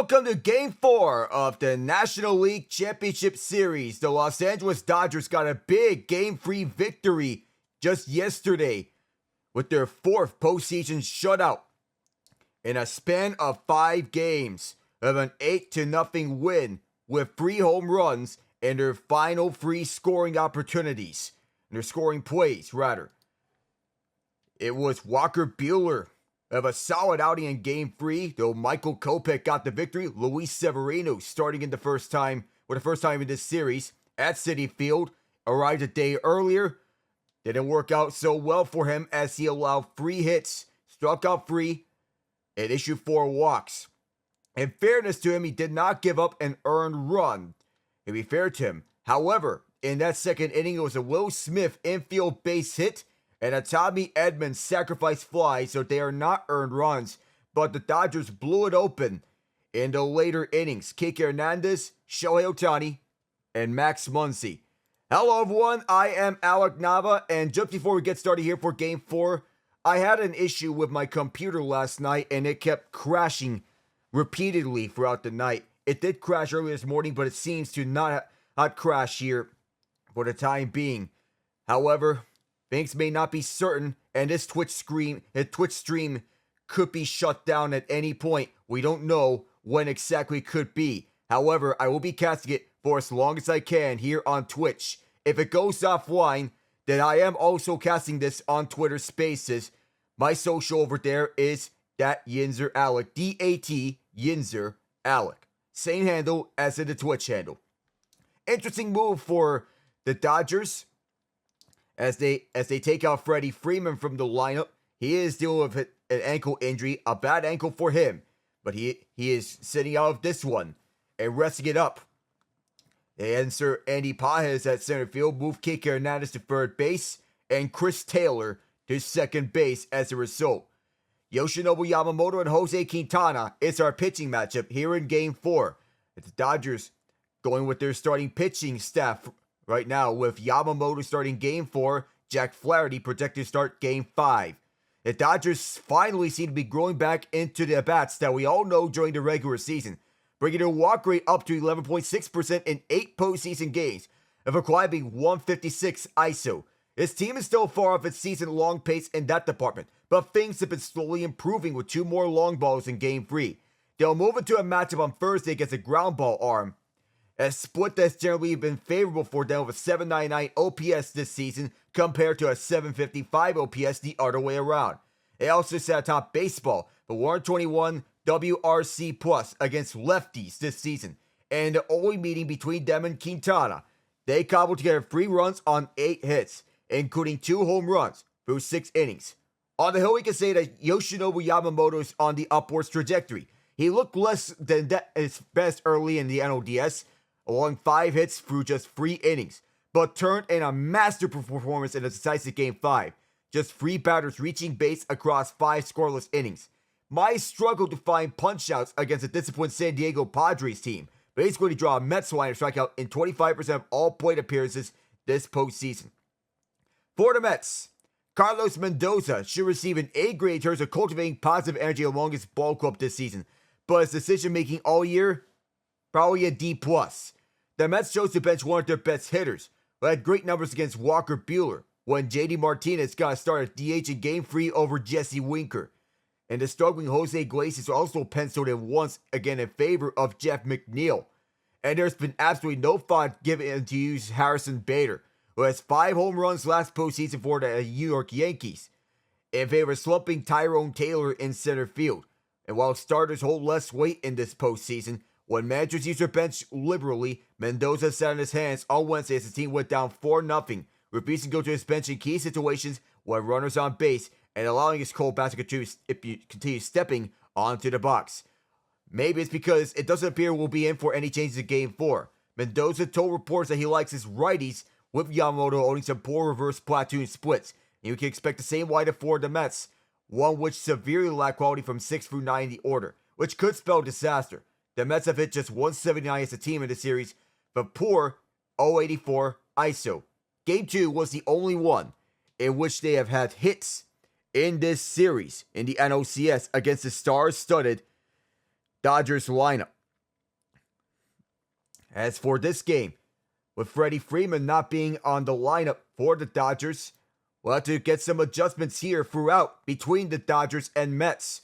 Welcome to Game 4 of the National League Championship Series. The Los Angeles Dodgers got a big Game 3 victory just yesterday with their fourth postseason shutout in a span of 5 games of an 8-0 win with 3 home runs and their final 3 scoring opportunities. Their scoring plays, rather. It was Walker Buehler of a solid outing in Game 3, though Michael Kopech got the victory. Luis Severino starting in the first time in this series at Citi Field, arrived a day earlier. Didn't work out so well for him as he allowed 3 hits, struck out 3, and issued 4 walks. In fairness to him, he did not give up an earned run, to be fair to him. However, in that second inning, it was a Will Smith infield base hit and a Tommy Edmonds sacrifice fly, so they are not earned runs, but the Dodgers blew it open in the later innings. Kike Hernandez, Shohei Ohtani, and Max Muncy. Hello everyone, I am Alec Nava, and just before we get started here for Game 4, I had an issue with my computer last night, and it kept crashing repeatedly throughout the night. It did crash earlier this morning, but it seems to not crash here for the time being. However, things may not be certain, and this Twitch stream could be shut down at any point. We don't know when exactly it could be. However, I will be casting it for as long as I can here on Twitch. If it goes offline, then I am also casting this on Twitter Spaces. My social over there is DatYinzerAlec, DatYinzerAlec. Same handle as in the Twitch handle. Interesting move for the Dodgers as they take out Freddie Freeman from the lineup. He is dealing with an ankle injury, a bad ankle for him, but he is sitting out of this one and resting it up. They insert Andy Pages at center field, move Kike Hernandez to third base, and Chris Taylor to second base as a result. Yoshinobu Yamamoto and Jose Quintana is our pitching matchup here in Game 4. The Dodgers going with their starting pitching staff right now, with Yamamoto starting Game 4, Jack Flaherty projected to start Game 5. The Dodgers finally seem to be growing back into the at-bats that we all know during the regular season, bringing their walk rate up to 11.6% in 8 postseason games, of acquiring 156 ISO. This team is still far off its season-long pace in that department, but things have been slowly improving with 2 more long balls in Game 3. They'll move into a matchup on Thursday against a ground ball arm, a split that's generally been favorable for them with a 799 OPS this season compared to a 755 OPS the other way around. They also sat atop baseball for 121 WRC plus against lefties this season, and the only meeting between them and Quintana. They cobbled together 3 runs on 8 hits, including 2 home runs through 6 innings. On the hill, we can say that Yoshinobu Yamamoto is on the upwards trajectory. He looked less than his best early in the NLCS, along 5 hits through just 3 innings, but turned in a masterful performance in a decisive Game 5. Just 3 batters reaching base across 5 scoreless innings. Mize struggled to find punch-outs against a disciplined San Diego Padres team, but he's going to draw a Mets line to strikeout in 25% of all plate appearances this postseason. For the Mets, Carlos Mendoza should receive an A grade in terms of cultivating positive energy along his ball club this season, but his decision-making all year, probably a D+. The Mets chose to bench one of their best hitters, who had great numbers against Walker Buehler, when JD Martinez got a start at DH in Game 3 over Jesse Winker. And the struggling Jose Iglesias also penciled in once again in favor of Jeff McNeil. And there's been absolutely no thought given to use Harrison Bader, who has 5 home runs last postseason for the New York Yankees, in favor of slumping Tyrone Taylor in center field. And while starters hold less weight in this postseason, when managers use their bench liberally, Mendoza sat on his hands on Wednesday as the team went down 4-0, refusing to go to his bench in key situations when runners on base and allowing his cold bat to continue stepping onto the box. Maybe it's because it doesn't appear we'll be in for any changes in Game 4. Mendoza told reporters that he likes his righties, with Yamamoto owning some poor reverse platoon splits, and you can expect the same lineup for the Mets, one which severely lacked quality from 6 through 9 in the order, which could spell disaster. The Mets have hit just 179 as a team in the series, but poor 084 ISO. Game 2 was the only one in which they have had hits in this series in the NLCS against the star-studded Dodgers lineup. As for this game, with Freddie Freeman not being on the lineup for the Dodgers, we'll have to get some adjustments here throughout between the Dodgers and Mets.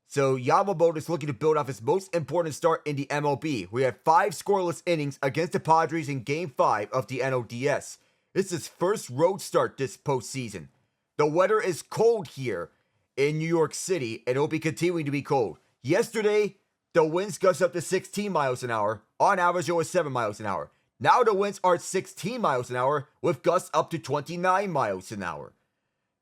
So Yamamoto is looking to build off his most important start in the MLB. We had 5 scoreless innings against the Padres in Game 5 of the NLCS. This is his first road start this postseason. The weather is cold here in New York City, and it will be continuing to be cold. Yesterday, the winds gusted up to 16 miles an hour. On average, it was 7 miles an hour. Now the winds are 16 miles an hour with gusts up to 29 miles an hour.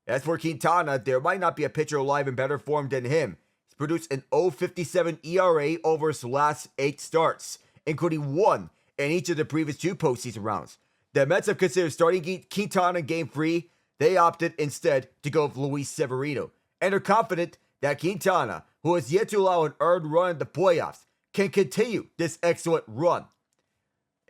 As for Quintana, there might not be a pitcher alive in better form than him. He's produced an 0.57 ERA over his last 8 starts, including 1 in each of the previous 2 postseason rounds. The Mets have considered starting Quintana in Game 3. They opted instead to go with Luis Severino, and are confident that Quintana, who has yet to allow an earned run in the playoffs, can continue this excellent run.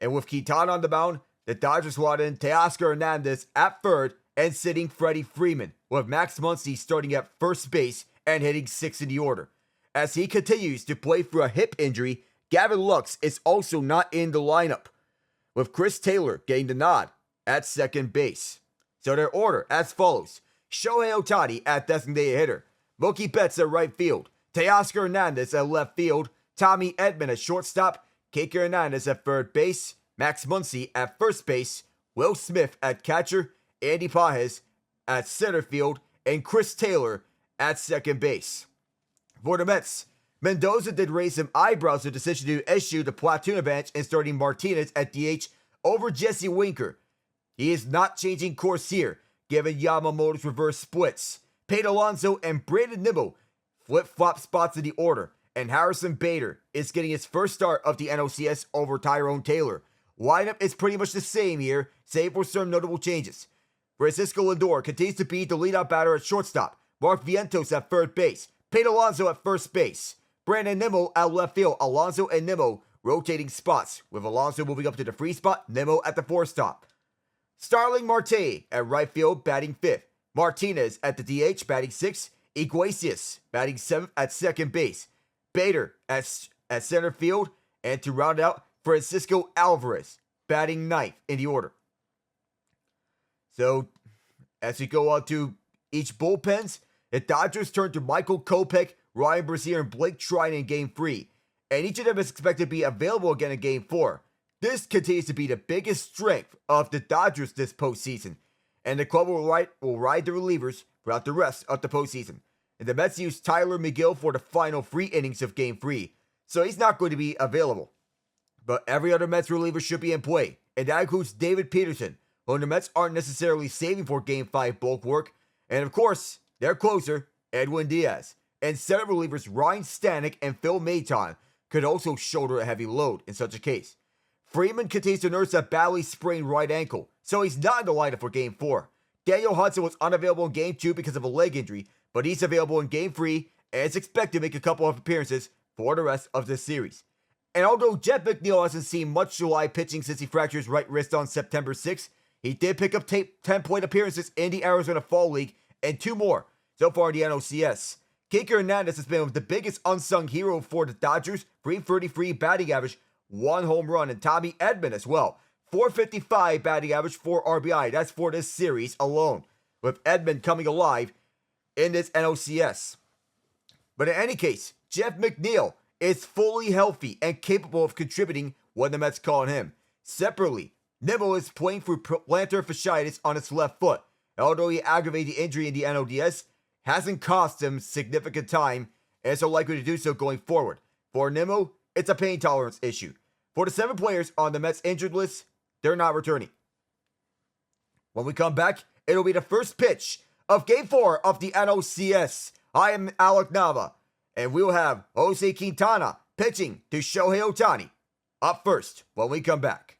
And with Quintana on the mound, the Dodgers slot in Teoscar Hernandez at third and sitting Freddie Freeman, with Max Muncy starting at first base and hitting 6th in the order. As he continues to play through a hip injury, Gavin Lux is also not in the lineup, with Chris Taylor getting the nod at second base. So their order as follows: Shohei Ohtani at designated hitter, Mookie Betts at right field, Teoscar Hernandez at left field, Tommy Edman at shortstop, Kike Hernandez at third base, Max Muncy at first base, Will Smith at catcher, Andy Pages at center field, and Chris Taylor at second base. For the Mets, Mendoza did raise some eyebrows at the decision to issue the platoon bench and starting Martinez at DH over Jesse Winker. He is not changing course here, given Yamamoto's reverse splits. Pete Alonso and Brandon Nimmo flip-flop spots in the order, and Harrison Bader is getting his first start of the NLCS over Tyrone Taylor. Lineup is pretty much the same here, save for some notable changes. Francisco Lindor continues to be the leadoff batter at shortstop, Mark Vientos at third base, Pete Alonso at first base, Brandon Nimmo at left field, Alonso and Nimmo rotating spots, with Alonso moving up to the free spot, Nimmo at the fourth stop. Starling Marte at right field batting 5th, Martinez at the DH batting 6th, Iglesias batting 7th at second base, Bader at center field, and to round out, Francisco Alvarez batting 9th in the order. So, as we go on to each bullpens, the Dodgers turn to Michael Kopech, Ryan Brazier, and Blake Treinen in Game 3, and each of them is expected to be available again in Game 4. This continues to be the biggest strength of the Dodgers this postseason, and the club will ride the relievers throughout the rest of the postseason. And the Mets use Tyler McGill for the final 3 innings of Game 3, so he's not going to be available. But every other Mets reliever should be in play, and that includes David Peterson, who the Mets aren't necessarily saving for Game 5 bulk work, and of course, their closer, Edwin Diaz, and center relievers Ryan Stanek and Phil Maton could also shoulder a heavy load in such a case. Freeman continues to nurse a badly sprained right ankle, so he's not in the lineup for Game 4. Daniel Hudson was unavailable in Game 2 because of a leg injury, but he's available in Game 3 and is expected to make a couple of appearances for the rest of this series. And although Jeff McNeil hasn't seen much July pitching since he fractured his right wrist on September 6th, he did pick up 10 plate appearances in the Arizona Fall League and 2 more so far in the NLCS. Kike Hernandez has been the biggest unsung hero for the Dodgers, 333 batting average, 1 home run, and Tommy Edman as well. 455 batting average, 4 RBI. That's for this series alone, with Edman coming alive in this NLCS. But in any case, Jeff McNeil is fully healthy and capable of contributing when the Mets call on him. Separately, Nimmo is playing through plantar fasciitis on his left foot. Although he aggravated the injury in the NLDS, hasn't cost him significant time and is likely to do so going forward. For Nimmo, it's a pain tolerance issue. For the 7 players on the Mets injured list, they're not returning. When we come back, it'll be the first pitch of Game 4 of the NLCS. I am Alec Nava, and we'll have Jose Quintana pitching to Shohei Ohtani up first when we come back.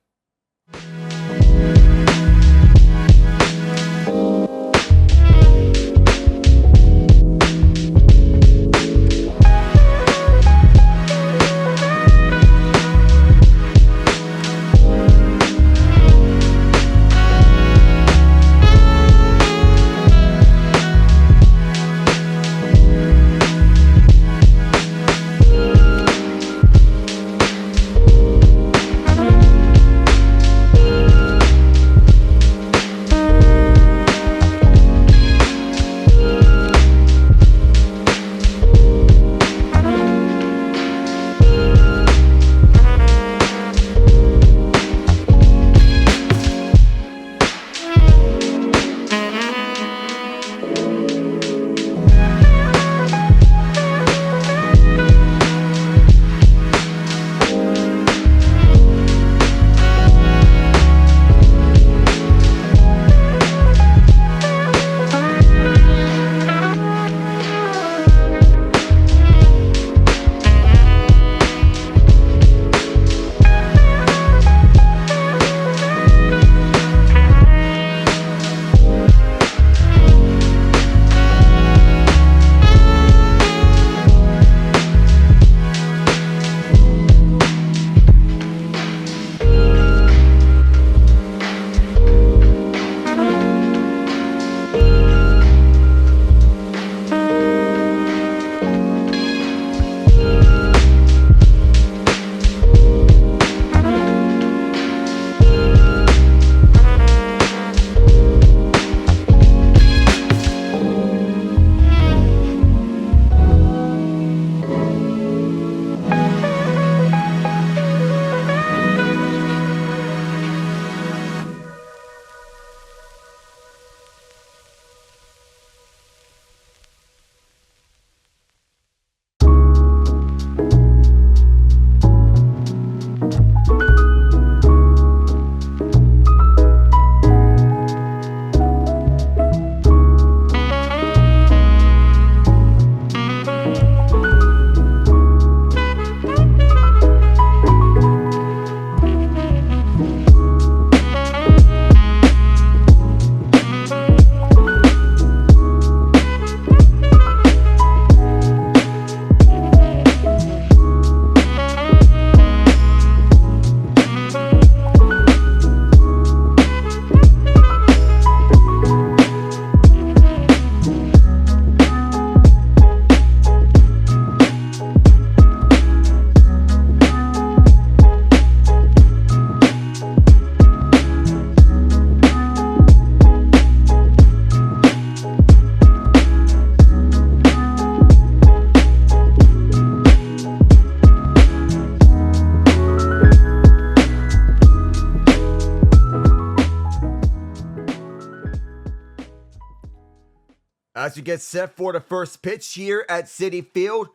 As we get set for the first pitch here at Citi Field,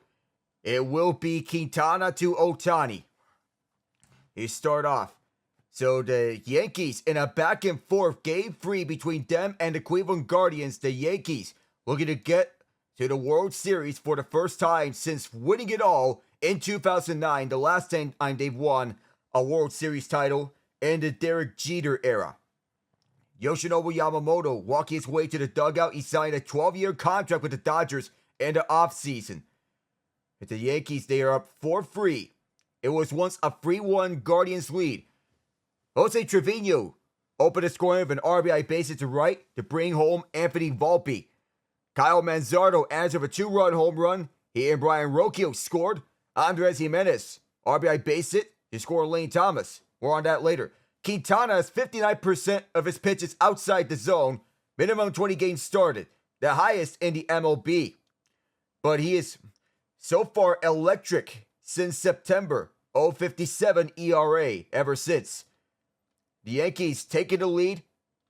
it will be Quintana to Ohtani. You start off. So the Yankees in a back and forth game 3 between them and the Cleveland Guardians. The Yankees looking to get to the World Series for the first time since winning it all in 2009, the last time they've won a World Series title in the Derek Jeter era. Yoshinobu Yamamoto walking his way to the dugout. He signed a 12-year contract with the Dodgers in the offseason. With the Yankees, they are up 4-3. It was once a 3-1 Guardians lead. Jose Trevino opened the scoring of an RBI base hit to right to bring home Anthony Volpe. Kyle Manzardo answered a 2-run home run. He and Brian Rocchio scored. Andres Jimenez, RBI base hit to score Lane Thomas. More on that later. Quintana has 59% of his pitches outside the zone. Minimum 20 games started. The highest in the MLB. But he is so far electric since September. 0.57 ERA ever since. The Yankees taking the lead.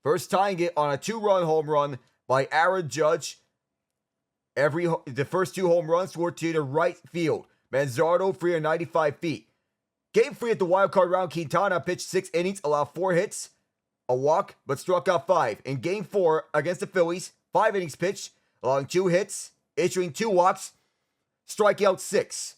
First tying it on a 2-run home run by Aaron Judge. The first 2 home runs were to the right field. Manzardo 395 feet. Game 3 at the wildcard round, Quintana pitched 6 innings, allowed 4 hits, a walk, but struck out 5. In Game 4 against the Phillies, 5 innings pitched, allowing 2 hits, issuing 2 walks, striking out 6.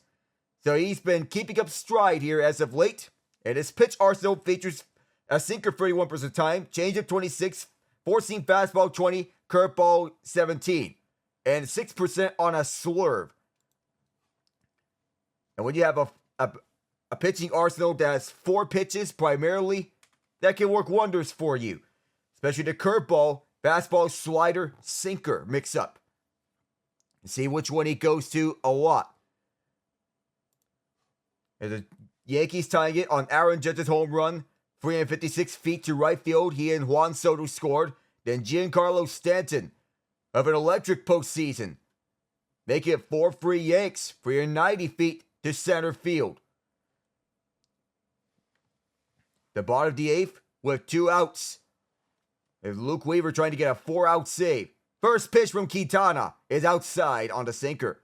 So he's been keeping up stride here as of late, and his pitch arsenal features a sinker 31% of the time, changeup 26, four-seam fastball 20, curveball 17, and 6% on a slurve. And when you have a pitching arsenal that has 4 pitches primarily, that can work wonders for you. Especially the curveball, fastball, slider, sinker mix up. And see which one he goes to a lot. And the Yankees tying it on Aaron Judge's home run. 356 feet to right field. He and Juan Soto scored. Then Giancarlo Stanton of an electric postseason. Making it 4-3 Yanks. 390 feet to center field. The bottom of the 8th with 2 outs. If Luke Weaver trying to get a 4-out save. First pitch from Quintana is outside on the sinker.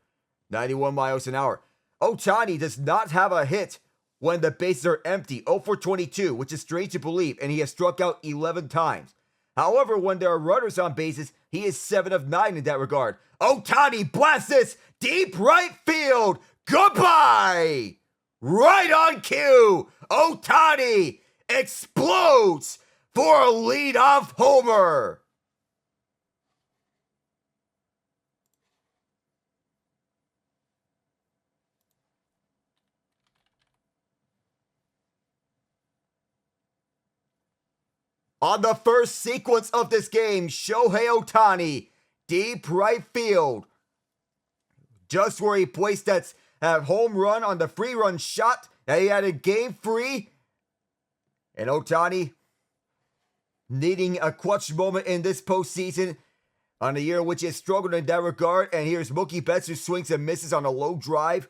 91 miles an hour. Ohtani does not have a hit when the bases are empty. 0 for 22, which is strange to believe, and he has struck out 11 times. However, when there are runners on bases, he is 7 of 9 in that regard. Ohtani blasts this deep right field. Goodbye! Right on cue. Ohtani explodes for a leadoff homer. On the first sequence of this game, Shohei Ohtani, deep right field. Just where he placed that home run on the 3-run shot that he had in Game 3. And Ohtani needing a clutch moment in this postseason on a year in which he has struggled in that regard. And here's Mookie Betts who swings and misses on a low drive.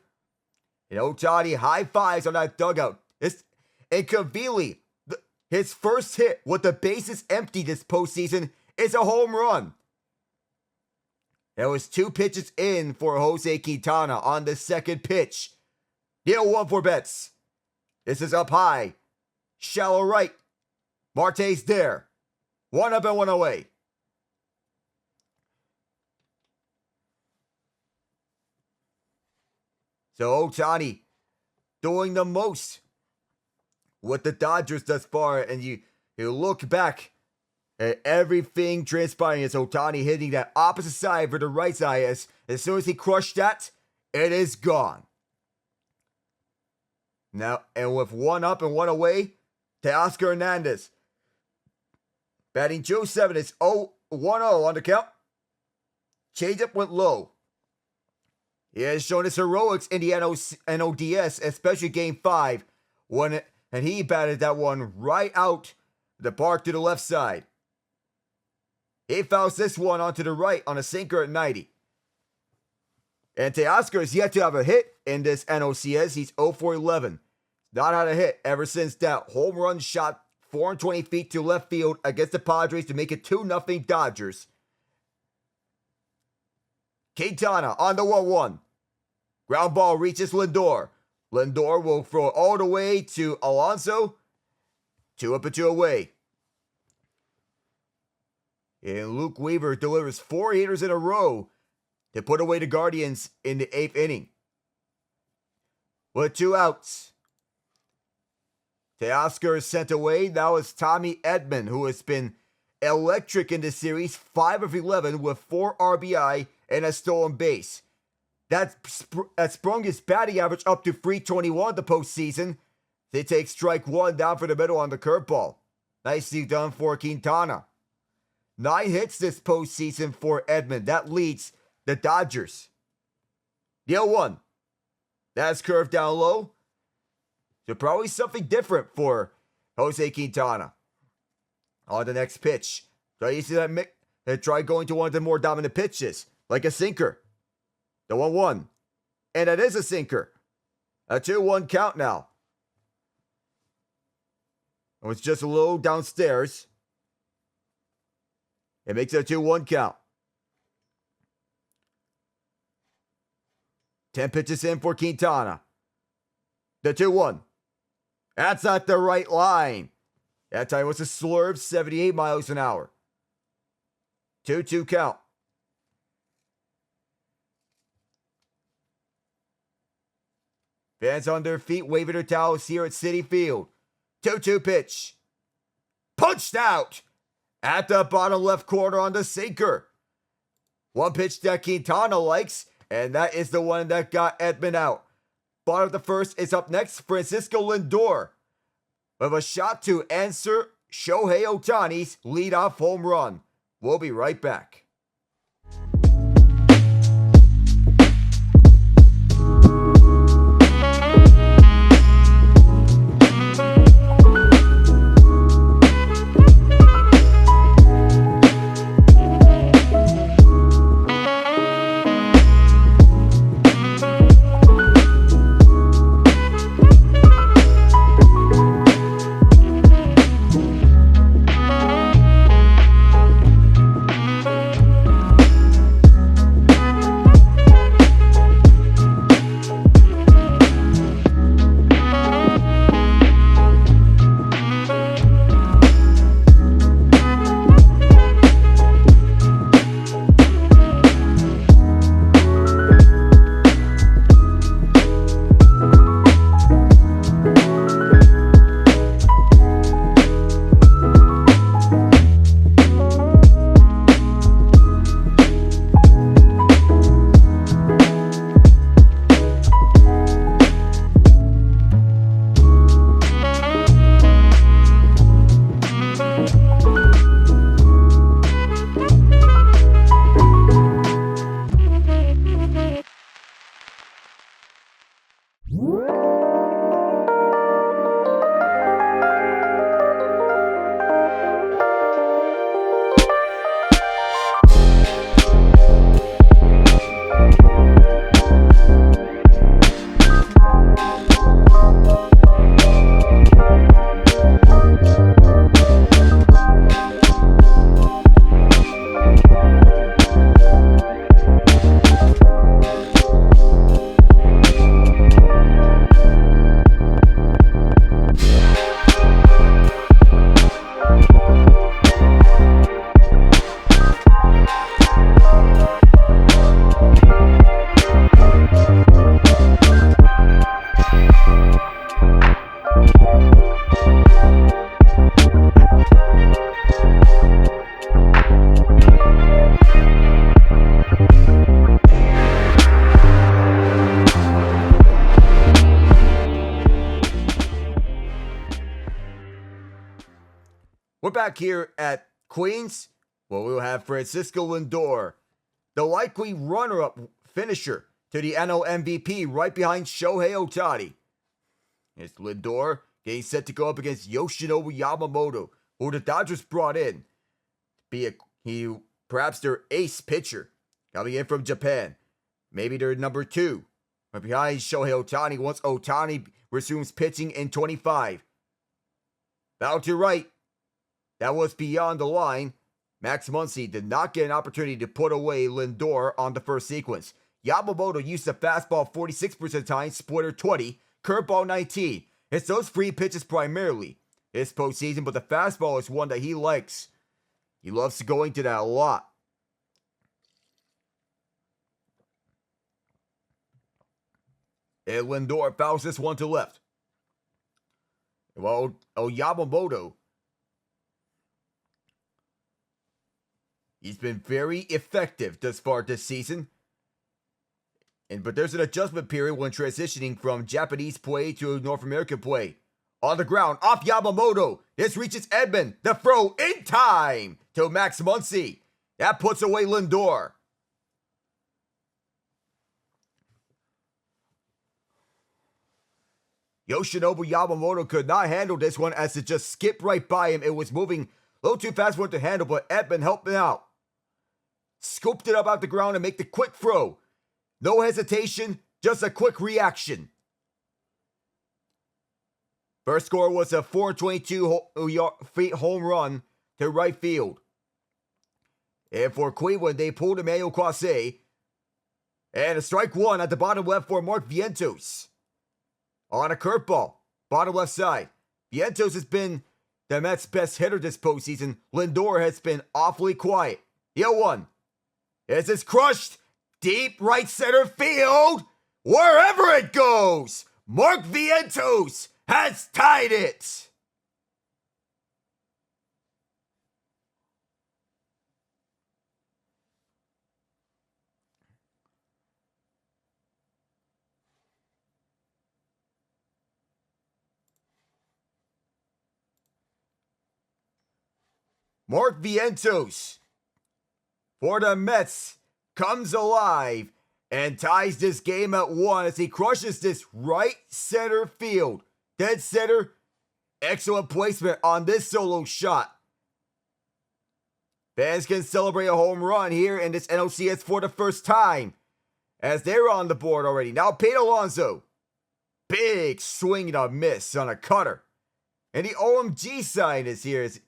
And Ohtani high fives on that dugout. And conveniently, his first hit with the bases empty this postseason is a home run. That was 2 pitches in for Jose Quintana on the second pitch. Deal 1 for Betts. This is up high. Shallow right. Marte's there. 1 up and 1 away. So Ohtani doing the most with the Dodgers thus far, and you look back at everything transpiring as Ohtani hitting that opposite side for the right side. As soon as he crushed that, it is gone. Now, and with 1 up and 1 away, Teoscar Hernandez. Batting 207 is 0-1-0 on the count. Changeup went low. He has shown his heroics in the NLDS, especially Game 5, and he batted that one right out the park to the left side. He fouls this one onto the right on a sinker at 90. And Teoscar has yet to have a hit in this NLCS. He's 0 for 11. Not had a hit ever since that home run shot 420 feet to left field against the Padres to make it 2-0 Dodgers. Quintana on the 1-1. Ground ball reaches Lindor. Lindor will throw it all the way to Alonso. 2 up and 2 away. And Luke Weaver delivers 4 hitters in a row to put away the Guardians in the 8th inning. With 2 outs, Teoscar is sent away. Now it's Tommy Edman, who has been electric in this series, 5 of 11 with 4 RBI and a stolen base. That sprung his batting average up to .321 the postseason. They take strike 1 down for the middle on the curveball. Nicely done for Quintana. 9 hits this postseason for Edman. That leads the Dodgers. Deal 1. That's curved down low. So probably something different for Jose Quintana. On the next pitch. Try going to one of the more dominant pitches, like a sinker. The 1-1. And that is a sinker. A 2-1 count now. It was just a little downstairs. It makes it a 2-1 count. 10 pitches in for Quintana. The 2-1. That's not the right line. That time was a slurve, 78 miles an hour. 2-2 count. Fans on their feet waving their towels here at Citi Field. 2-2 pitch. Punched out at the bottom left corner on the sinker. One pitch that Quintana likes, and that is the one that got Edman out. Bottom of the first is up next, Francisco Lindor, with a shot to answer Shohei Ohtani's leadoff home run. We'll be right back. We're back here at Queens, where we'll have Francisco Lindor, the likely runner-up finisher to the NL MVP, right behind Shohei Ohtani. It's Lindor getting set to go up against Yoshinobu Yamamoto, who the Dodgers brought in to be perhaps their ace pitcher, coming in from Japan. Maybe their number 2, right behind Shohei Ohtani once Ohtani resumes pitching in 25. Foul to right. That was beyond the line. Max Muncy did not get an opportunity to put away Lindor on the first sequence. Yamamoto used the fastball 46% of the time, splitter 20, curveball 19. It's those free pitches primarily this postseason, but the fastball is one that he likes. He loves to go into that a lot. And Lindor fouls this one to left. Well, Yamamoto, he's been very effective thus far this season. But there's an adjustment period when transitioning from Japanese play to North American play. On the ground, off Yamamoto. This reaches Edman. The throw in time to Max Muncy. That puts away Lindor. Yoshinobu Yamamoto could not handle this one as it just skipped right by him. It was moving a little too fast for him to handle, but Edman helped him out. Scooped it up out the ground and make the quick throw. No hesitation, just a quick reaction. First score was a 422 feet home run to right field. And for Cleveland, they pulled Emmanuel Clase. And a strike one at the bottom left for Mark Vientos. On a curveball, bottom left side. Vientos has been the Mets' best hitter this postseason. Lindor has been awfully quiet. The 0-1. This is crushed. Deep right center field. Wherever it goes, Mark Vientos has tied it. Mark Vientos for the Mets comes alive and ties this game at 1 as he crushes this right center field. Dead center, excellent placement on this solo shot. Fans can celebrate a home run here in this NLCS for the first time as they're on the board already. Now Pete Alonso, big swing and a miss on a cutter. And the OMG sign is here as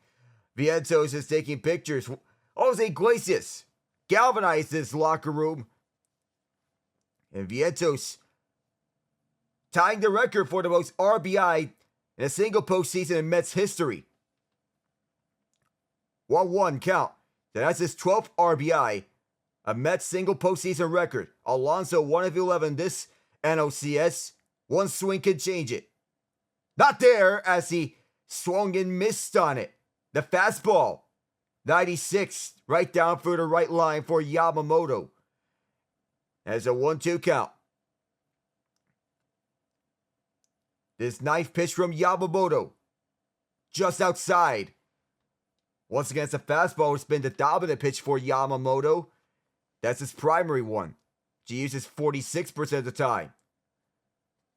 Vientos is taking pictures. Jose Iglesias galvanized this locker room. And Vientos tying the record for the most RBI in a single postseason in Mets history. 1-1 count. So that's his 12th RBI. A Mets single postseason record. Alonso 1 of 11 this NLCS. One swing can change it. Not there as he swung and missed on it. The fastball. 96 right down for the right line for Yamamoto. As a 1-2 count. This ninth pitch from Yamamoto. Just outside. Once again, it's a fastball. It's been the dominant pitch for Yamamoto. That's his primary one. He uses 46% of the time.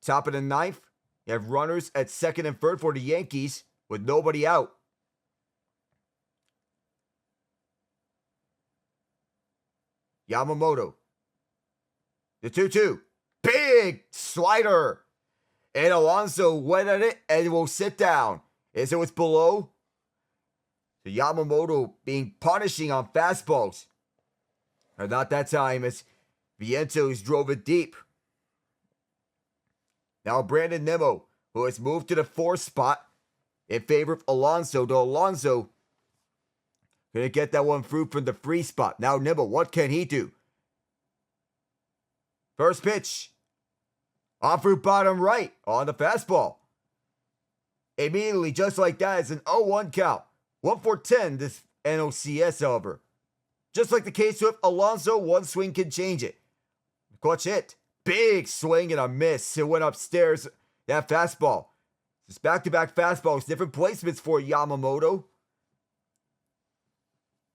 Top of the ninth. You have runners at second and third for the Yankees with nobody out. Yamamoto. The 2-2. Big slider. And Alonso went at it and will sit down. And so it's below. So Yamamoto being punishing on fastballs. Or not that time as Vientos drove it deep. Now Brandon Nimmo, who has moved to the 4th spot in favor of Alonso. Though Alonso couldn't get that one through from the 3 spot. Now Nimmo, what can he do? First pitch. Off root bottom right on the fastball. Immediately, just like that, it's an 0-1 count. 1 for 10 this NLCS, however. Just like the case with Alonso, one swing can change it. Clutch hit. Big swing and a miss. It went upstairs. That fastball. Just back-to-back fastballs. Different placements for Yamamoto.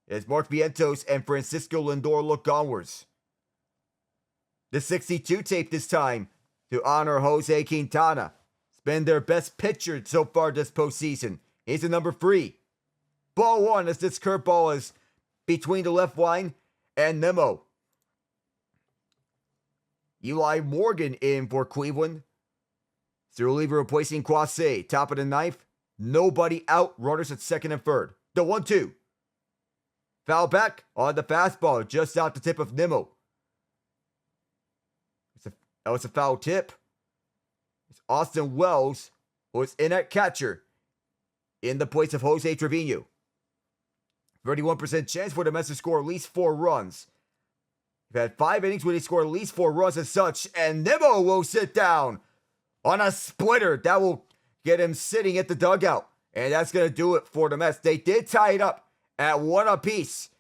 As Mark Vientos and Francisco Lindor look onwards. The 62 tape this time to honor Jose Quintana. It's been their best pitcher so far this postseason. He's the number 3. Ball 1 as this curveball is between the left line and Nimmo. Eli Morgan in for Cleveland. It's the reliever replacing Clase. Top of the ninth. Nobody out. Runners at second and third. The 1-2. Foul back on the fastball, just out the tip of Nimmo. That was a foul tip. It's Austin Wells, who is in at catcher, in the place of Jose Trevino. 31% chance for the Mets to score at least 4 runs. They've had 5 innings where they scored at least 4 runs as such, and Nimmo will sit down on a splitter. That will get him sitting at the dugout. And that's going to do it for the Mets. They did tie it up at 1 apiece.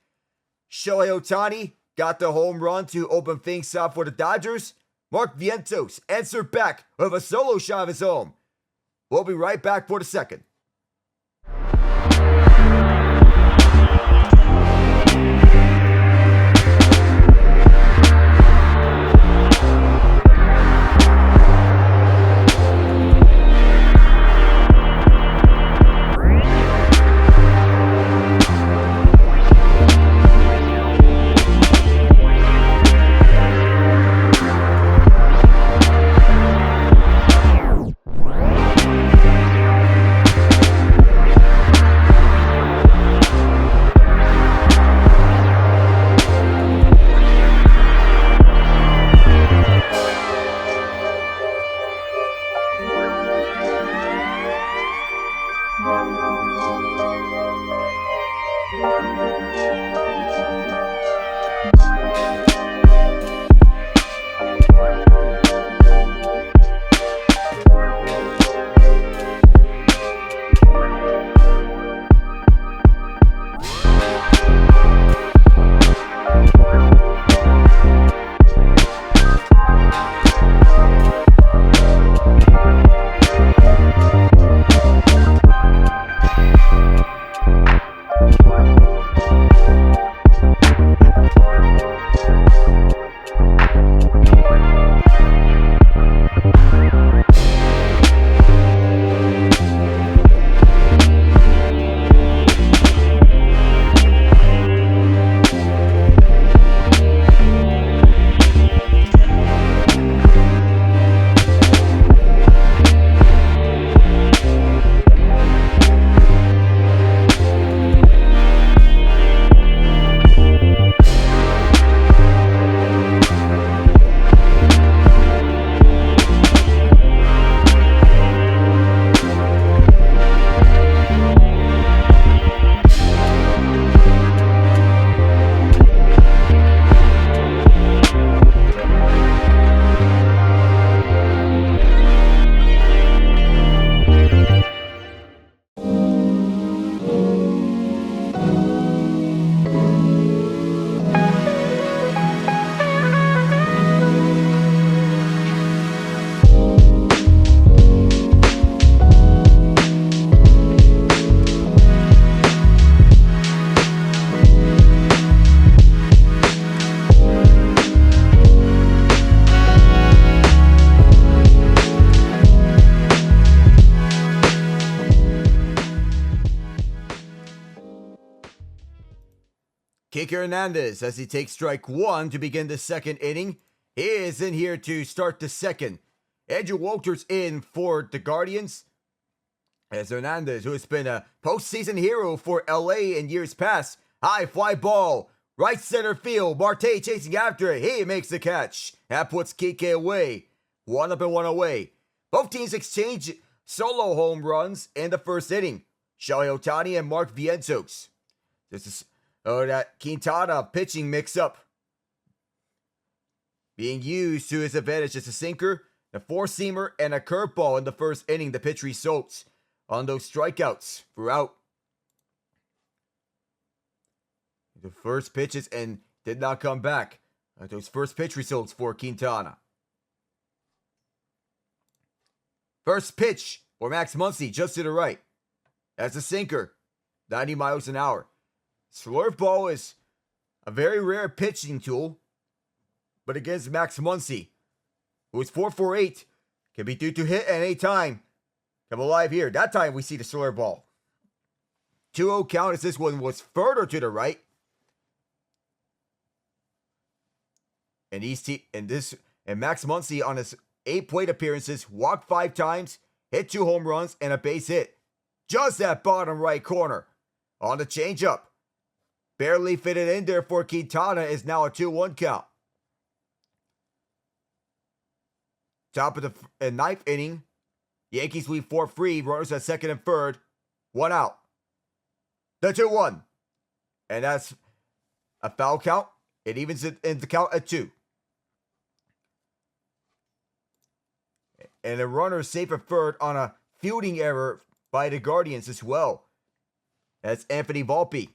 Shohei Ohtani got the home run to open things up for the Dodgers. Mark Vientos answered back with a solo shot of his own. We'll be right back for the second. Kike Hernandez, as he takes strike 1 to begin the second inning, he is in here to start the second. Andrew Walters in for the Guardians, as Hernandez, who has been a postseason hero for LA in years past. High fly ball, right center field. Marte chasing after it. He makes the catch. That puts Kike away. 1 up and 1 away. Both teams exchange solo home runs in the first inning. Shohei Ohtani and Mark Vientos. This is that Quintana pitching mix-up being used to his advantage as a sinker, a four-seamer, and a curveball in the first inning. The pitch results on those strikeouts throughout the first pitches and did not come back. Those first pitch results for Quintana. First pitch for Max Muncy, just to the right. That's a sinker, 90 miles an hour. Slurve ball is a very rare pitching tool, but against Max Muncy, who is 4-for-8, can be due to hit at any time. Come alive here. That time we see the slurve ball. 2-0 count as this one was further to the right. And Max Muncy on his 8 plate appearances, walked 5 times, hit 2 home runs, and a base hit. Just that bottom right corner. On the changeup. Barely fitted in there for Quintana. Is now a 2-1 count. Top of the ninth inning. Yankees lead 4-3. Runners at second and third. 1 out. The 2-1. And that's a foul count. It evens it in the count at 2. And a runner safe at third on a fielding error by the Guardians as well. That's Anthony Volpe.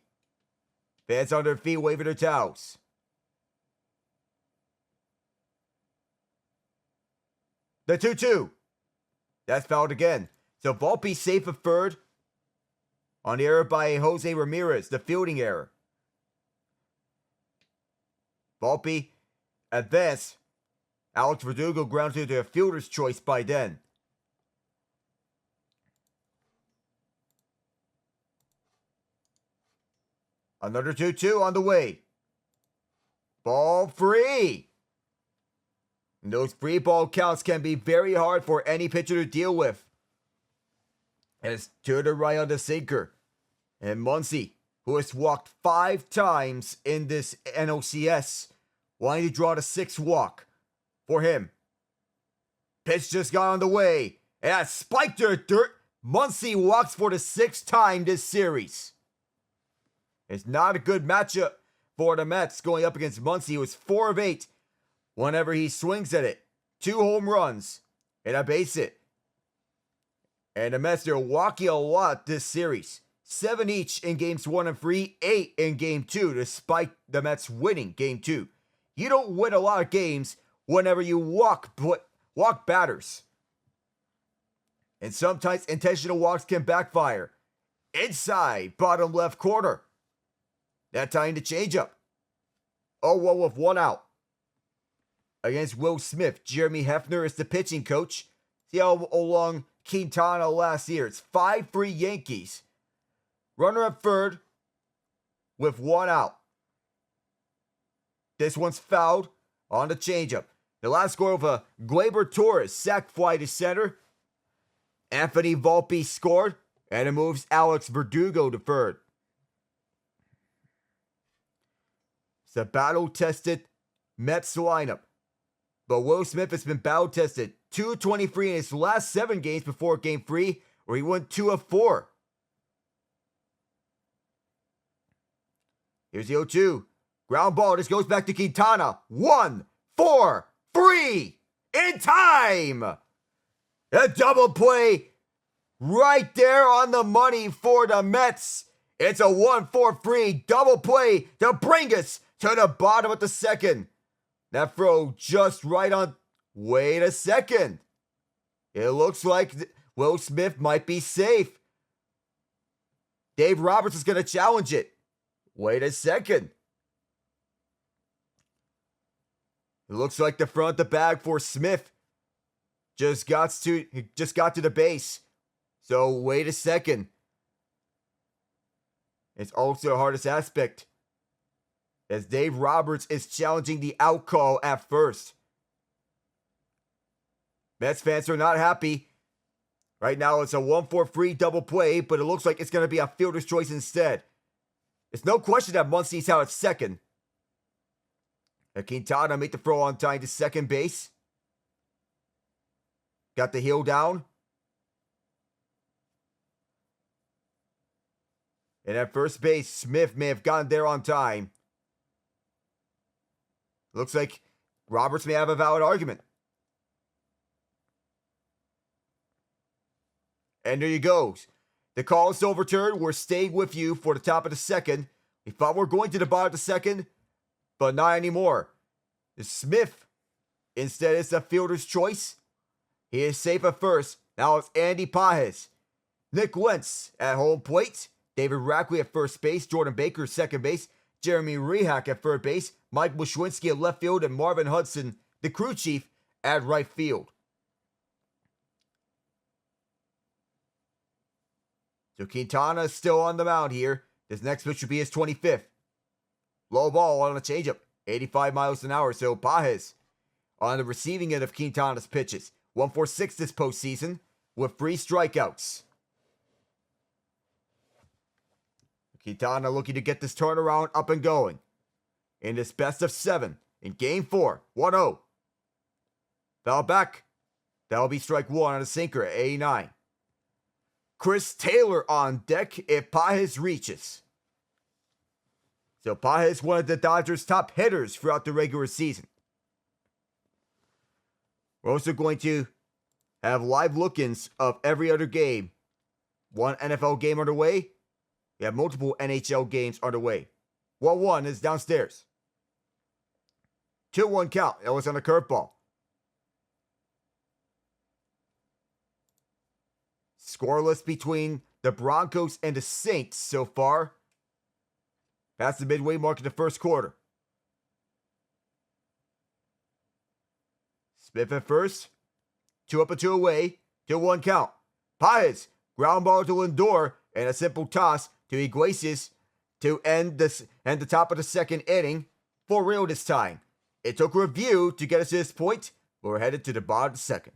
Fans on their feet waving their towels. The 2-2. That's fouled again. So Volpe safe at third on the error by Jose Ramirez, the fielding error. Volpe advanced. Alex Verdugo grounded to the fielder's choice by then. Another 2-2 on the way. Ball free. And those free ball counts can be very hard for any pitcher to deal with. And it's to the right on the sinker. And Muncy, who has walked 5 times in this NLCS, wanting to draw the 6th walk for him. Pitch just got on the way. And that spiked to the dirt. Muncy walks for the 6th time this series. It's not a good matchup for the Mets going up against Muncy. He was 4 of 8 whenever he swings at it. 2 home runs and a base hit. And the Mets, they're walking a lot this series. 7 each in games 1 and 3, 8 in game 2, despite the Mets winning game 2. You don't win a lot of games whenever you walk batters. And sometimes intentional walks can backfire. Inside, bottom left corner. That time to change up. 0-1 with 1 out. Against Will Smith, Jeremy Hefner is the pitching coach. See how along Quintana last year. It's 5-3 Yankees. Runner at third with 1 out. This one's fouled on the changeup. The last score of a Gleyber Torres sac fly to center. Anthony Volpe scored, and it moves Alex Verdugo to third. It's a battle-tested Mets lineup. But Will Smith has been battle-tested. 223 in his last 7 games before Game 3, where he went 2 of 4. Here's the 0-2. Ground ball. This goes back to Quintana. 1, 4, 3. In time. A double play right there on the money for the Mets. It's a 1-4-3 double play to bring us to the bottom of the second. That throw just right on. Wait a second. It looks like Will Smith might be safe. Dave Roberts is going to challenge it. Wait a second. It looks like the front of the bag for Smith just got to the base. So wait a second. It's also the hardest aspect, as Dave Roberts is challenging the out call at first. Mets fans are not happy. Right now it's a 1-4-3 double play, but it looks like it's going to be a fielder's choice instead. It's no question that Muncy's out at second. And Quintana made the throw on time to second base. Got the heel down. And at first base, Smith may have gotten there on time. Looks like Roberts may have a valid argument. And there you go. The call is overturned. We're staying with you for the top of the second. We thought we were going to the bottom of the second, but not anymore. Smith, instead, is the fielder's choice. He is safe at first. Now it's Andy Pages. Nick Lentz at home plate. David Rackley at first base. Jordan Baker at second base. Jeremy Rehak at third base. Mike Wyszynski at left field. And Marvin Hudson, the crew chief, at right field. So Quintana is still on the mound here. This next pitch should be his 25th. Low ball on a changeup. 85 miles an hour. So Pages on the receiving end of Quintana's pitches. 146 this postseason with 3 strikeouts. Quintana looking to get this turnaround up and going. In this best of 7 in Game 4, 1-0. Foul back. That'll be strike 1 on a sinker at 89. Chris Taylor on deck if Pages reaches. So Pages, one of the Dodgers' top hitters throughout the regular season. We're also going to have live look-ins of every other game. One NFL game underway. We have multiple NHL games underway. 1-1 is downstairs. 2-1 count. That was on a curveball. Scoreless between the Broncos and the Saints so far. Past the midway mark of the first quarter. Smith at first. 2 up and 2 away. 2-1 count. Pages, ground ball to Lindor, and a simple toss to Iglesias to end the top of the second inning. For real this time. It took a review to get us to this point, but we're headed to the bottom of the second.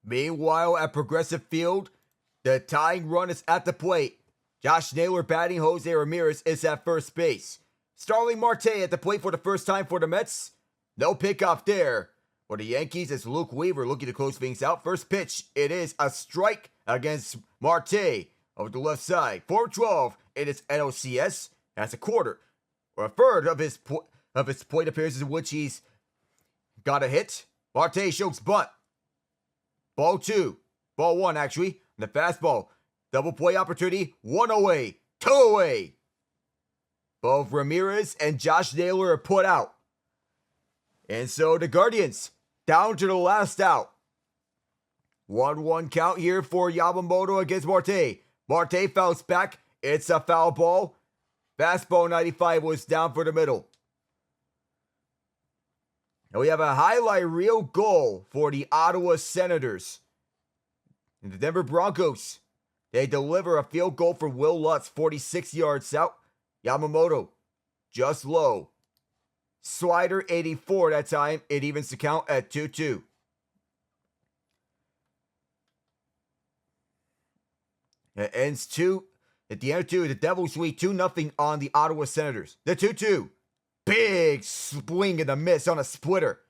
Meanwhile, at Progressive Field, the tying run is at the plate. Josh Naylor batting, Jose Ramirez is at first base. Starling Marte at the plate for the first time for the Mets. No pickoff there. For the Yankees, it's Luke Weaver looking to close things out. First pitch, it is a strike against Marte over the left side. 4-12, it is NLCS. That's a quarter, or a third of his plate appearances in which he's got a hit. Marte shows bunt. Ball 2. Ball 1, actually. The fastball. Double play opportunity. 1 away. 2 away. Both Ramirez and Josh Naylor are put out. And so the Guardians down to the last out. 1-1 count here for Yamamoto against Marte. Marte fouls back. It's a foul ball. Fastball 95 was down for the middle. And we have a highlight reel goal for the Ottawa Senators. And the Denver Broncos They deliver a field goal for Will Lutz, 46 yards out. Yamamoto, just low. Slider, 84 that time. It evens the count at 2-2. It ends 2. At the end of 2, the Devils lead 2-0 on the Ottawa Senators. The 2-2. Big swing and a miss on a splitter.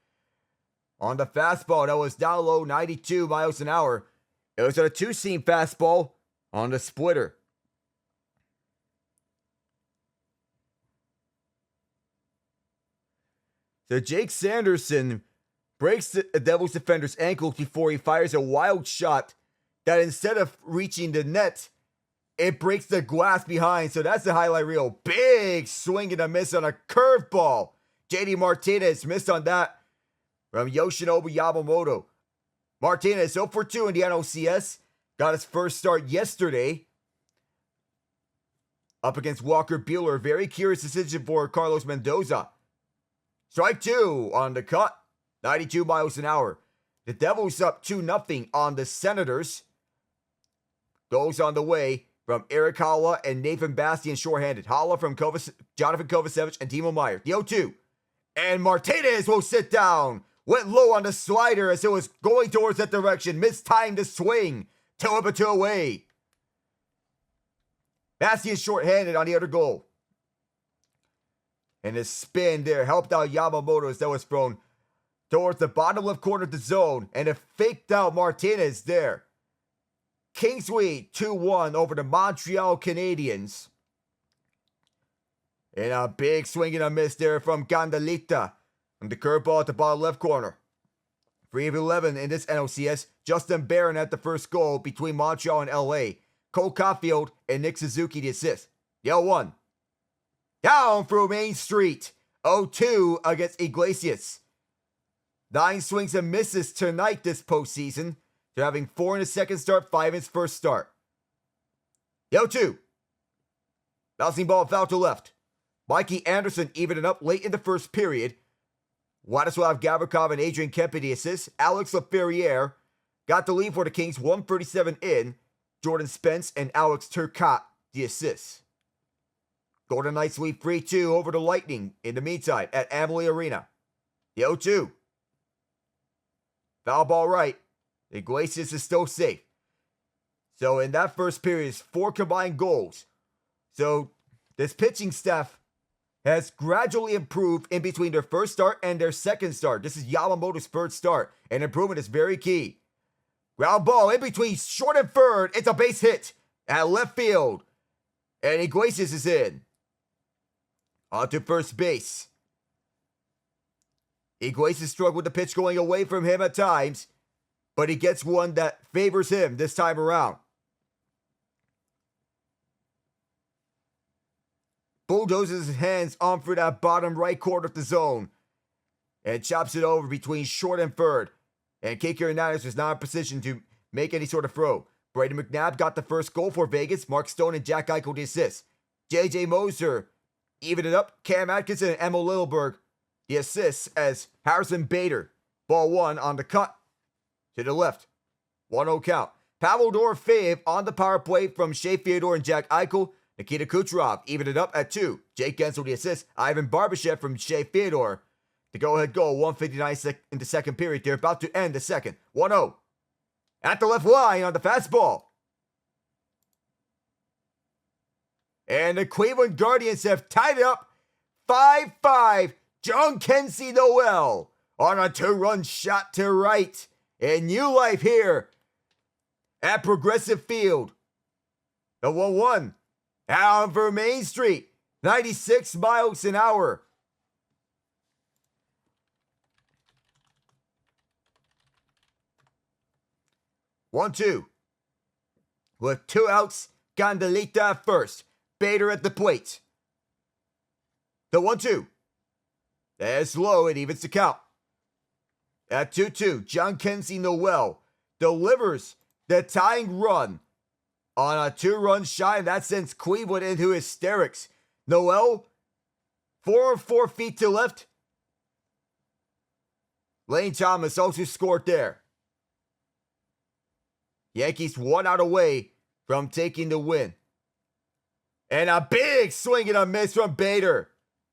On the fastball, that was down low, 92 miles an hour. It was on a two-seam fastball on the splitter. So Jake Sanderson breaks the Devils defender's ankle before he fires a wild shot that instead of reaching the net, it breaks the glass behind. So that's the highlight reel. Big swing and a miss on a curveball. JD Martinez missed on that from Yoshinobu Yamamoto. Martinez 0 for 2 in the NLCS. Got his first start yesterday up against Walker Buehler. Very curious decision for Carlos Mendoza. Strike 2 on the cut. 92 miles an hour. The Devils up 2-0 on the Senators. Goes on the way from Eric Haula and Nathan Bastian shorthanded. Haula from Jonathan Kovacevic and Timo Meier. The 0-2. And Martinez will sit down. Went low on the slider as it was going towards that direction. Mistimed the swing. 2-2 away. Bastian shorthanded on the other goal. And his spin there helped out Yamamoto as that was thrown towards the bottom left corner of the zone. And it faked out Martinez there. Kings lead 2-1 over the Montreal Canadiens. And a big swing and a miss there from Gandalita. And the curveball at the bottom left corner. 3 of 11 in this NLCS. Justin Barron at the first goal between Montreal and LA. Cole Caulfield and Nick Suzuki the assist. The 0-1. Down through Main Street. 0-2 against Iglesias. 9 swings and misses tonight this postseason. They're having 4 in his second start, 5 in his first start. The 0-2. Bouncing ball foul to left. Mikey Anderson evened it up late in the first period. Władysław Gavrikov and Adrian Kempe the assist. Alex Laferriere got the lead for the Kings, 1:37 in. Jordan Spence and Alex Turcotte the assists. Golden Knights lead 3-2 over the Lightning in the meantime at Amalie Arena. The 0-2. Foul ball right. Iglesias is still safe. So in that first period, it's 4 combined goals. So this pitching staff has gradually improved in between their first start and their second start. This is Yamamoto's third start, and improvement is very key. Ground ball in between short and third. It's a base hit at left field. And Iglesias is in. On to first base. Iglesias struggled with the pitch going away from him at times, but he gets one that favors him this time around. Bulldozes his hands on for that bottom right corner of the zone and chops it over between short and third. And Kike Hernandez was not in position to make any sort of throw. Brady McNabb got the first goal for Vegas. Mark Stone and Jack Eichel the assist. J.J. Moser evened it up. Cam Atkinson and Emil Littleberg the assists as Harrison Bader. Ball 1 on the cut to the left. 1-0 count. Pavel Dorofeyev on the power play from Shea Theodore and Jack Eichel. Nikita Kucherov evened it up at 2. Jake Gensel the assist. Ivan Barbashev from Shea Theodore. The go-ahead goal, 1:59 in the second period. They're about to end the second. 1-0. At the left line on the fastball. And the Cleveland Guardians have tied it up 5-5. John Kenzie Noel on a 2-run shot to right. And new life here at Progressive Field. The 1-1. Out for Main Street. 96 miles an hour. One-two. With 2 outs, Gandalita at first. Bader at the plate. The 1-2. That's low, it evens the count. At 2-2, John Kenzie Noel delivers the tying run on a 2-run shot, and that sends Cleveland into hysterics. Noel, 4 of 4 feet to left. Lane Thomas also scored there. Yankees 1 out away from taking the win. And a big swing and a miss from Bader.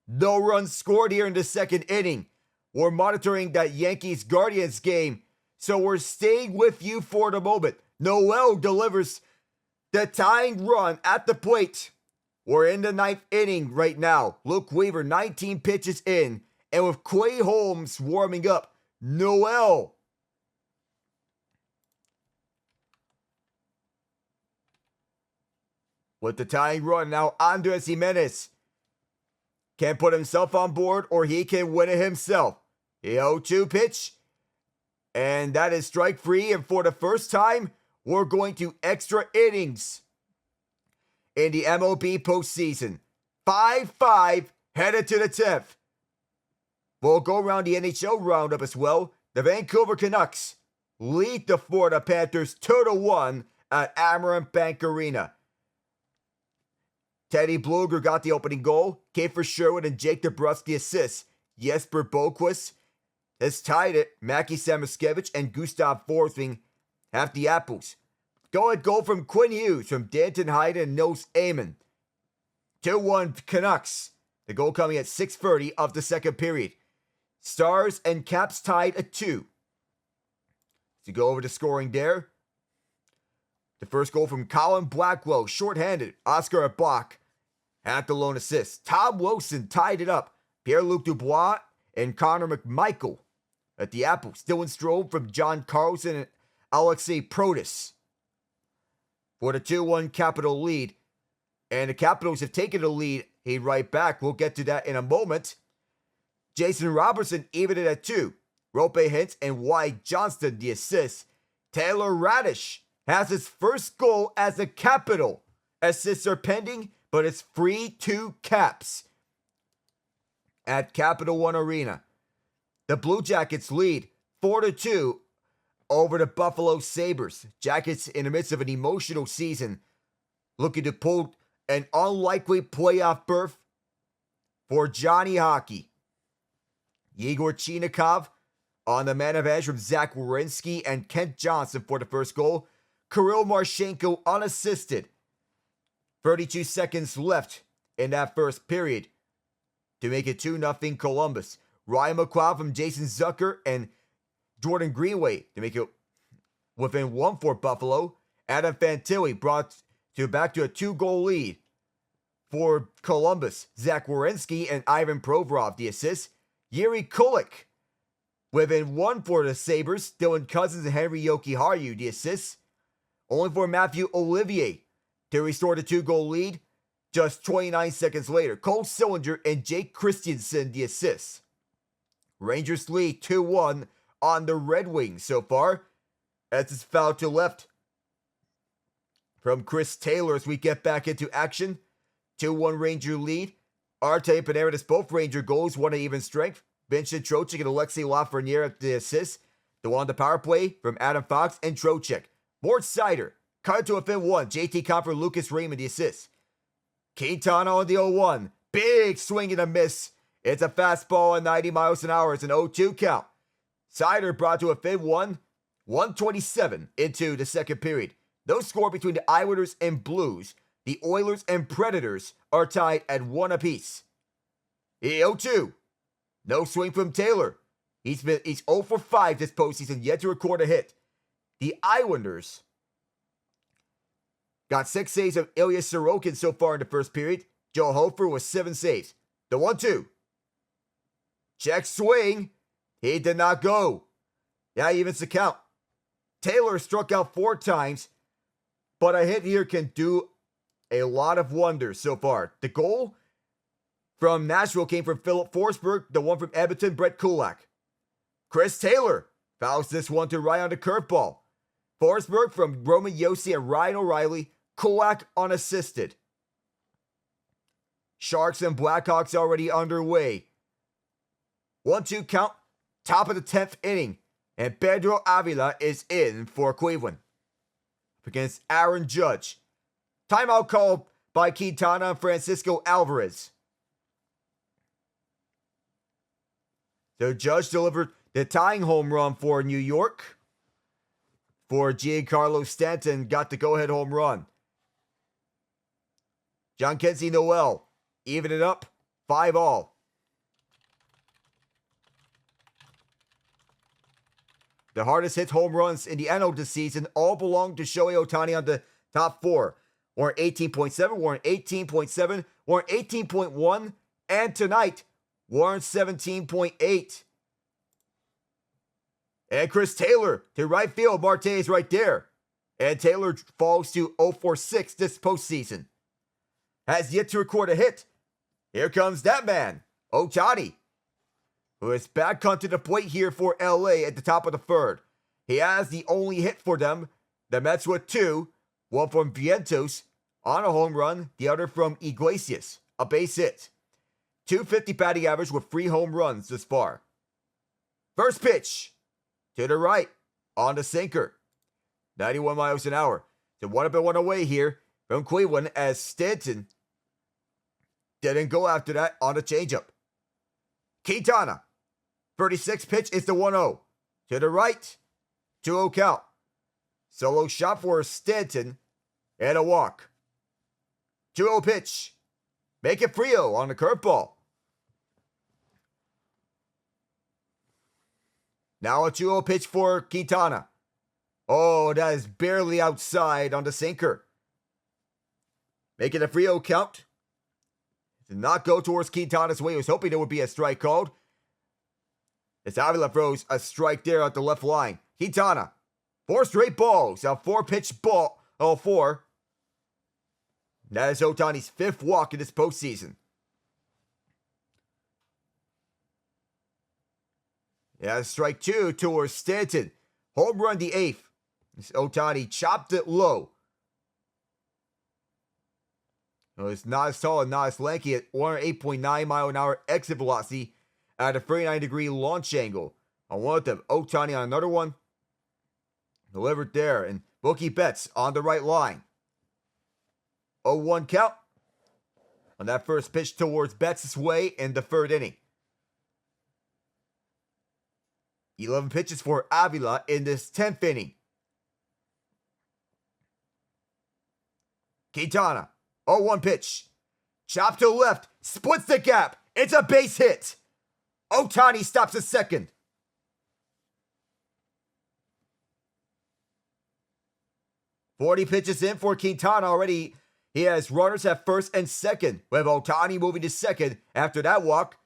No runs scored here in the second inning. We're monitoring that Yankees-Guardians game, so we're staying with you for the moment. Noel delivers the tying run at the plate. We're in the ninth inning right now. Luke Weaver, 19 pitches in, and with Clay Holmes warming up, Noel with the tying run. Now Andres Jimenez can put himself on board, or he can win it himself. The 0-2 pitch, and that is strike free. And for the first time, we're going to extra innings in the MLB postseason. 5-5 headed to the 10th. We'll go around the NHL roundup as well. The Vancouver Canucks lead the Florida Panthers 2-1 at Amerant Bank Arena. Teddy Bluger got the opening goal. Kiefer Sherwood and Jake DeBruski assists. Jesper Boquist has tied it. Mackie Samoskevich and Gustav Forsling have the apples. Go-ahead goal from Quinn Hughes from Danton Hyde and Nils Amon. 2-1 Canucks. The goal coming at 6:30 of the second period. Stars and Caps tied at 2. To go over the scoring there. The first goal from Colin Blackwell, shorthanded. Oscar Abach had the lone assist. Tom Wilson tied it up. Pierre-Luc Dubois and Connor McMichael at the apples. Dylan Strome from John Carlson and Alexei Protas for the 2-1 Capital lead. And the Capitals have taken the lead right back. We'll get to that in a moment. Jason Robertson evened it at 2. Rope Hintz and Wyatt Johnston the assists. Taylor Radish has his first goal as a Capital. Assists are pending, but it's free to Caps at Capital One Arena. The Blue Jackets lead 4-2 over the Buffalo Sabres. Jackets in the midst of an emotional season, looking to pull an unlikely playoff berth for Johnny Hockey. Yegor Chinikov on the man advantage from Zach Werenski and Kent Johnson for the first goal. Kirill Marchenko unassisted. 32 seconds left in that first period to make it 2-0 Columbus. Ryan McLeod from Jason Zucker and Jordan Greenway to make it within 1 for Buffalo. Adam Fantilli brought back to a 2-goal lead for Columbus. Zach Werenski and Ivan Provorov the assists. Yuri Kulik within 1 for the Sabres. Dylan Cousins and Henry Jokiharju the assists. Only for Matthew Olivier to restore the 2-goal lead just 29 seconds later. Cole Sillinger and Jake Christensen the assists. Rangers lead 2-1 on the Red Wings so far, as it's fouled to left from Chris Taylor as we get back into action. 2-1 Ranger lead. Arte Panarin, both Ranger goals, one at even strength. Vincent Trocheck and Alexei Lafreniere at the assists. The one on the power play from Adam Fox and Trocheck. Mort Seider cut to within 1. JT Compher, Lucas Raymond the assist. Quintana on the 0-1. Big swing and a miss. It's a fastball at 90 miles an hour. It's an 0-2 count. Seider brought to within 1. 1:27 into the second period. No score between the Islanders and Blues. The Oilers and Predators are tied at 1 apiece. 0-2. No swing from Taylor. He's 0 for 5 this postseason, yet to record a hit. The Islanders got 6 saves of Ilya Sorokin so far in the first period. Joe Hofer with 7 saves. The 1-2. Check swing. He did not go. That evens the count. Taylor struck out 4 times, but a hit here can do a lot of wonders so far. The goal from Nashville came from Philip Forsberg. The one from Edmonton, Brett Kulak. Chris Taylor fouls this one to right on the curveball. Forsberg from Roman Josi and Ryan O'Reilly. Kulak unassisted. Sharks and Blackhawks already underway. 1-2 count, top of the 10th inning. And Pedro Avila is in for Cleveland against Aaron Judge. Timeout called by Quintana and Francisco Alvarez. So Judge delivered the tying home run for New York. For Giancarlo Stanton, got the go-ahead home run. John Kenzie Noel, even it up, 5-all. The hardest hit home runs in the NL this season all belong to Shohei Ohtani on the top 4. Warren 18.7, Warren 18.7, Warren 18.1, and tonight, Warren 17.8. And Chris Taylor to right field. Marte is right there. And Taylor falls to 0-for-6 this postseason. Has yet to record a hit. Here comes that man, Ohtani, who is back onto the plate here for LA at the top of the third. He has the only hit for them. The Mets with 2. One from Vientos on a home run. The other from Iglesias, a base hit. .250 batting average with 3 home runs this far. First pitch to the right on the sinker. 91 miles an hour. So 1 up and 1 away here from Cleveland as Stanton didn't go after that on the changeup. Quintana. 36 pitch is the 1-0. To the right. 2-0 count. Solo shot for Stanton and a walk. 2-0 pitch. Make it 3-0 on the curveball. Now a 2-0 pitch for Quintana. Oh, that is barely outside on the sinker. Make it a 3-0 count. Did not go towards Quintana's way. He was hoping there would be a strike called. As Avila throws a strike there at the left line. Quintana. 4 straight balls. A 4-pitch ball. 4. That is Ohtani's 5th walk in this postseason. Yeah, strike 2 towards Stanton. Home run the 8th. Ohtani chopped it low. It's not as tall and not as lanky at 108.9 mile an hour exit velocity at a 39-degree launch angle. On one of them, Ohtani on another one. Delivered there, and bookie bets on the right line. 0-1 count on that first pitch towards Betts' way in the 3rd inning. 11 pitches for Avila in this 10th inning. Quintana, 0-1 pitch. Chop to the left, splits the gap. It's a base hit. Ohtani stops at second. Forty pitches in for Quintana already. He has runners at first and second, with Ohtani moving to second after that walk,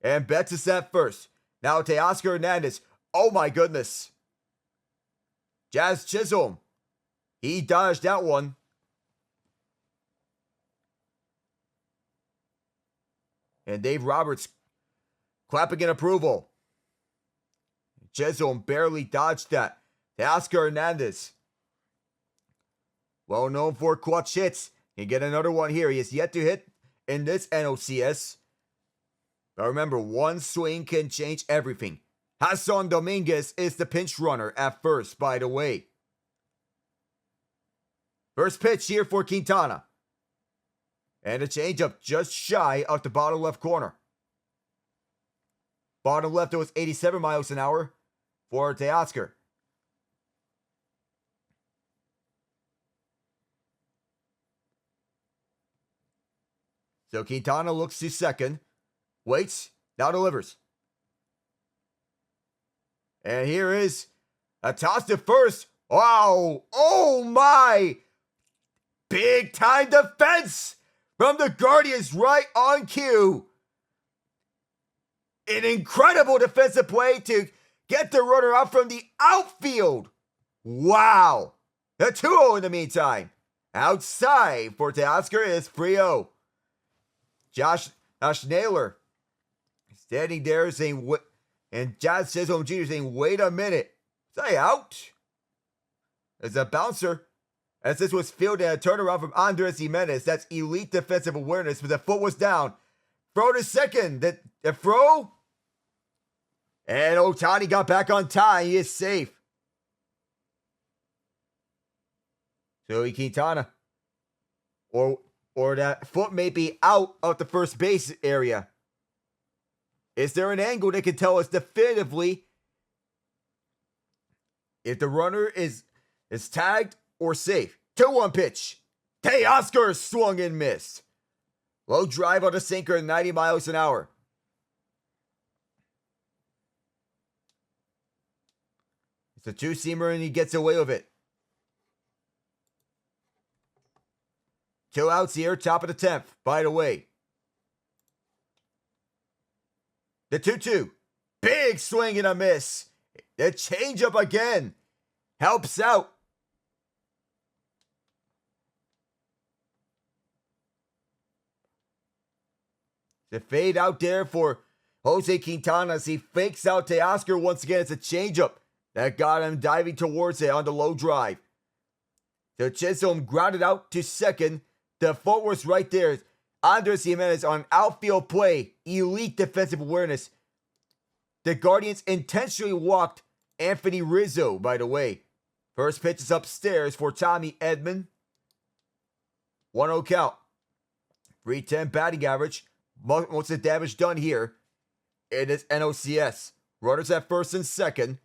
and Betts is at first. Now Teoscar Hernandez. Oh my goodness. Jazz Chisholm. He dodged that one. And Dave Roberts clapping in approval. Chisholm barely dodged that. Teoscar Hernandez. Well known for clutch hits. He get another one here. He has yet to hit in this NLCS. But remember, one swing can change everything. Hassan Dominguez is the pinch runner at first, by the way. First pitch here for Quintana. And a changeup just shy of the bottom left corner. Bottom left, it was 87 miles an hour for Teoscar. So Quintana looks to second. Waits. Now delivers. And here is a toss to first. Wow. Oh my. Big time defense from the Guardians right on cue. An incredible defensive play to get the runner out from the outfield. Wow. The 2-0 in the meantime. Outside for Teoscar is 3-0. Josh Naylor standing there saying, and Jazz Chisholm Jr. saying, wait a minute. Say out. There's a bouncer. As this was fielded a turnaround from Andres Jimenez. That's elite defensive awareness, but the foot was down. Throw to second. The throw. And Ohtani got back on time. He is safe. Joey Quintana. Or that foot may be out of the first base area. Is there an angle that can tell us definitively if the runner is tagged or safe? 2-1 pitch. Teoscar swung and missed. Low drive on the sinker, 90 miles an hour. It's a two-seamer and he gets away with it. 2 outs here, top of the 10th. By the way. The 2-2. Big swing and a miss. The changeup again. Helps out. The fade out there for Jose Quintana as he fakes out to Oscar once again. It's a changeup that got him diving towards it on the low drive. The Chisholm grounded out to second. The footwork's right there. Andres Jimenez on outfield play. Elite defensive awareness. The Guardians intentionally walked Anthony Rizzo, by the way. First pitch is upstairs for Tommy Edman. 1-0 count. 310 batting average. Most of the damage done here. It is NLCS. Runners at first and second.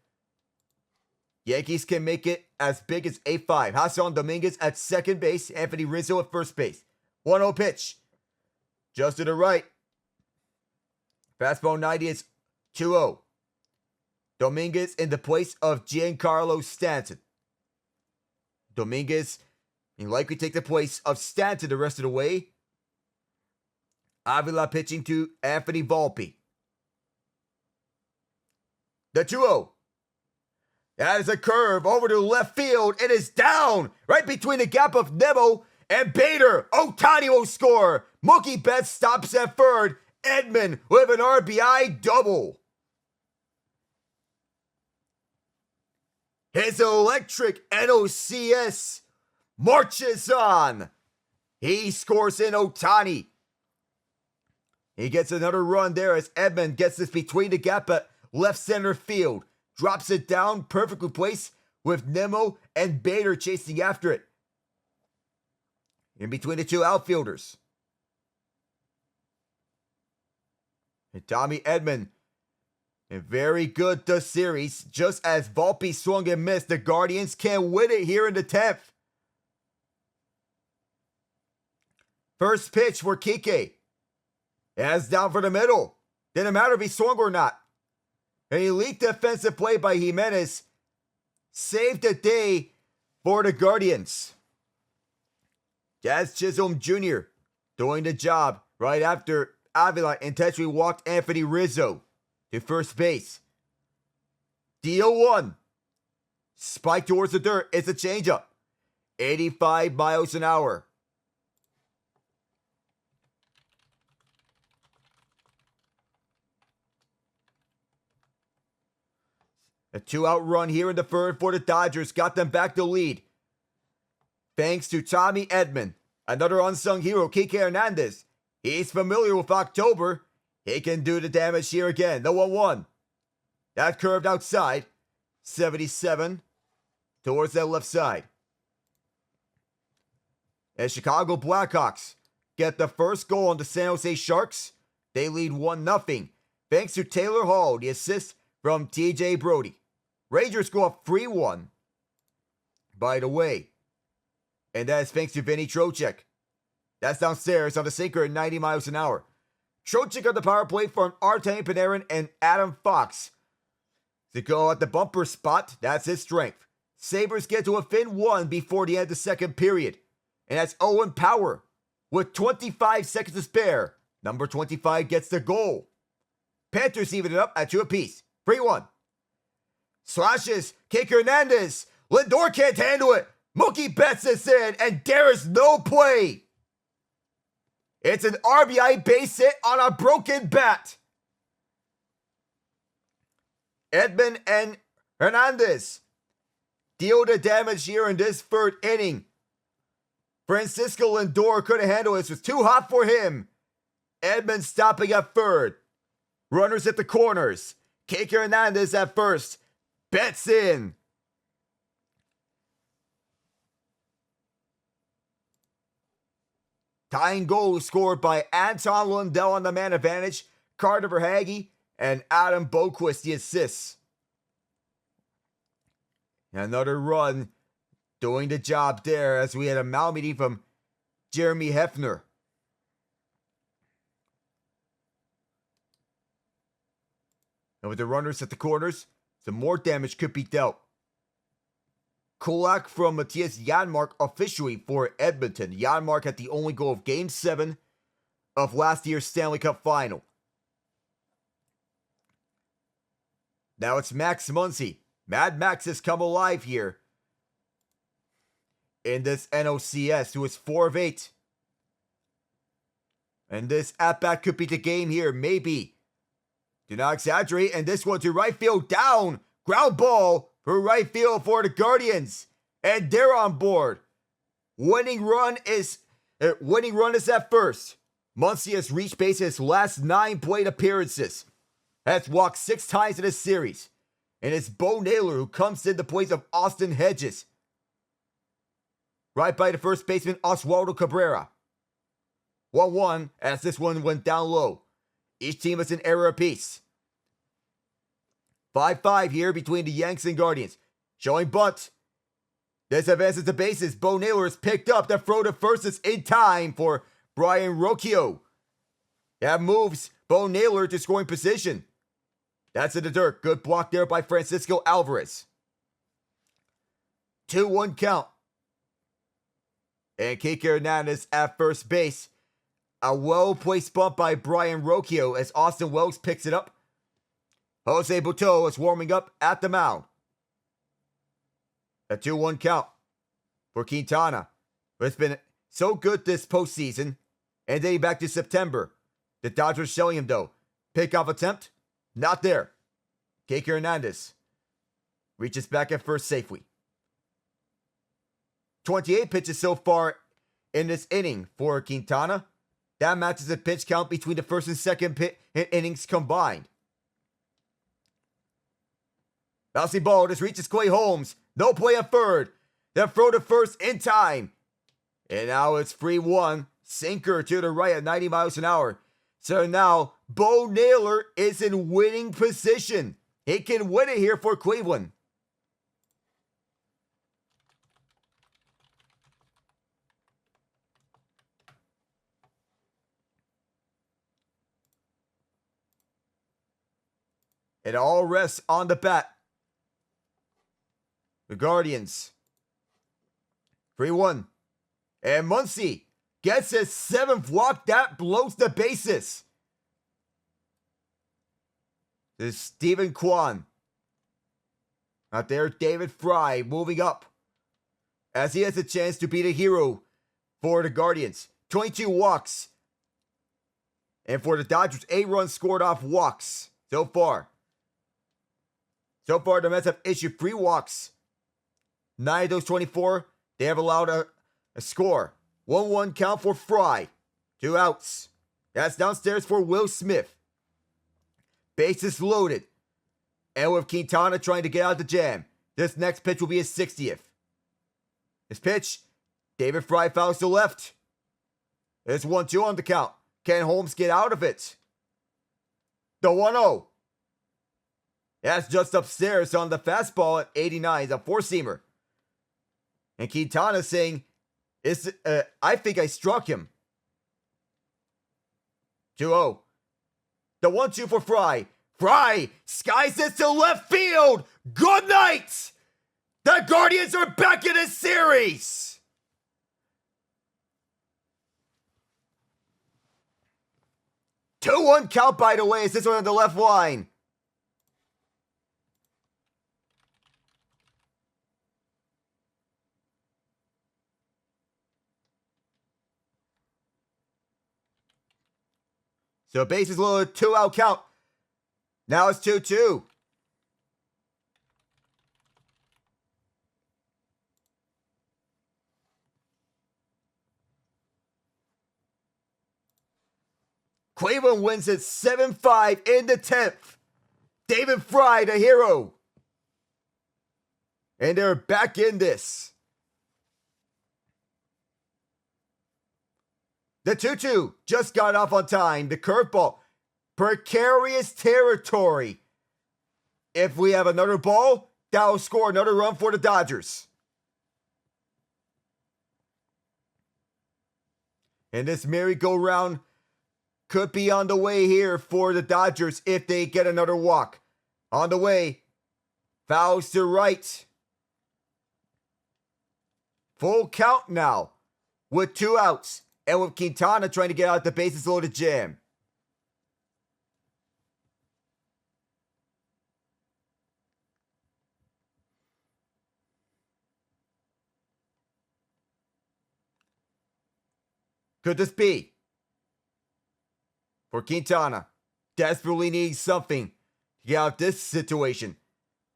Yankees can make it as big as 8-5. Hassan Dominguez at second base. Anthony Rizzo at first base. 1-0 pitch. Just to the right. Fastball 90 is 2-0. Dominguez in the place of Giancarlo Stanton. Dominguez will likely take the place of Stanton the rest of the way. Avila pitching to Anthony Volpe. The 2-0. That is a curve over to left field. It is down right between the gap of Nemo and Bader. Ohtani will score. Mookie Betts stops at third. Edman with an RBI double. His electric NLCS marches on. He scores in Ohtani. He gets another run there as Edman gets this between the gap at left center field. Drops it down, perfectly placed with Nemo and Bader chasing after it. In between the two outfielders. And Tommy Edman, and very good this series. Just as Volpe swung and missed, the Guardians can win it here in the 10th. First pitch for Kike. As down for the middle. Didn't matter if he swung or not. An elite defensive play by Jimenez saved the day for the Guardians. Jazz Chisholm Jr. doing the job right after Avila intentionally walked Anthony Rizzo to first base. Deal 1. Spike towards the dirt. It's a changeup. 85 miles an hour. A 2-out run here in the third for the Dodgers got them back to lead. Thanks to Tommy Edman. Another unsung hero, Kike Hernandez. He's familiar with October. He can do the damage here again. The 1-1. That curved outside. 77 towards that left side. And Chicago Blackhawks get the first goal on the San Jose Sharks. They lead 1-0. Thanks to Taylor Hall, the assist from TJ Brody. Rangers go up 3-1. By the way. And that is thanks to Vinny Trocheck. That's downstairs on the sinker at 90 miles an hour. Trocheck on the power play from Artemi Panarin and Adam Fox. To go at the bumper spot, that's his strength. Sabres get to within 1 before the end of the second period. And that's Owen Power. With 25 seconds to spare, number 25 gets the goal. Panthers even it up at 2 apiece. 3-1. Slashes, Kike Hernandez. Lindor can't handle it. Mookie Betts is in, and there is no play. It's an RBI base hit on a broken bat. Edman and Hernandez deal the damage here in this third inning. Francisco Lindor couldn't handle this. It was too hot for him. Edman stopping at third. Runners at the corners. Kike Hernandez at first. Betts in. Tying goal scored by Anton Lundell on the man advantage. Carter Verhaeghe and Adam Boquist the assists. Another run doing the job there as we had a Mal meeting from Jeremy Hefner. And with the runners at the corners, some more damage could be dealt. Kulak from Matthias Janmark officially for Edmonton. Janmark had the only goal of Game 7 of last year's Stanley Cup Final. Now it's Max Muncy. Mad Max has come alive here in this NLCS, who is 4 of 8. And this at-bat could be the game here, maybe. Do not exaggerate, and this one to right field, down. Ground ball for right field for the Guardians. And they're on board. Winning run is at first. Muncy has reached base his last 9 plate appearances. Has walked 6 times in this series. And it's Bo Naylor who comes in the place of Austin Hedges. Right by the first baseman Oswaldo Cabrera. 1-1 as this one went down low. Each team is an error apiece. 5-5 here between the Yanks and Guardians. Showing bunt. This advances the bases. Bo Naylor is picked up. The throw to first is in time for Brian Rocchio. That moves Bo Naylor to scoring position. That's in the dirt. Good block there by Francisco Alvarez. 2-1 count. And Kike Hernandez at first base. A well-placed bump by Brian Rocchio as Austin Wells picks it up. Jose Butto is warming up at the mound. A 2-1 count for Quintana. But it's been so good this postseason. And dating back to September. The Dodgers showing him though. Pickoff attempt. Not there. Kike Hernandez reaches back at first safely. 28 pitches so far in this inning for Quintana. That matches the pitch count between the first and second innings combined. Bouncing ball just reaches Clay Holmes. No play at third. Then throw to first in time. And now it's 3-1. Sinker to the right at 90 miles an hour. So now Bo Naylor is in winning position. He can win it here for Cleveland. It all rests on the bat. The Guardians. 3-1. And Muncy gets his 7th walk. That blows the bases. This is Stephen Kwan. Out there, David Fry moving up. As he has a chance to be the hero for the Guardians. 22 walks. And for the Dodgers, 8 runs scored off walks so far. So far, the Mets have issued 3 walks. 9 of those 24, they have allowed a score. 1-1 count for Fry. 2 outs. That's downstairs for Will Smith. Bases loaded. And with Quintana trying to get out the jam, this next pitch will be his 60th. His pitch, David Fry fouls to left. It's 1-2 on the count. Can Holmes get out of it? The 1-0. That's just upstairs on the fastball at 89. It's a 4-seamer. And Quintana saying, I think I struck him. 2-0. The 1-2 for Fry. Fry skies it to left field. Good night. The Guardians are back in this series. Two-one count, by the way, is this one on the left line. So bases loaded, 2-out count. Now it's 2-2. Cleveland wins it 7-5 in the 10th. David Fry, the hero. And they're back in this. The 2-2 just got off on time. The curveball. Precarious territory. If we have another ball, that'll score another run for the Dodgers. And this merry-go-round could be on the way here for the Dodgers if they get another walk. On the way. Fouls to right. Full count now. With 2 outs. And with Quintana trying to get out the bases loaded jam. Could this be? For Quintana. Desperately needing something to get out this situation.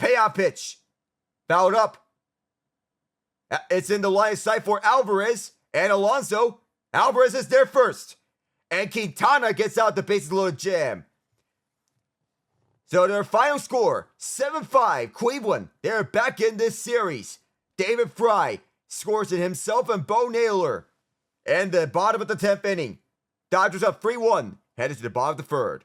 Payoff pitch. Fouled up. It's in the line of sight for Alvarez and Alonso. Alvarez is there first. And Quintana gets out the bases loaded jam. So their final score, 7-5, Cleveland. They're back in this series. David Fry scores it himself and Bo Naylor. And the bottom of the 10th inning. Dodgers up 3-1, headed to the bottom of the 3rd.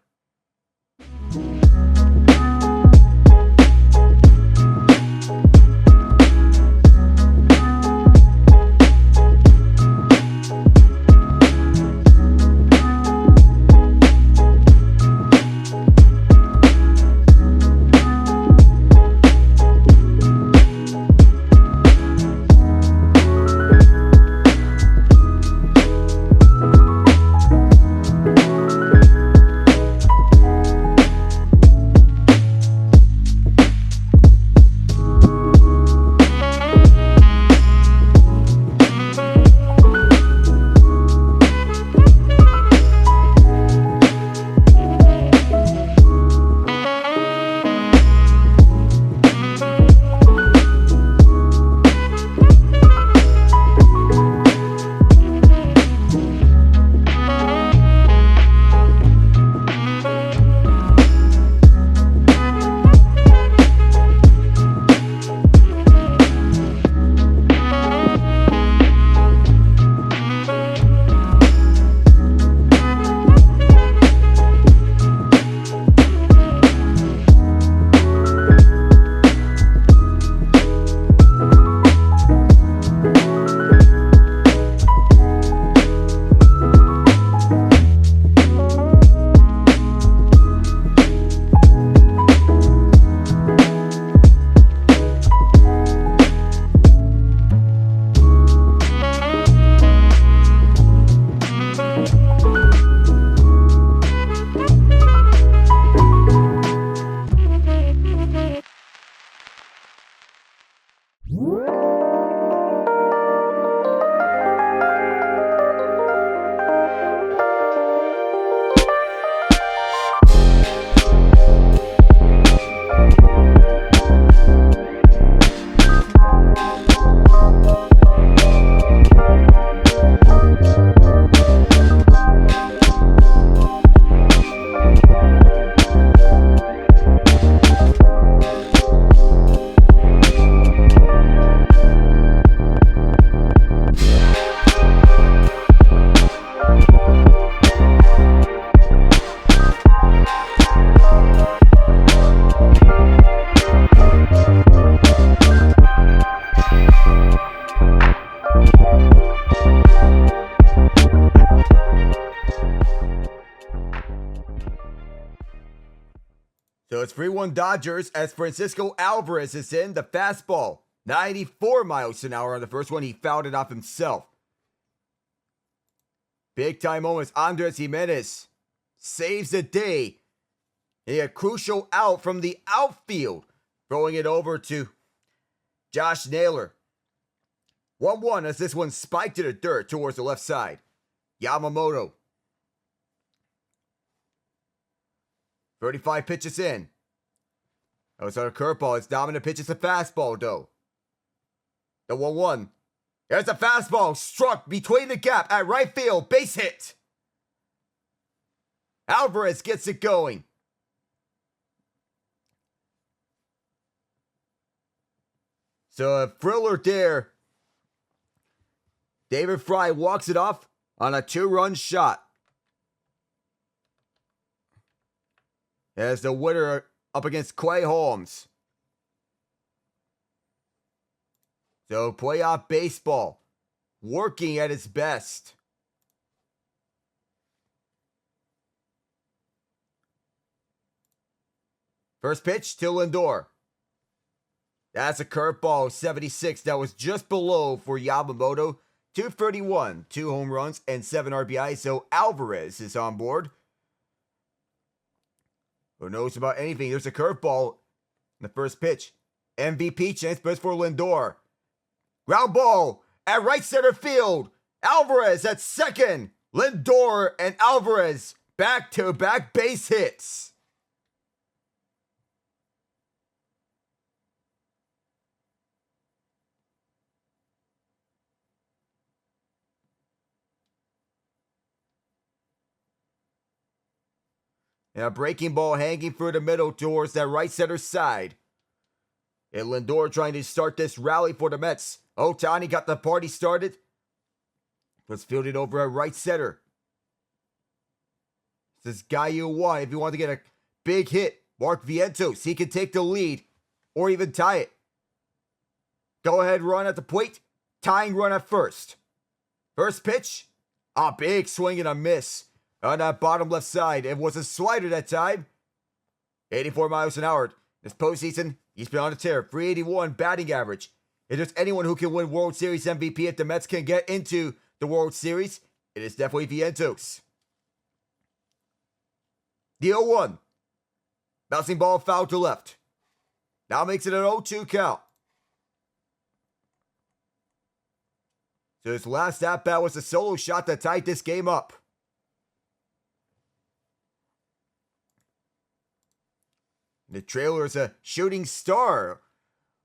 So it's 3-1 Dodgers as Francisco Alvarez is in the fastball. 94 miles an hour on the first one. He fouled it off himself. Big time moments. Andres Jimenez saves the day. A crucial out from the outfield. Throwing it over to Josh Naylor. 1-1 as this one spiked to the dirt towards the left side. Yamamoto. 35 pitches in. Oh, it's not a curveball. It's dominant pitch. It's a fastball, though. The 1-1. There's a fastball struck between the gap at right field. Base hit. Alvarez gets it going. So a thriller there. David Fry walks it off on a 2-run shot. As the winner up against Clay Holmes. So playoff baseball working at its best. First pitch to Lindor. That's a curveball, 76. That was just below for Yamamoto. 231, 2 home runs, and 7 RBI. So Alvarez is on board. Who knows about anything? There's a curveball in the first pitch. MVP chance, but it's for Lindor. Ground ball at right center field. Alvarez at second. Lindor and Alvarez back-to-back base hits. And a breaking ball hanging through the middle towards that right center side. And Lindor trying to start this rally for the Mets. Ohtani got the party started. Was fielded over at right center. This guy you want if you want to get a big hit. Mark Vientos. He can take the lead or even tie it. Go ahead run at the plate. Tying run at first. First pitch. A big swing and a miss. On that bottom left side. It was a slider that time. 84 miles an hour. This postseason, he's been on a tear. 381 batting average. If there's anyone who can win World Series MVP if the Mets can get into the World Series, it is definitely Vientos. The 0-1. Bouncing ball foul to left. Now makes it an 0-2 count. So his last at-bat was a solo shot that tied this game up. The trailer is a shooting star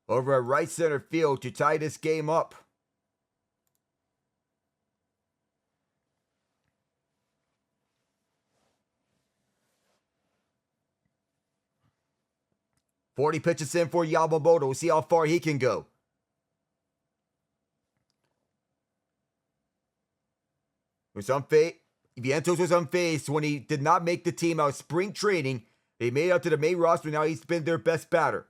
over at right center field to tie this game up. .40 pitches in for Yamamoto. We'll see how far he can go. Vientos was unfazed when he did not make the team out of spring training. They made it up to the main roster. Now he's been their best batter.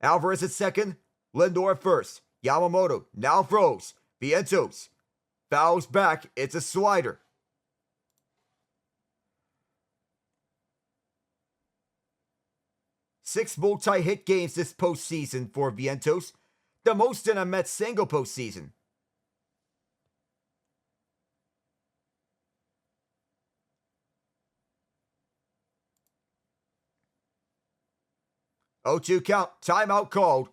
Alvarez at second. Lindor at first. Yamamoto now throws. Vientos fouls back. It's a slider. Six multi-hit games this postseason for Vientos. The most in a Mets single postseason. Oh, 2 count. Timeout called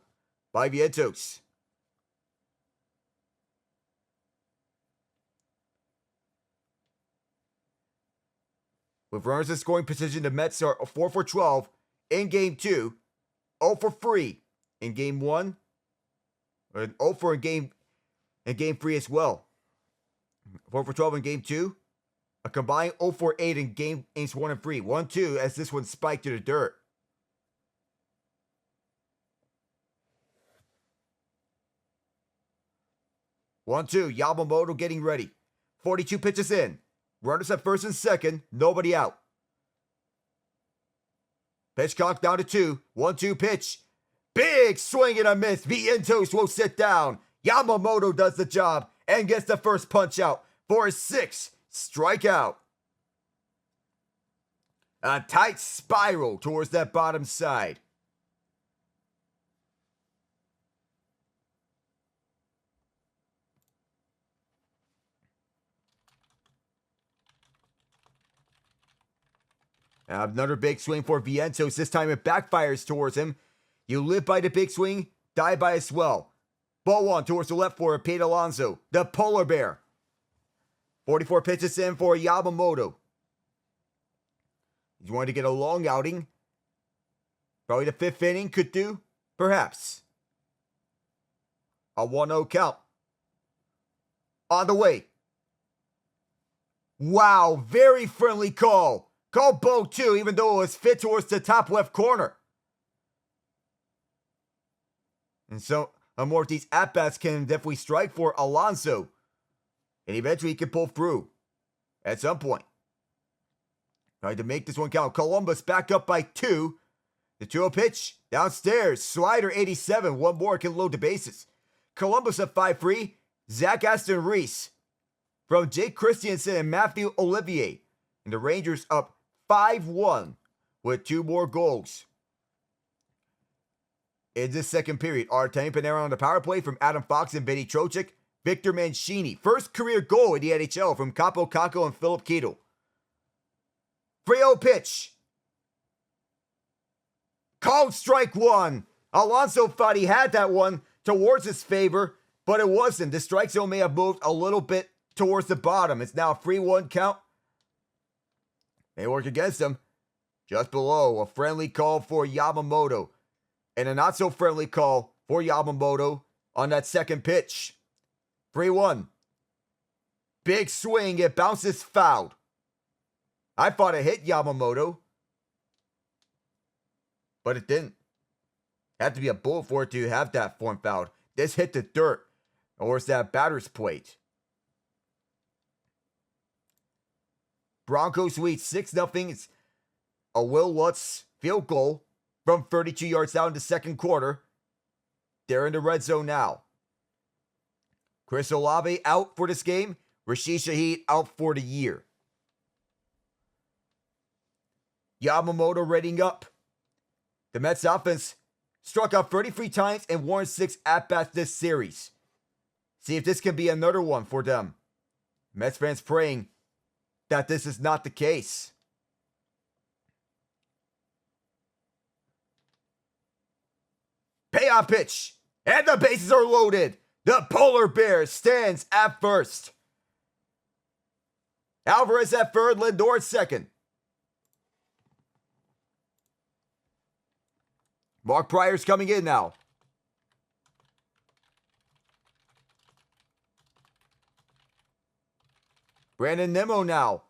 by Vientos. With runners in scoring position, the Mets are 4 for 12 in Game 2, 0 for 3 in Game 1, and 0 for in Game 3 as well. 4 for 12 in Game 2, a combined 0 for 8 in Games 1 and 3. 1-2 as this one spiked to the dirt. 1-2, Yamamoto getting ready. 42 pitches in. Runners at first and second, nobody out. Pitch clock down to 2. 1-2 pitch. Big swing and a miss. Vientos will sit down. Yamamoto does the job and gets the first punch out for a 6th strikeout. A tight spiral towards that bottom side. Another big swing for Vientos. This time it backfires towards him. You live by the big swing, die by a swell. Ball 1 towards the left for Pete Alonso, the polar bear. 44 pitches in for Yamamoto. He's wanting to get a long outing. Probably the 5th inning could do, perhaps. A 1-0 count. On the way. Wow, very friendly call. Call Bo too, even though it was fit towards the top left corner. And so, more of these at-bats can definitely strike for Alonso. And eventually he can pull through. At some point. Trying to make this one count. Columbus back up by 2. The 2-0 pitch. Downstairs. Slider 87. One more can load the bases. Columbus at 5-3. Zach Aston Reese. From Jake Christiansen and Matthew Olivier. And the Rangers up 5-1 with 2 more goals. In this second period, Artemi Panarin on the power play from Adam Fox and Vinny Trocheck. Victor Mancini, first career goal in the NHL from Capo Caco and Philip Keto. 3-0 pitch. Called strike one. Alonso thought he had that one towards his favor, but it wasn't. The strike zone may have moved a little bit towards the bottom. It's now a 3-1 count. May work against him. Just below, a friendly call for Yamamoto. And a not-so-friendly call for Yamamoto on that second pitch. 3-1. Big swing. It bounces fouled. I thought it hit Yamamoto, but it didn't. Had to be a bullet for it to have that form fouled. This hit the dirt, or is that batter's plate? Broncos lead 6-0. It's a Will Lutz field goal from 32 yards out in the second quarter. They're in the red zone now. Chris Olave out for this game. Rashid Shaheed out for the year. Yamamoto readying up. The Mets offense struck out 33 times and won 6 at-bats this series. See if this can be another one for them. Mets fans praying that this is not the case. Payoff pitch. And the bases are loaded. The Polar Bear stands at first. Alvarez at third, Lindor at second. Mark Pryor's coming in now. Brandon Nimmo now.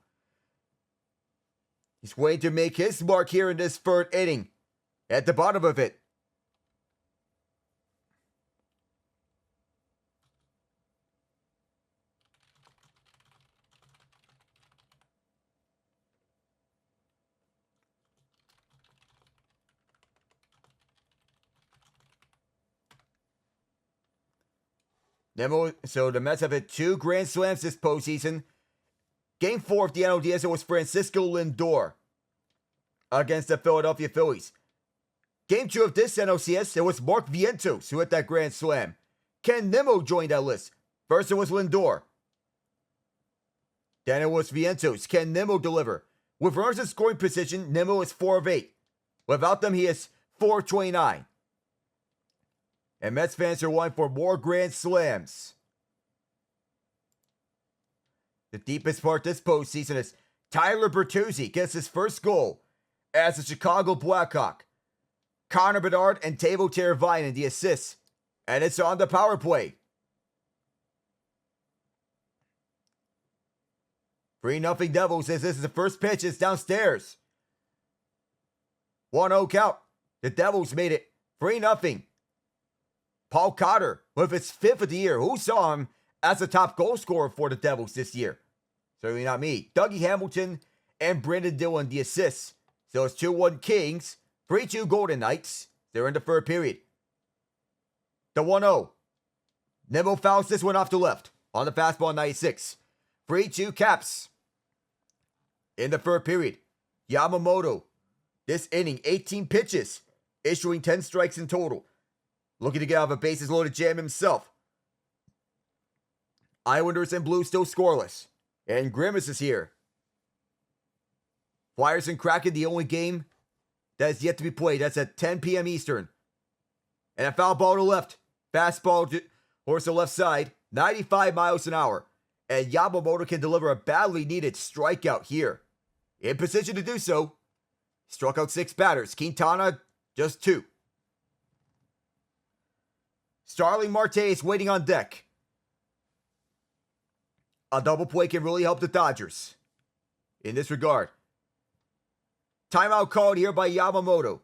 He's waiting to make his mark here in this third inning. At the bottom of it. Nimmo, so the Mets have hit 2 grand slams this postseason. Game 4 of the NLCS, it was Francisco Lindor against the Philadelphia Phillies. Game 2 of this NLCS, it was Mark Vientos who hit that grand slam. Ken Nimmo joined that list. First it was Lindor. Then it was Vientos. Can Nimmo deliver? With runners in scoring position, Nimmo is 4 of 8. Without them, he is 429. And Mets fans are wanting for more grand slams. The deepest part this postseason is Tyler Bertuzzi gets his first goal as a Chicago Blackhawk. Connor Bedard and Teuvo Teravainen the assists. And it's on the power play. 3-0 Devils as this is the first pitch. It's downstairs. 1-0 count. The Devils made it 3-0. Paul Cotter with his 5th of the year. Who saw him as the top goal scorer for the Devils this year? Certainly not me. Dougie Hamilton and Brandon Dillon the assists. So it's 2-1 Kings, 3-2 Golden Knights. They're in the third period. The 1-0. Nimmo fouls this one off the left on the fastball 96. 3-2 Caps. In the third period, Yamamoto, this inning, 18 pitches, issuing 10 strikes in total. Looking to get out of a bases loaded jam himself. Islanders and Blues still scoreless. And Grimace is here. Flyers and Kraken, the only game that is yet to be played. That's at 10 p.m. Eastern. And a foul ball to left. Fastball towards the left side. 95 miles an hour. And Yamamoto can deliver a badly needed strikeout here. In position to do so. Struck out 6 batters. Quintana, just 2. Starling Marte is waiting on deck. A double play can really help the Dodgers in this regard. Timeout called here by Yamamoto.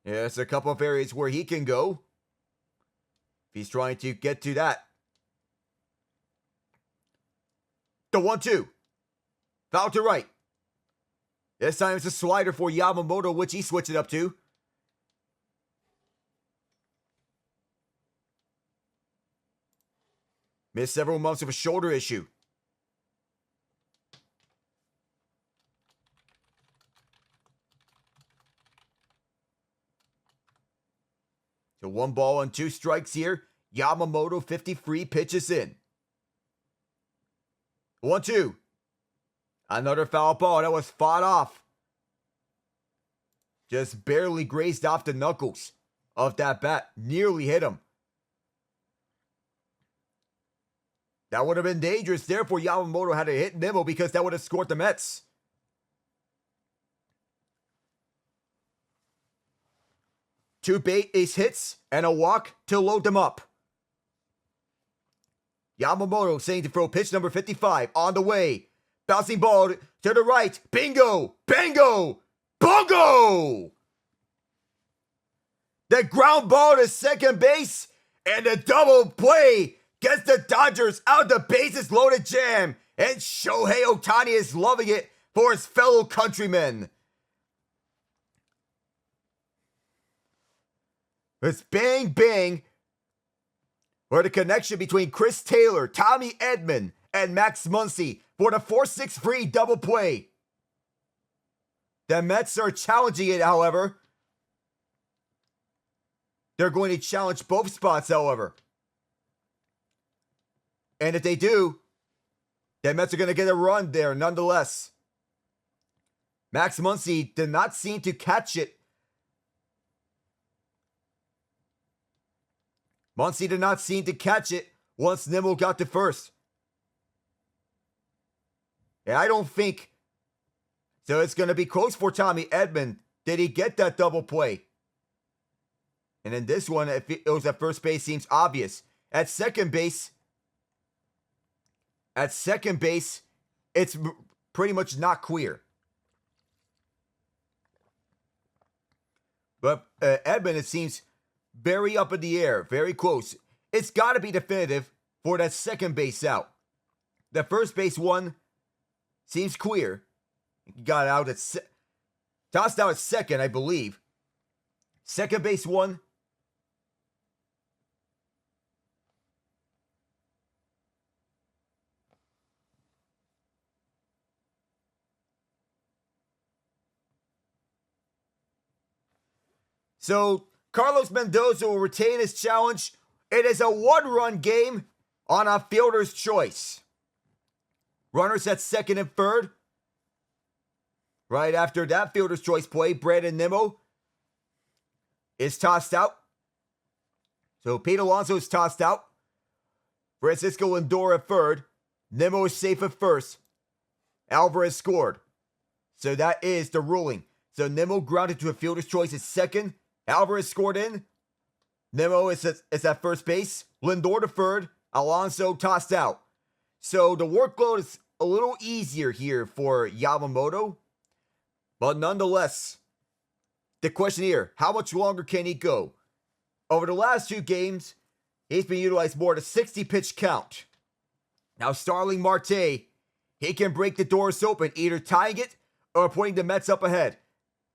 There's a couple of areas where he can go. If he's trying to get to that. The 1-2. Foul to right. This time it's a slider for Yamamoto, which he switched it up to. Missed several months of a shoulder issue. 1 ball and 2 strikes here. Yamamoto 53 pitches in. 1-2. Another foul ball. That was fought off. Just barely grazed off the knuckles of that bat. Nearly hit him. That would have been dangerous. Therefore, Yamamoto had to hit Nimmo because that would have scored the Mets. Two base hits and a walk to load them up. Yamamoto saying to throw pitch number 55 on the way. Bouncing ball to the right. Bingo! Bango! Bongo! The ground ball to second base and a double play gets the Dodgers out the bases loaded jam. And Shohei Ohtani is loving it for his fellow countrymen. It's bang bang for the connection between Chris Taylor, Tommy Edman, and Max Muncy for the 4-6-3 double play. The Mets are challenging it, however. They're going to challenge both spots, however. And if they do, the Mets are going to get a run there nonetheless. Max Muncy did not seem to catch it. Muncy did not seem to catch it once Nimmo got to first. And I don't think... So it's going to be close for Tommy Edman. Did he get that double play? And in this one, if it was at first base, seems obvious. At second base, it's pretty much not clear. But Edman, it seems very up in the air, very close. It's got to be definitive for that second base out. The first base one seems clear. He got out at tossed out at second, I believe. Second base one. So Carlos Mendoza will retain his challenge. It is a 1-run game on a fielder's choice. Runners at second and third. Right after that fielder's choice play, Brandon Nimmo is tossed out. So Pete Alonso is tossed out. Francisco Lindor at third. Nimmo is safe at first. Alvarez scored. So that is the ruling. So Nimmo grounded to a fielder's choice at second. Alvarez scored in. Nimmo is at first base. Lindor to third. Alonso tossed out. So the workload is a little easier here for Yamamoto. But nonetheless, the question here, how much longer can he go? Over the last 2 games, he's been utilized more than 60 pitch count. Now Starling Marte, he can break the doors open, either tying it or putting the Mets up ahead.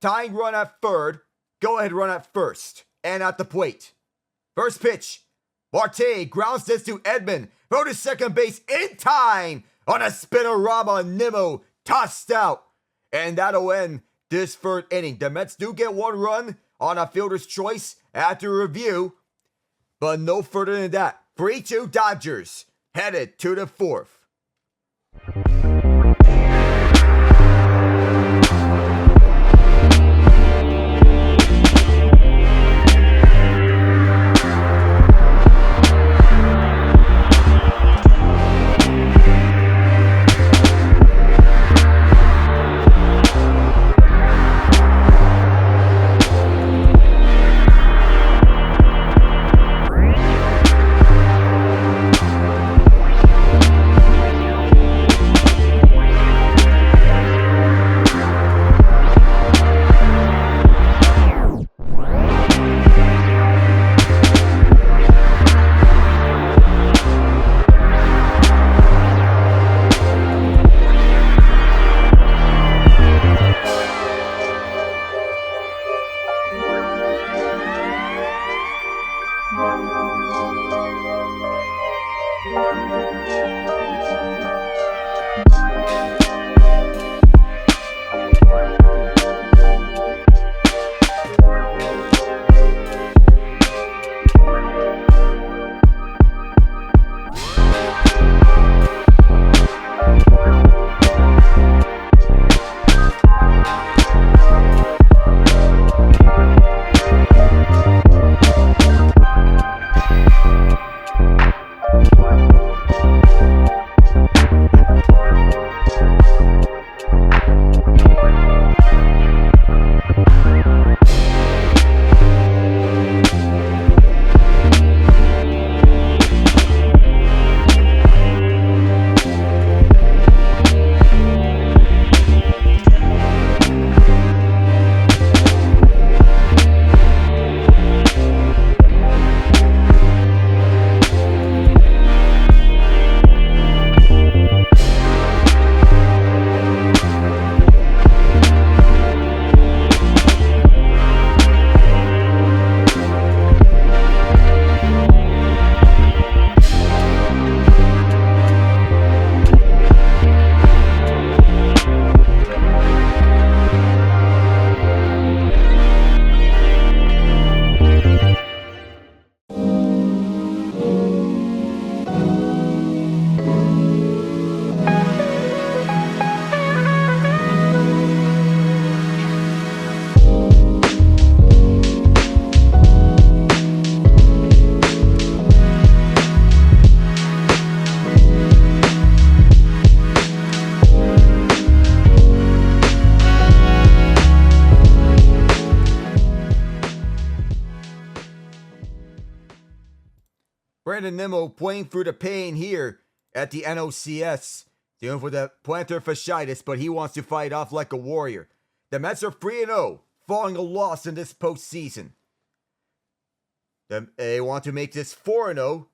Tying run at third, go ahead run at first, and at the plate. First pitch, Marte grounds this to Edman, throw to second base in time on a spinorama. Nimmo tossed out. And that'll end this third inning. The Mets do get 1 run on a fielder's choice after review, but no further than that. 3-2 Dodgers headed to the 4th. Brandon Nimmo playing through the pain here at the NLCS. Dealing with the plantar fasciitis, but he wants to fight off like a warrior. The Mets are 3-0, following a loss in this postseason. They want to make this 4-0,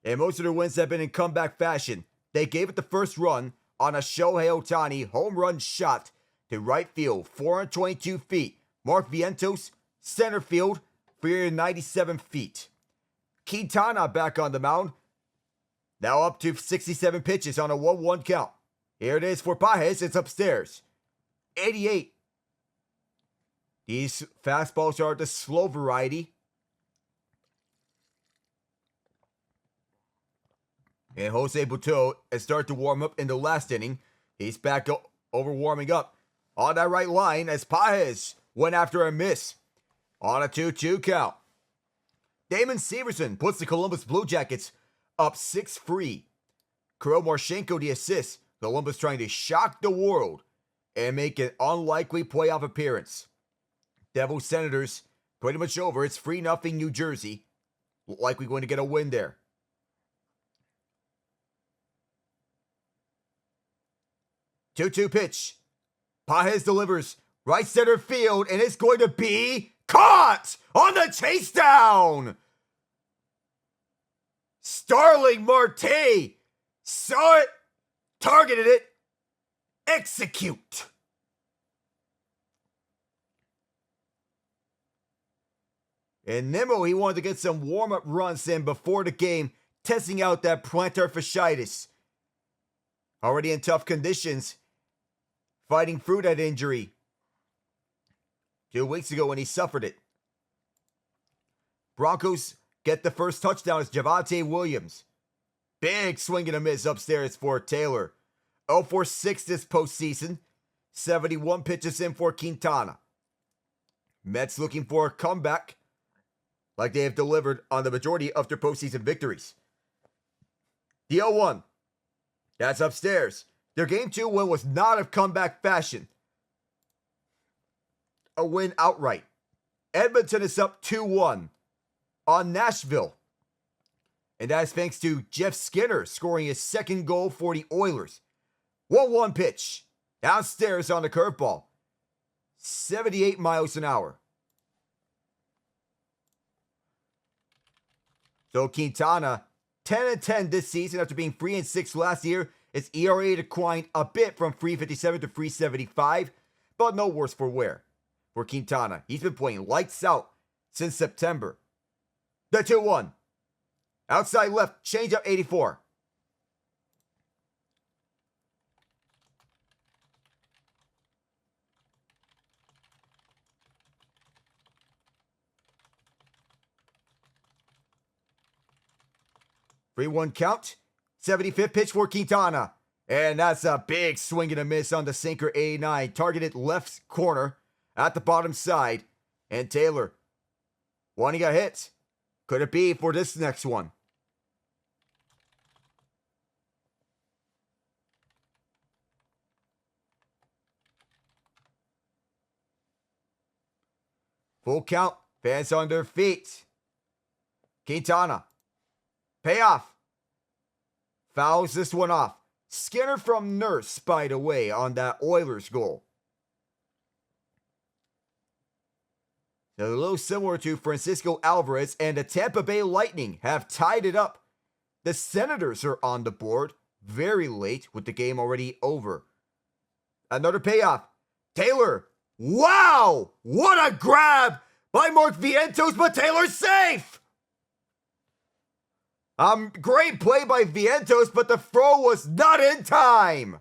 and most of their wins have been in comeback fashion. They gave it the first run on a Shohei Ohtani home run shot to right field, 422 feet. Mark Vientos, center field, 397 feet. Quintana back on the mound, now up to 67 pitches on a 1-1 count. Here it is for Pages, it's upstairs. 88. These fastballs are the slow variety. And Jose Butto has started to warm up in the last inning. He's back over warming up on that right line as Pages went after a miss on a 2-2 count. Damon Severson puts the Columbus Blue Jackets up 6-3. Kirill Marchenko the assist. Columbus trying to shock the world and make an unlikely playoff appearance. Devils Senators pretty much over. It's 3-0 New Jersey. Likely going to get a win there. Two-two pitch. Pages delivers right center field, and it's going to be caught on the chase down. Starling Marte saw it, targeted it, execute. And Nimmo, he wanted to get some warm-up runs in before the game, testing out that plantar fasciitis. Already in tough conditions, fighting through that injury 2 weeks ago when he suffered it. Broncos get the first touchdown as Javonte Williams. Big swing and a miss upstairs for Taylor. 0 for 6 this postseason. 71 pitches in for Quintana. Mets looking for a comeback like they have delivered on the majority of their postseason victories. The 0-1. That's upstairs. Their Game 2 win was not of comeback fashion. A win outright. Edmonton is up 2-1 on Nashville. And that is thanks to Jeff Skinner scoring his second goal for the Oilers. 1-1 pitch. Downstairs on the curveball. 78 miles an hour. So Quintana, 10-10 this season after being 3-6 last year. His ERA declined a bit from 3.57 to 3.75, but no worse for wear. For Quintana, he's been playing lights out since September. The 2-1. Outside left, changeup 84. Three 1 count. 75th pitch for Quintana. And that's a big swing and a miss on the sinker 89. Targeted left corner at the bottom side. And Taylor wanting a hit. Could it be for this next one? Full count. Fans on their feet. Quintana. Payoff. Fouls this one off. Skinner from Nurse, by the way, on that Oilers goal. A little similar to Francisco Alvarez and the Tampa Bay Lightning have tied it up. The Senators are on the board very late with the game already over. Another payoff. Taylor. Wow! What a grab by Mark Vientos, but Taylor's safe! Great play by Vientos, but the throw was not in time.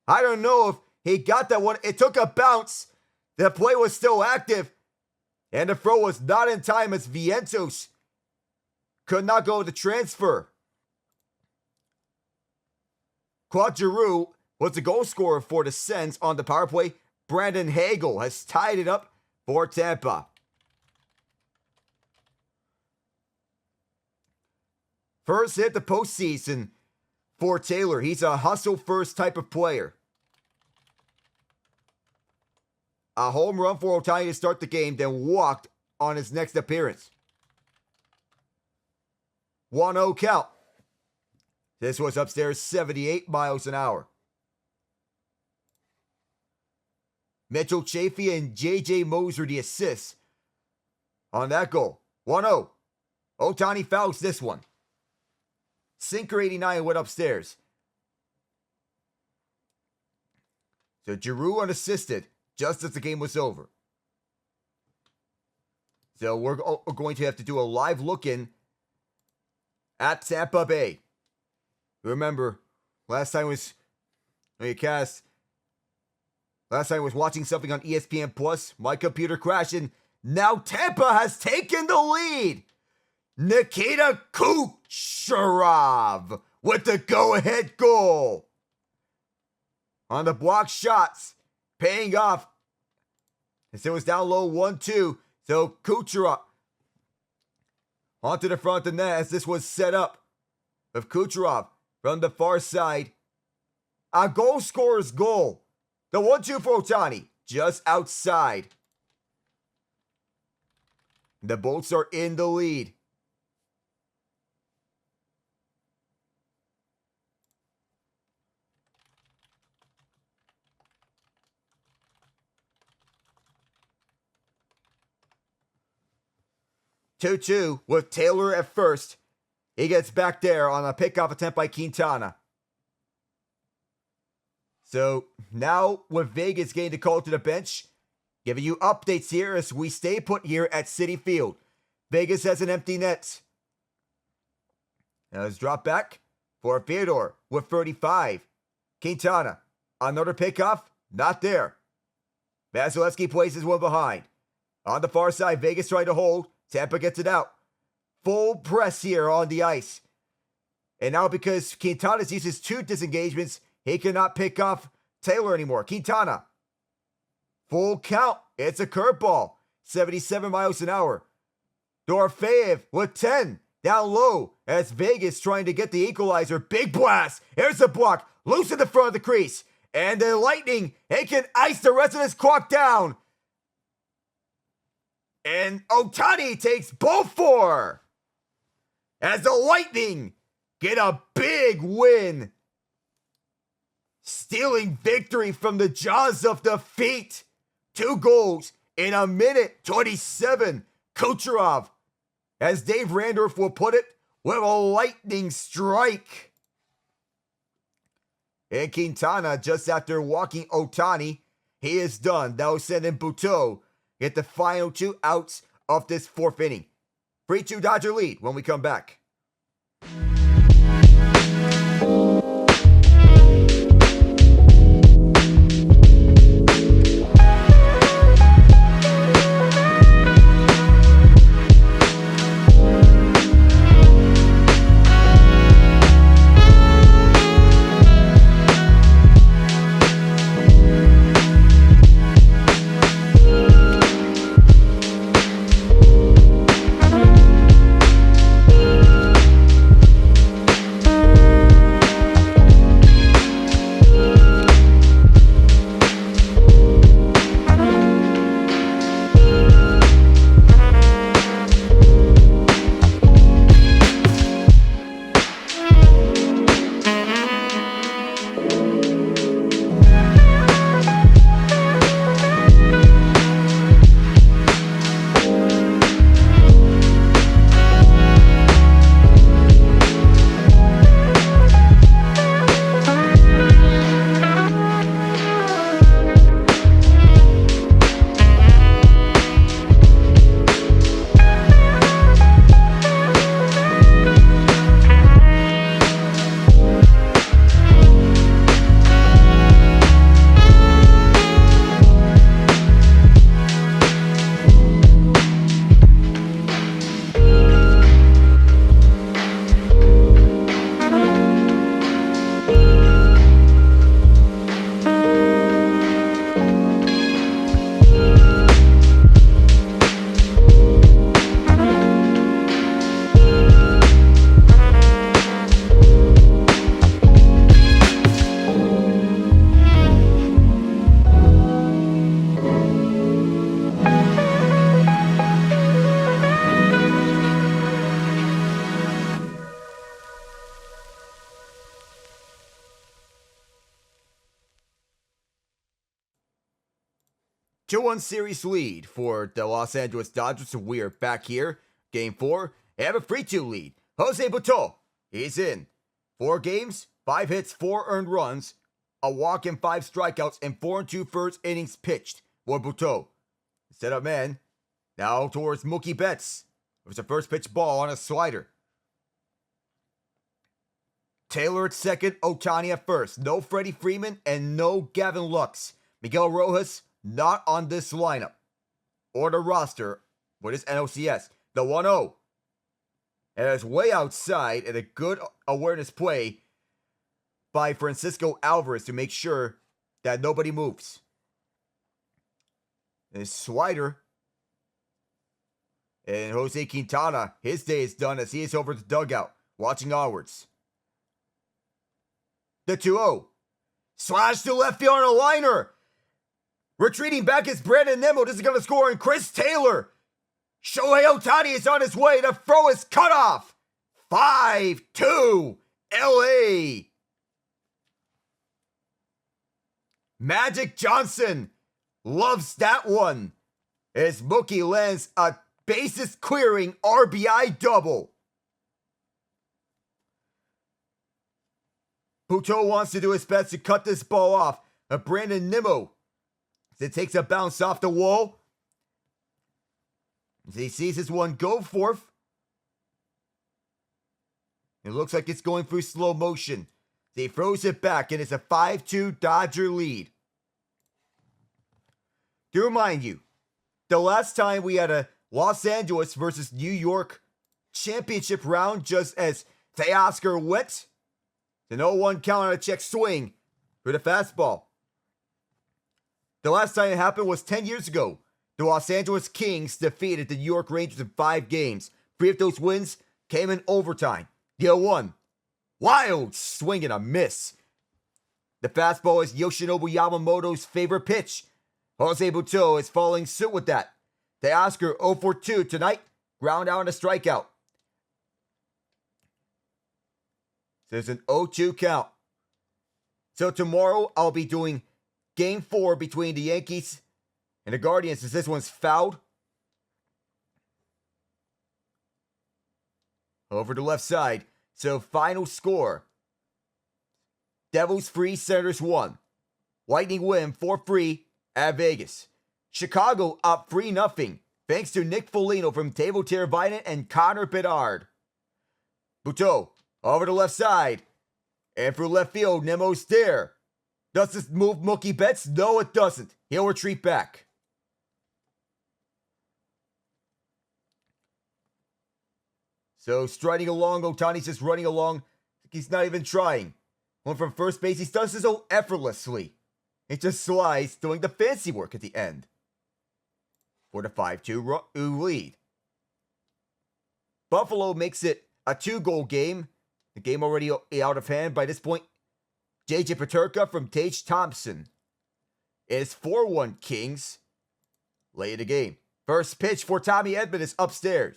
I don't know if he got that one. It took a bounce. The play was still active. And the throw was not in time as Vientos could not go to transfer. Claude Giroux was the goal scorer for the Sens on the power play. Brandon Hagel has tied it up for Tampa. First hit the postseason for Taylor. He's a hustle-first type of player. A home run for Ohtani to start the game, then walked on his next appearance. 1-0 count. This was upstairs 78 miles an hour. Mitchell Chafee and J.J. Moser the assists on that goal. 1-0. Ohtani fouls this one. Sinker 89 went upstairs. So Giroux unassisted just as the game was over. So we're going to have to do a live look-in at Tampa Bay. Remember, last time was watching something on ESPN Plus. My computer crashed and now Tampa has taken the lead. Nikita Kucherov with the go-ahead goal. On the block shots, paying off. As it was down low 1-2. So Kucherov onto the front of the net as this was set up. With Kucherov from the far side. A goal scorer's goal. The 1-2 for Ohtani. Just outside. The Bolts are in the lead. Two with Taylor at first. He gets back there on a pickoff attempt by Quintana. So now with Vegas getting the call to the bench, giving you updates here as we stay put here at Citi Field. Vegas has an empty net. Now let's drop back for Fyodor with 35. Quintana, another pickoff, not there. Vasilevsky places one behind. On the far side, Vegas trying to hold. Tampa gets it out. Full press here on the ice. And now because Quintana uses 2 disengagements, he cannot pick off Taylor anymore. Quintana. Full count. It's a curveball. 77 miles an hour. Dorofeyev with 10. Down low as Vegas trying to get the equalizer. Big blast. Here's the block. Loose in the front of the crease. And the Lightning, they can ice the rest of this clock down. And Ohtani takes both 4. As the Lightning get a big win. Stealing victory from the jaws of defeat. 2 goals in a minute 27. Kucherov, as Dave Randorf will put it, with a lightning strike. And Quintana, just after walking Ohtani, he is done. That will send in Buteau get the final 2 outs of this 4th inning. 3-2 Dodger lead when we come back. 2-1 series lead for the Los Angeles Dodgers. We are back here. Game 4. They have a 3-2 lead. Jose Butto, he's in. 4 games, 5 hits, 4 earned runs, a walk and 5 strikeouts, and 4 2/3 innings pitched for Butto. Set up man. Now towards Mookie Betts. It was a first pitch ball on a slider. Taylor at second, Ohtani at first. No Freddie Freeman and no Gavin Lux. Miguel Rojas not on this lineup or the roster for this NLCS. The 1-0. And it's way outside and a good awareness play by Francisco Alvarez to make sure that nobody moves. And his slider. And Jose Quintana, his day is done as he is over the dugout, watching onwards. The 2-0. Slash to left field on a liner. Retreating back is Brandon Nimmo. This is going to score, and Chris Taylor. Shohei Ohtani is on his way. The throw is cut off. 5-2 LA. Magic Johnson loves that one as Mookie lands a bases clearing RBI double. Butto wants to do his best to cut this ball off. Brandon Nimmo, it takes a bounce off the wall. As he sees this one go forth. It looks like it's going through slow motion. He throws it back, and it's a 5-2 Dodger lead. To remind you, the last time we had a Los Angeles versus New York championship round, just as Teoscar went, the 0-1 count on a check swing for the fastball. The last time it happened was 10 years ago. The Los Angeles Kings defeated the New York Rangers in 5 games. 3 of those wins came in overtime. The 0-1. Wild swing and a miss. The fastball is Yoshinobu Yamamoto's favorite pitch. Jose Butto is following suit with that. Teoscar 0-for-2 tonight. Ground out and a strikeout. So there's an 0-2 count. So tomorrow I'll be doing Game 4 between the Yankees and the Guardians, as this one's fouled. Over the left side. So final score. Devils 3, Senators 1. Lightning win 4-3 at Vegas. Chicago up 3-0 thanks to Nick Foligno from Teuvo Teravainen and Connor Bedard. Butto over the left side. And through left field, Nemo's there. Does this move Mookie Betts? No, it doesn't. He'll retreat back. So striding along, Ohtani's just running along. He's not even trying. One from first base, he does this so effortlessly. He just slides, doing the fancy work at the end. For the 5-2 lead. Buffalo makes it a 2-goal game. The game already out of hand by this point. J.J. Peterka from Tage Thompson. It's 4-1 Kings. Late in the game. First pitch for Tommy Edman is upstairs.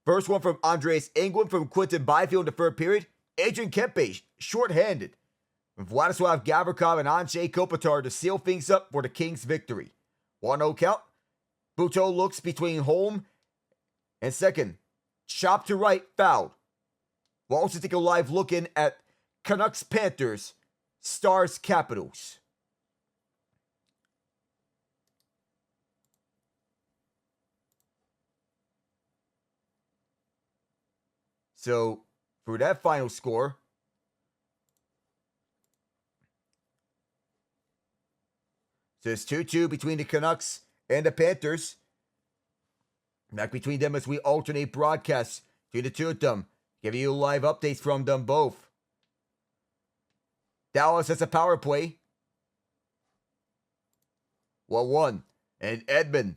First one from Andres England from Quinton Byfield in the third period. Adrian Kempe, short-handed. Vladislav Gavrikov and Anze Kopitar to seal things up for the Kings' victory. 1-0 count. Butto looks between home and second. Chop to right, fouled. We'll also take a live look in at Canucks Panthers, Stars Capitals. So, for that final score, so it's 2-2 between the Canucks and the Panthers. Back between them as we alternate broadcasts between the two of them, giving you live updates from them both. Dallas has a power play. 1-1. And Edman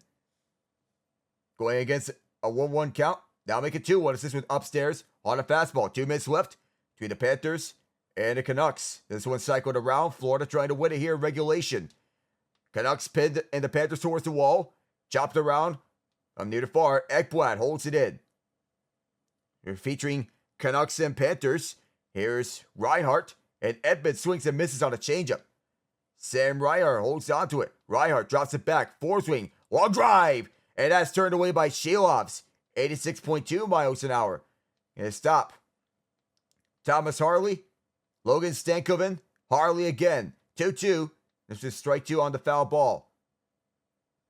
going against a 1-1 count. Now make it 2-1. Assist with upstairs on a fastball. 2 minutes left between the Panthers and the Canucks. This one cycled around. Florida trying to win it here in regulation. Canucks pinned and the Panthers towards the wall. Chopped around from near to far. Ekblad holds it in. We're featuring Canucks and Panthers. Here's Reinhart. And Edman swings and misses on a changeup. Sam Reinhart holds onto it. Reinhart drops it back. Four swing. Long drive. And that's turned away by Shilovs. 86.2 miles an hour. Gonna stop. Thomas Harley. Logan Stankoven. Harley again. 2-2. This is strike two on the foul ball.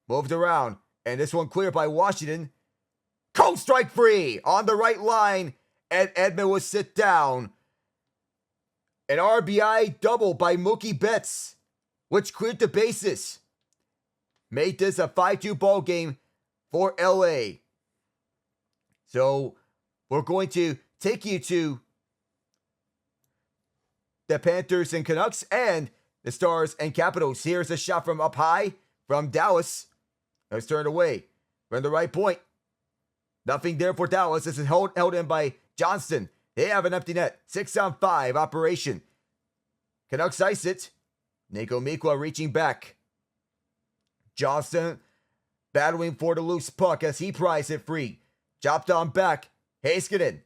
Moved around. And this one cleared by Washington. Cold strike free on the right line. And Edmund will sit down. An RBI double by Mookie Betts, which cleared the bases. Made this a 5-2 ball game for LA. So we're going to take you to the Panthers and Canucks and the Stars and Capitals. Here's a shot from up high from Dallas. It was turned away from the right point. Nothing there for Dallas. This is held in by Johnston. They have an empty net. 6-on-5 operation. Canucks ice it. Nico Mikwa reaching back. Johnston battling for the loose puck as he pries it free. Chopped on back. Heiskanen.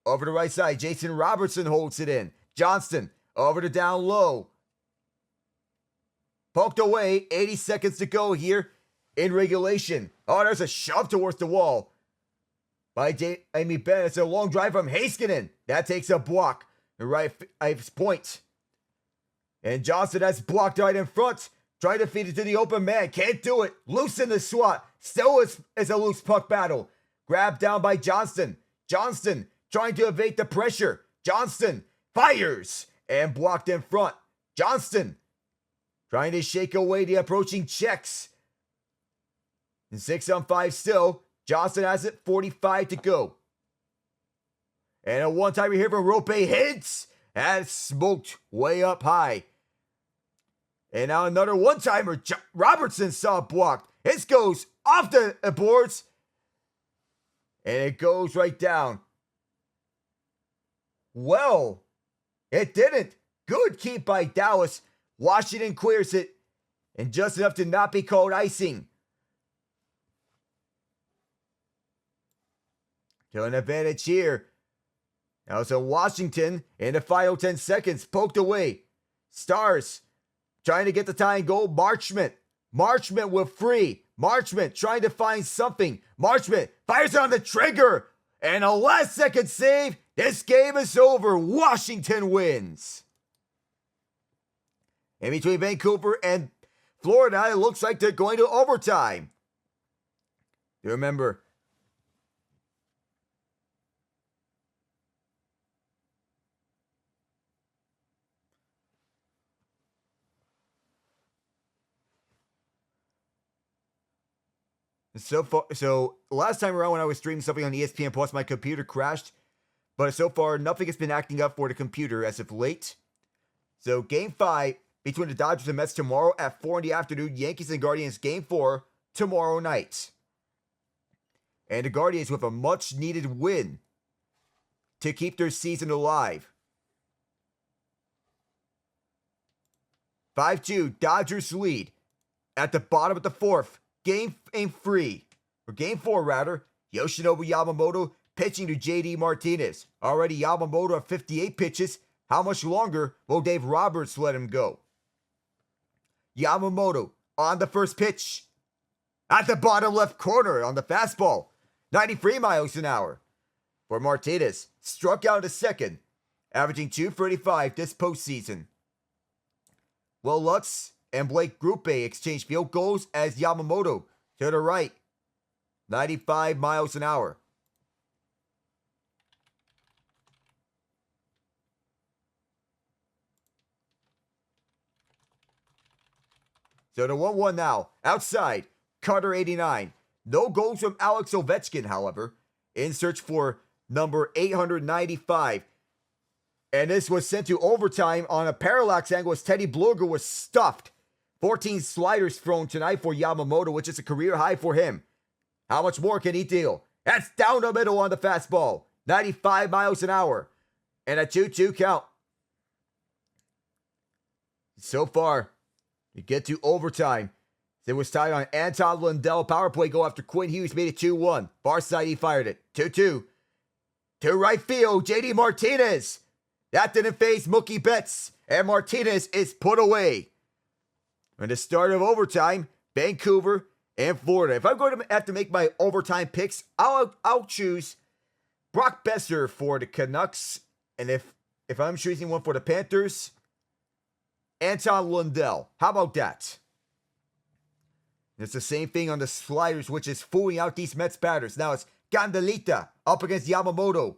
Over the right side. Jason Robertson holds it in. Johnston over to down low. Poked away. 80 seconds to go here in regulation. Oh, there's a shove towards the wall by Amy Bennett. It's a long drive from Heiskanen. That takes a block. The right point. And Johnson has blocked right in front. Trying to feed it to the open man. Can't do it. Loose in the swat. Still is a loose puck battle. Grabbed down by Johnston. Johnston trying to evade the pressure. Johnston fires. And blocked in front. Johnston trying to shake away the approaching checks. And 6-on-5 still. Johnston has it. 45 to go. And a one-timer here from Rope hits. And smoked way up high. And now another one-timer. Robertson saw blocked. This goes off the boards. And it goes right down. Well, it didn't. Good keep by Dallas. Washington clears it. And just enough to not be called icing. To an advantage here. Now it's a Washington in the final 10 seconds. Poked away. Stars trying to get the tying goal. Marchment with free. Marchment trying to find something. Marchment fires on the trigger. And a last second save. This game is over. Washington wins. In between Vancouver and Florida, it looks like they're going to overtime. Remember, So last time around when I was streaming something on ESPN Plus, my computer crashed. But so far, nothing has been acting up for the computer as of late. So Game 5 between the Dodgers and Mets tomorrow at 4 in the afternoon. Yankees and Guardians Game 4 tomorrow night. And the Guardians with a much-needed win to keep their season alive. 5-2, Dodgers lead at the bottom of the fourth. Game 4 rather. Yoshinobu Yamamoto pitching to JD Martinez. Already Yamamoto at 58 pitches. How much longer will Dave Roberts let him go? Yamamoto on the first pitch. At the bottom left corner on the fastball. 93 miles an hour. For Martinez. Struck out to second. Averaging .235 this postseason. Will Lutz and Blake Grupe exchange field goals as Yamamoto to the right. 95 miles an hour. So the 1-1 now. Outside. Carter 89. No goals from Alex Ovechkin, however. In search for number 895. And this was sent to overtime on a parallax angle as Teddy Bluger was stuffed. 14 sliders thrown tonight for Yamamoto, which is a career high for him. How much more can he deal? That's down the middle on the fastball. 95 miles an hour. And a 2-2 count. So far, you get to overtime. It was tied on Anton Lundell. Power play goal after Quinn Hughes made it 2-1. Far side, he fired it. 2-2. To right field, JD Martinez. That didn't phase Mookie Betts. And Martinez is put away. And the start of overtime, Vancouver and Florida. If I'm going to have to make my overtime picks, I'll choose Brock Besser for the Canucks. And if I'm choosing one for the Panthers, Anton Lundell. How about that? And it's the same thing on the sliders, which is fooling out these Mets batters. Now it's Gandelita up against Yamamoto.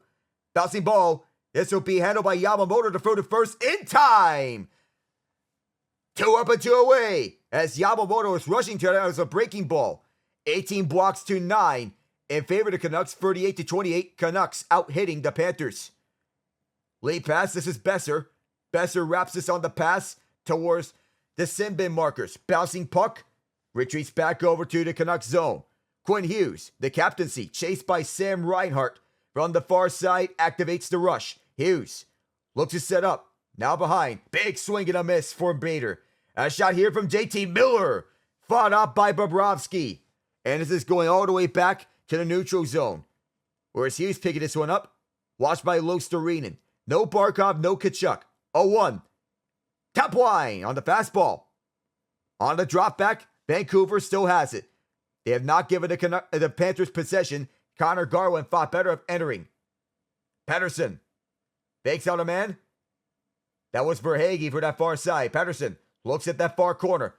Bouncing ball. This will be handled by Yamamoto to throw to first in time. 2 up and 2 away as Yamamoto is rushing to that as a breaking ball. 18 blocks to 9 in favor of the Canucks, 38-28. Canucks out hitting the Panthers. Lead pass, this is Besser. Besser wraps this on the pass towards the sin bin markers. Bouncing puck, retreats back over to the Canucks zone. Quinn Hughes, the captaincy, chased by Sam Reinhart. From the far side, activates the rush. Hughes looks to set up. Now behind. Big swing and a miss for Bader. A shot here from JT Miller. Fought up by Bobrovsky. And this is going all the way back to the neutral zone. Whereas Hughes picking this one up. Watched by Lostarinen. No Barkov, no Kachuk. 0-1. Top line on the fastball. On the drop back, Vancouver still has it. They have not given the Panthers possession. Connor Garland fought better of entering. Pettersson fakes out a man. That was Verhaeghe for that far side. Pettersson looks at that far corner.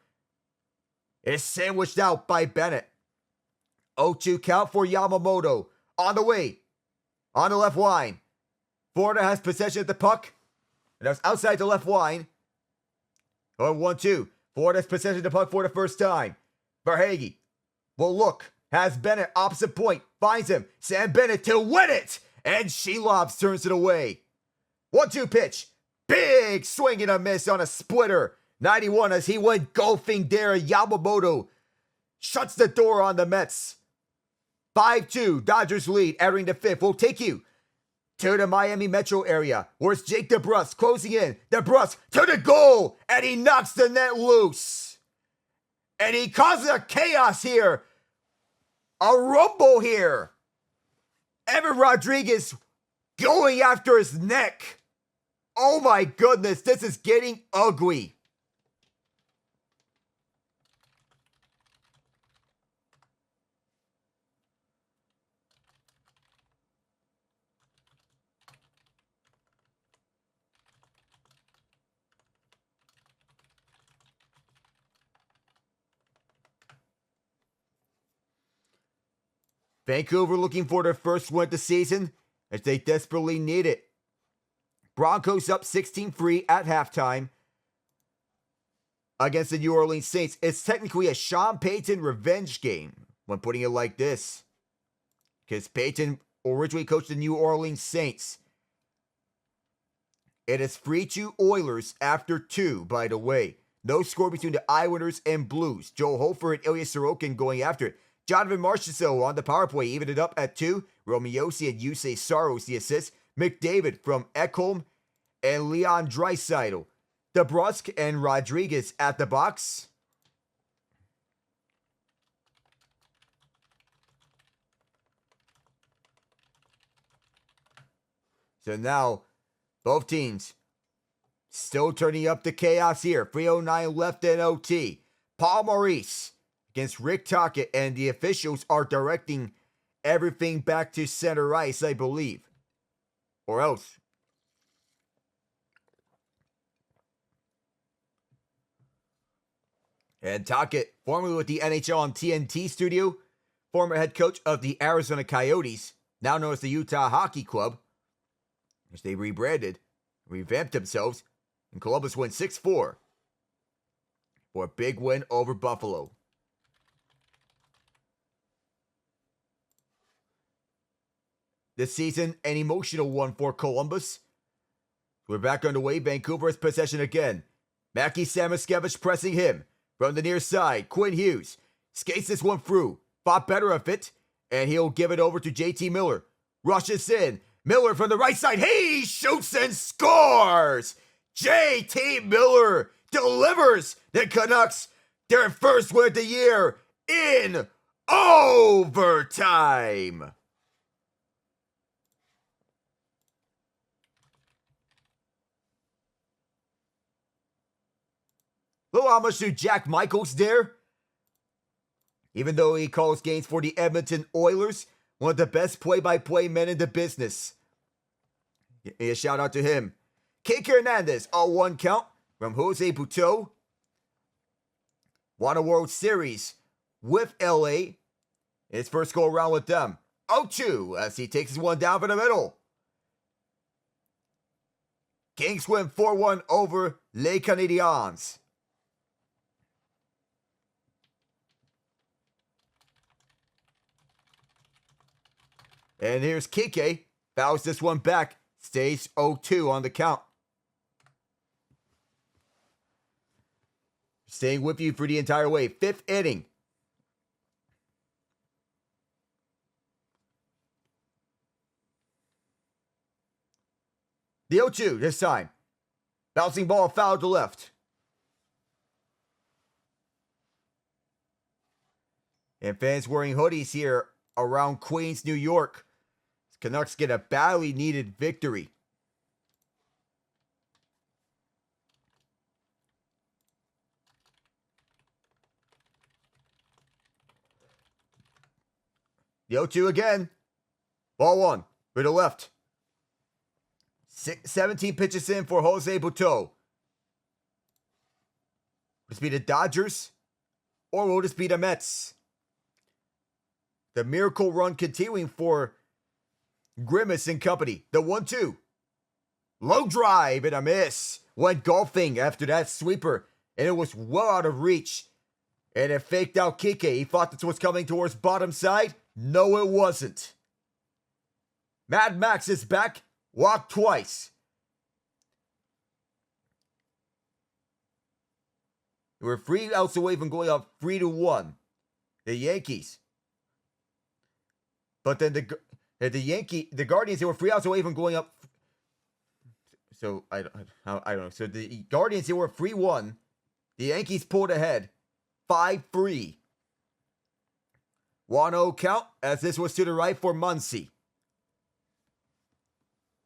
It is sandwiched out by Bennett. 0-2 count for Yamamoto. On the way. On the left line. Florida has possession of the puck. And that's outside the left line. 1-2. Florida has possession of the puck for the first time. Verhaeghe will look. Has Bennett opposite point. Finds him. Sam Bennett to win it. And Shelovs turns it away. 1-2 pitch. Big swing and a miss on a splitter. 91 as he went golfing there. Yamamoto shuts the door on the Mets. 5-2. Dodgers lead entering the fifth. We'll take you to the Miami metro area. Where's Jake DeBrusk closing in. DeBrusk to the goal. And he knocks the net loose. And he causes a chaos here. A rumble here. Evan Rodriguez going after his neck. Oh my goodness, this is getting ugly. Vancouver looking for their first win of the season as they desperately need it. Broncos up 16-3 at halftime against the New Orleans Saints. It's technically a Sean Payton revenge game when putting it like this, because Payton originally coached the New Orleans Saints. It is 3-2 Oilers after 2, by the way. No score between the Islanders and Blues. Joe Hofer and Ilya Sorokin going after it. Jonathan Marchessault on the power play evened it up at 2. Romeo and Yusei Saros the assist. McDavid from Ekholm and Leon Draisaitl. DeBrusk and Rodriguez at the box. So now, both teams still turning up the chaos here. 3:09 left in OT. Paul Maurice against Rick Tocchet, and the officials are directing everything back to center ice, I believe. Or else. And Tocchet, formerly with the NHL on TNT studio, former head coach of the Arizona Coyotes, now known as the Utah Hockey Club, as they rebranded, revamped themselves, and Columbus went 6-4 for a big win over Buffalo. This season, an emotional one for Columbus. We're back underway. Vancouver has possession again. Mackie Samoskevich pressing him from the near side. Quinn Hughes skates this one through. Fought better of it, and he'll give it over to JT Miller. Rushes in. Miller from the right side. He shoots and scores! JT Miller delivers the Canucks their first win of the year in overtime. little homage to Jack Michaels there. Even though he calls games for the Edmonton Oilers, one of the best play-by-play men in the business. A shout out to him. Kike Hernandez, a 1 count from Jose Butto. Won a World Series with LA. His first go around with them. 0-2 as he takes his one down for the middle. Kings win 4-1 over Les Canadiens. And here's Kike. Fouls this one back. Stays 0-2 on the count. Staying with you for the entire way. 5th inning. The 0-2 this time. Bouncing ball foul to left. And fans wearing hoodies here around Queens, New York. Canucks get a badly needed victory. The 0-2 again. Ball 1 to the left. 17 pitches in for Jose Butto. Will this be the Dodgers? Or will this be the Mets? The miracle run continuing for Grimace and company. The 1-2. Low drive and a miss. Went golfing after that sweeper. And it was well out of reach. And it faked out Kike. He thought this was coming towards bottom side. No, it wasn't. Mad Max is back. Walked twice. They were 3 outs away from going up 3-1. The Yankees. But then the Guardians, they were 3 outs away from going up. So I don't know. So the Guardians, they were 3-1. The Yankees pulled ahead 5-3. 1-0 count as this was to the right for Muncy.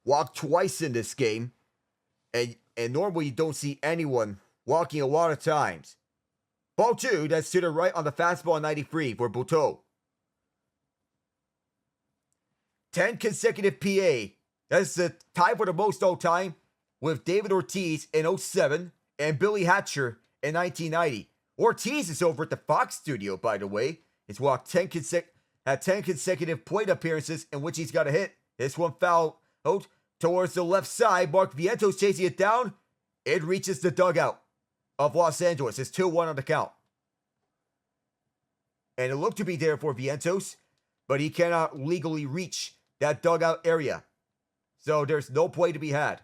Walked twice in this game. And normally you don't see anyone walking a lot of times. Ball 2, that's to the right on the fastball 93 for Butto. 10 consecutive PA. That's the tie for the most all time with David Ortiz in 07 and Billy Hatcher in 1990. Ortiz is over at the Fox studio, by the way. He's walked 10 consecutive plate appearances in which he's got a hit. This one foul out towards the left side. Mark Vientos chasing it down. It reaches the dugout of Los Angeles. It's 2-1 on the count. And it looked to be there for Vientos, but he cannot legally reach that dugout area. So there's no play to be had.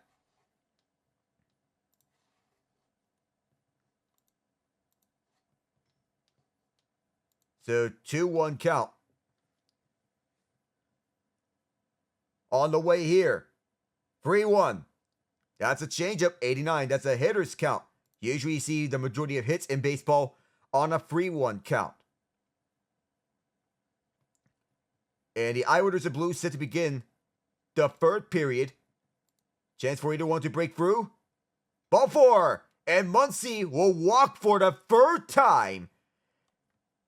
So 2-1 count. On the way here. 3-1. That's a changeup. 89. That's a hitter's count. Usually you see the majority of hits in baseball on a 3-1 count. And the Islanders and Blues set to begin the 3rd period. Chance for either one to break through. Ball 4. And Muncy will walk for the 3rd time.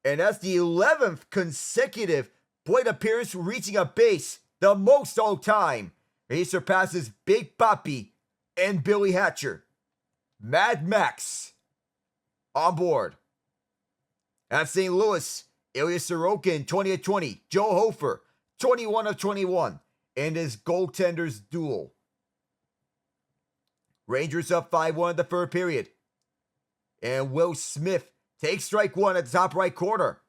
And that's the 11th consecutive plate appearance reaching a base. The most all time. He surpasses Big Papi and Billy Hatcher. Mad Max on board. At St. Louis, Ilya Sorokin, 20-20. Joe Hofer, 21-21. And his goaltenders duel. Rangers up 5-1 in the 3rd period. And Will Smith takes strike 1 at the top right corner.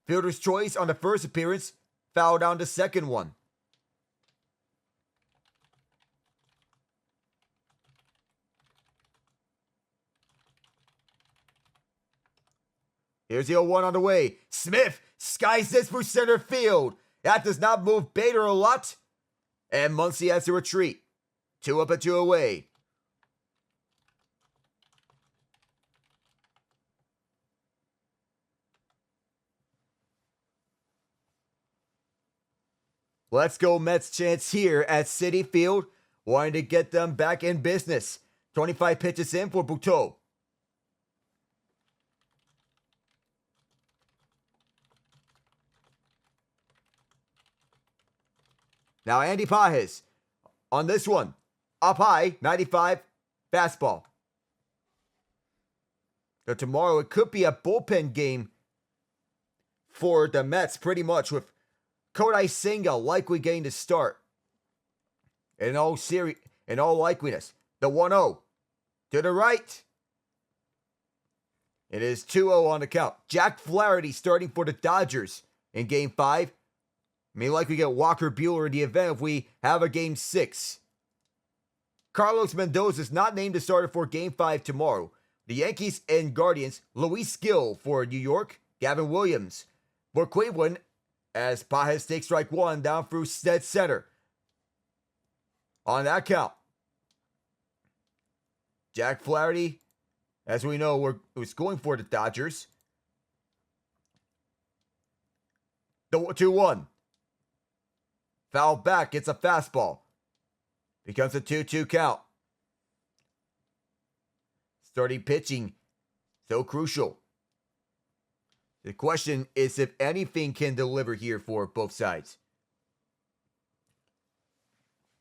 Fielder's choice on the first appearance. Foul down the second one. Here's the 0-1 on the way. Smith skies this for center field. That does not move Bader a lot. And Muncy has to retreat. 2 up and 2 away. Let's go Mets chance here at Citi Field. Wanting to get them back in business. 25 pitches in for Butto. Now Andy Pages on this one. Up high, 95, fastball. So tomorrow it could be a bullpen game for the Mets, pretty much, with Kodai Senga likely getting the start. In all likeliness, the 1-0 to the right. It is 2-0 on the count. Jack Flaherty starting for the Dodgers in Game 5. May likely get Walker Buehler in the event if we have a Game 6. Carlos Mendoza is not named the starter for Game 5 tomorrow. The Yankees and Guardians, Luis Gil for New York, Gavin Williams for Cleveland, as Pages takes strike one down through dead center. On that count, Jack Flaherty, as we know, was going for the Dodgers. The 2-1. Foul back, it's a fastball. Becomes a 2-2 count. Starting pitching, so crucial. The question is if anything can deliver here for both sides.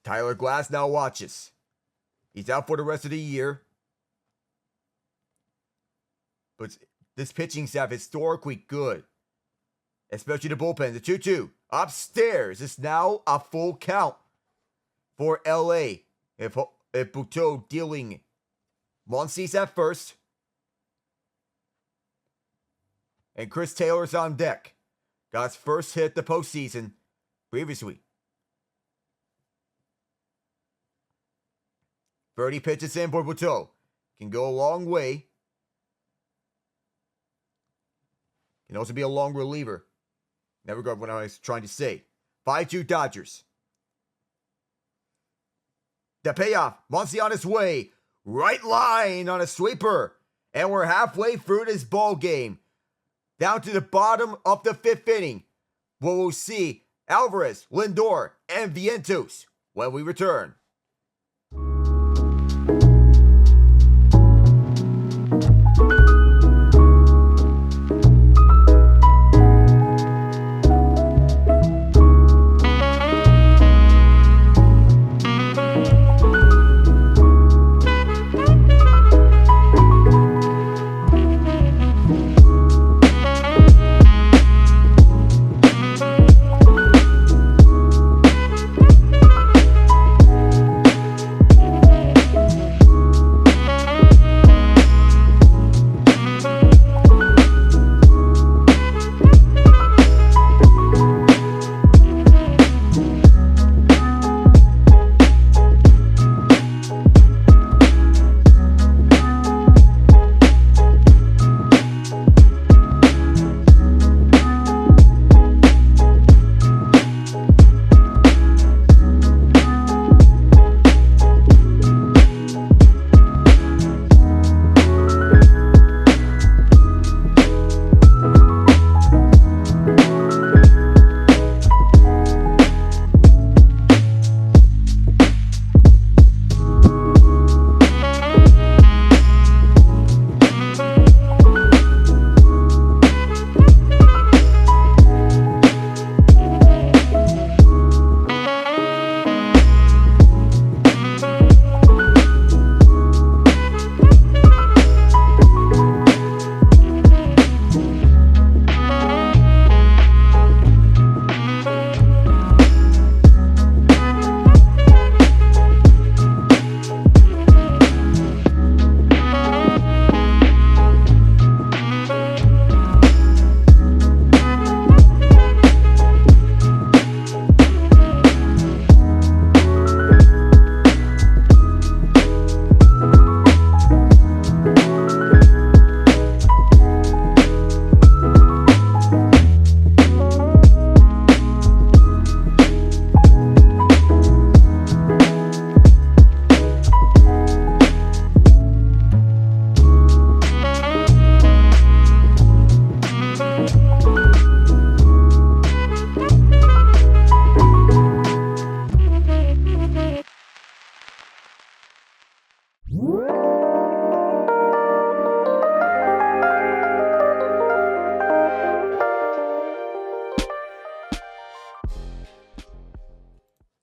Tyler Glass now watches. He's out for the rest of the year. But this pitching staff is historically good. Especially the bullpen. The 2-2 upstairs is now a full count for LA. If Butteau dealing Monsees at first. And Chris Taylor's on deck. Got his first hit the postseason previously. 30 pitches in for Butteau. Can go a long way. Can also be a long reliever. In that regard, what I was trying to say. 5-2 Dodgers. The payoff. Muncy on his way. Right line on a sweeper. And we're halfway through this ball game. Down to the bottom of the 5th inning. Where we'll see Alvarez, Lindor, and Vientos when we return.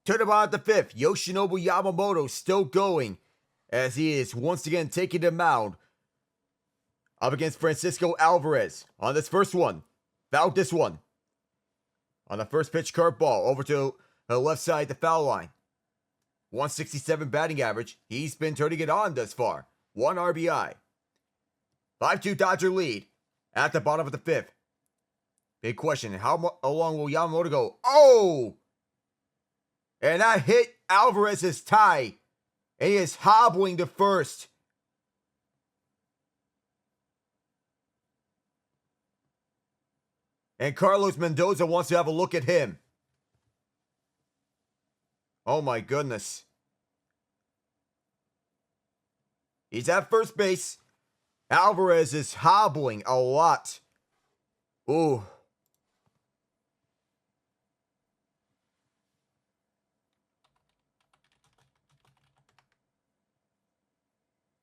To the bottom of the 5th, Yoshinobu Yamamoto still going as he is once again taking the mound up against Francisco Alvarez. On this first one, fouled this one. On the first pitch, curveball over to the left side of the foul line. 167 batting average. He's been turning it on thus far. 1 RBI. 5-2 Dodger lead at the bottom of the 5th. Big question, how long will Yamamoto go? Oh! And that hit Alvarez's tie. And he is hobbling to first. And Carlos Mendoza wants to have a look at him. Oh my goodness. He's at first base. Alvarez is hobbling a lot. Ooh.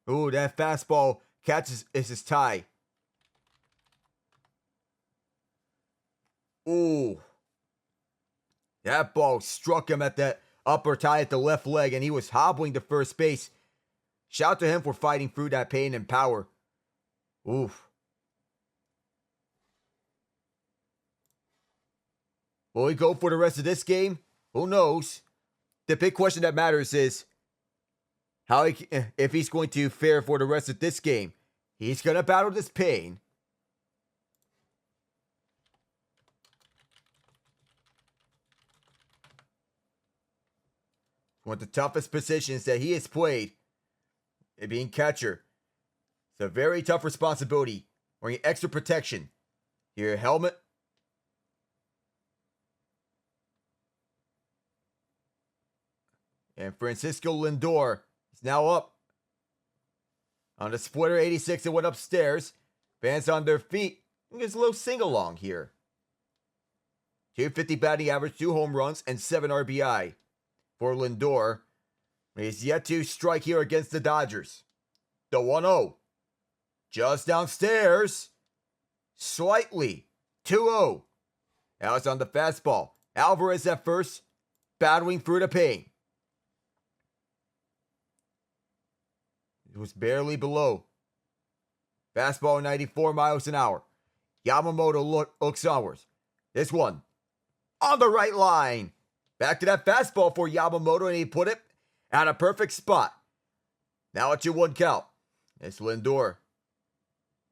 Ooh, that fastball catches his tie. Ooh. That ball struck him at that upper tie at the left leg, and he was hobbling to first base. Shout to him for fighting through that pain and power. Oof. Will he go for the rest of this game? Who knows? The big question that matters is if he's going to fare for the rest of this game. He's going to battle this pain. One of the toughest positions that he has played, it being catcher. It's a very tough responsibility. Wearing extra protection. Your helmet. And Francisco Lindor is now up. On the splitter 86, it went upstairs. Fans on their feet. There's a little sing-along here. 250 batting average, 2 home runs, and 7 RBI. For Lindor. He's yet to strike here against the Dodgers. The 1-0. Just downstairs. Slightly. 2-0. Now it's on the fastball. Alvarez at first. Battling through the pain. It was barely below. Fastball 94 miles an hour. Yamamoto looks onwards. This one. On the right line. Back to that fastball for Yamamoto, and he put it at a perfect spot. Now it's your 1 count. It's Lindor.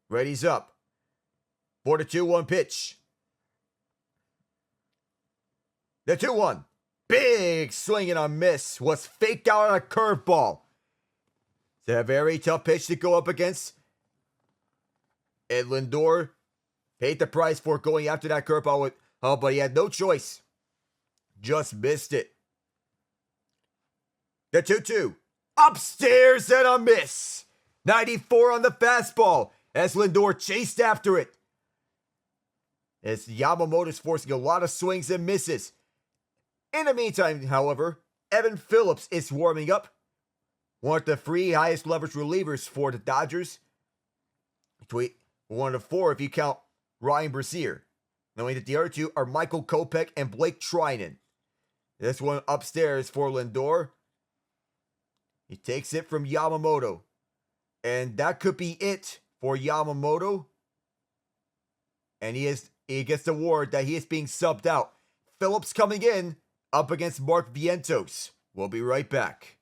Ready's up. For the 2-1 pitch. The 2-1. Big swing and a miss. Was faked out on a curveball. It's a very tough pitch to go up against. And Lindor paid the price for going after that curveball, but he had no choice. Just missed it. The 2-2. Upstairs and a miss. 94 on the fastball as Lindor chased after it. As Yamamoto's forcing a lot of swings and misses. In the meantime, however, Evan Phillips is warming up. One of the 3 highest leverage relievers for the Dodgers. One of 4 if you count Ryan Brazier. Knowing that the other 2 are Michael Kopech and Blake Trinan. This one upstairs for Lindor. He takes it from Yamamoto. And that could be it for Yamamoto. And he gets the word that he is being subbed out. Phillips coming in up against Mark Vientos. We'll be right back.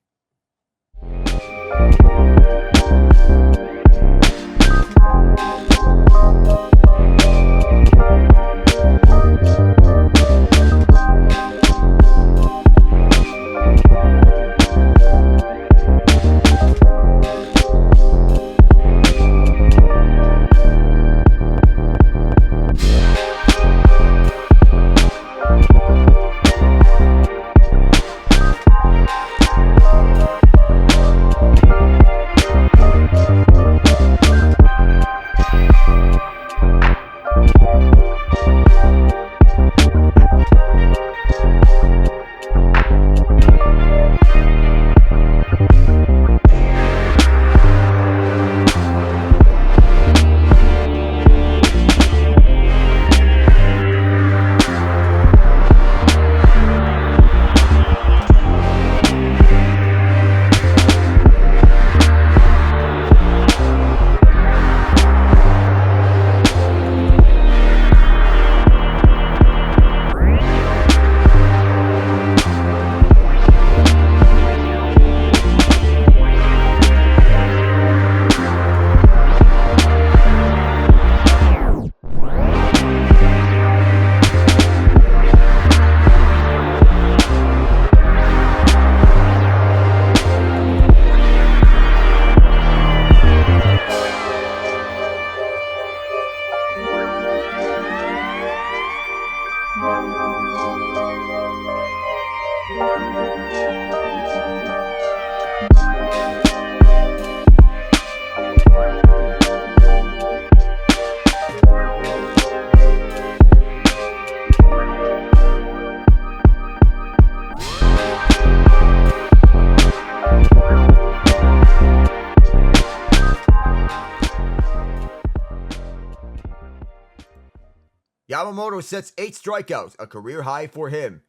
Yamamoto sets 8 strikeouts, a career high for him.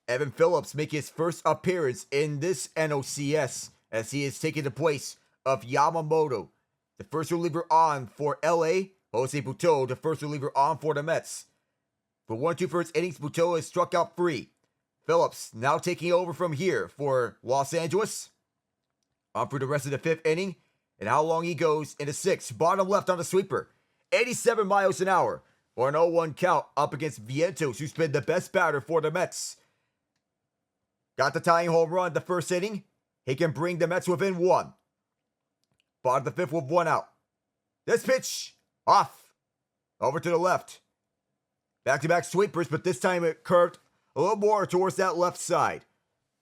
Evan Phillips making his first appearance in this NLCS as he is taking the place of Yamamoto. The first reliever on for LA, Jose Butto, the first reliever on for the Mets. For 1 2 first innings, Butto has struck out 3. Phillips now taking over from here for Los Angeles. On for the rest of the 5th inning, and how long he goes in the 6th. Bottom left on the sweeper. 87 miles an hour for an 0-1 count up against Vientos, who's been the best batter for the Mets. Got the tying home run the 1st inning. He can bring the Mets within 1. Bottom of the 5th with 1 out. This pitch, off. Over to the left. Back-to-back sweepers, but this time it curved a little more towards that left side.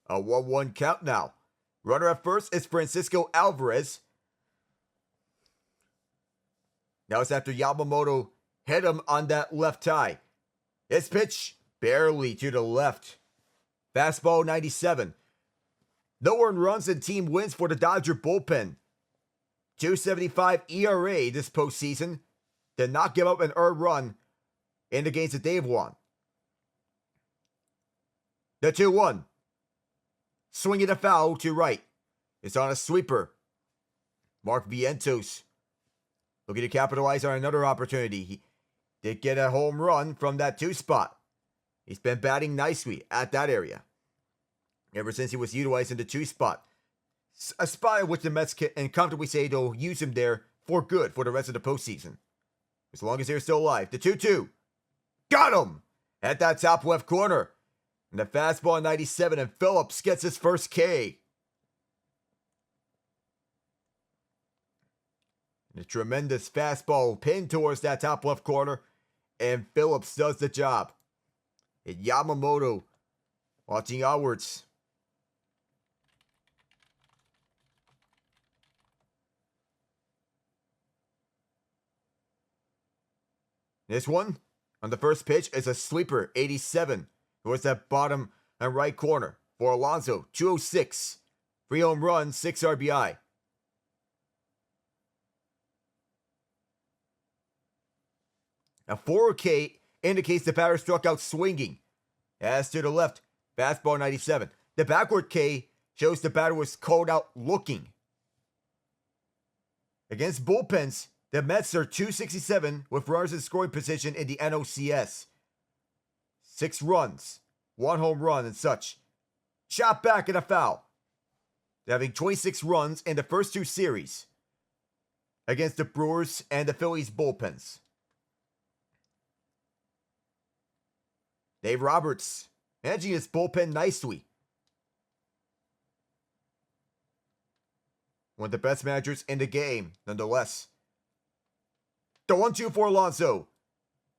A 1-1 count now. Runner at first is Francisco Alvarez. Now it's after Yamamoto hit him on that left tie. This pitch, barely to the left. Fastball 97. No earned runs and team wins for the Dodger bullpen. 2.75 ERA this postseason. Did not give up an earned run in the games that they've won. The 2-1. Swinging a foul to right. It's on a sweeper. Mark Vientos looking to capitalize on another opportunity. He did get a home run from that 2 spot. He's been batting nicely at that area ever since he was utilized in the 2 spot. A spot in which the Mets can comfortably say they'll use him there for good for the rest of the postseason. As long as they're still alive. The 2-2. Got him! At that top left corner. And the fastball 97, and Phillips gets his first K. And a tremendous fastball pinned towards that top left corner. And Phillips does the job. And Yamamoto watching outwards. This one, on the first pitch, is a sleeper, 87, towards that bottom and right corner for Alonso, 206. 3 home runs, 6 RBI. A 4K indicates the batter struck out swinging. As to the left, fastball 97. The backward K shows the batter was called out looking. Against bullpens, the Mets are 267 with runners in scoring position in the NLCS. 6 runs, 1 home run and such. Shot back and a foul. They're having 26 runs in the first 2 series against the Brewers and the Phillies bullpens. Dave Roberts managing his bullpen nicely. One of the best managers in the game, nonetheless. The 1-2 for Alonso.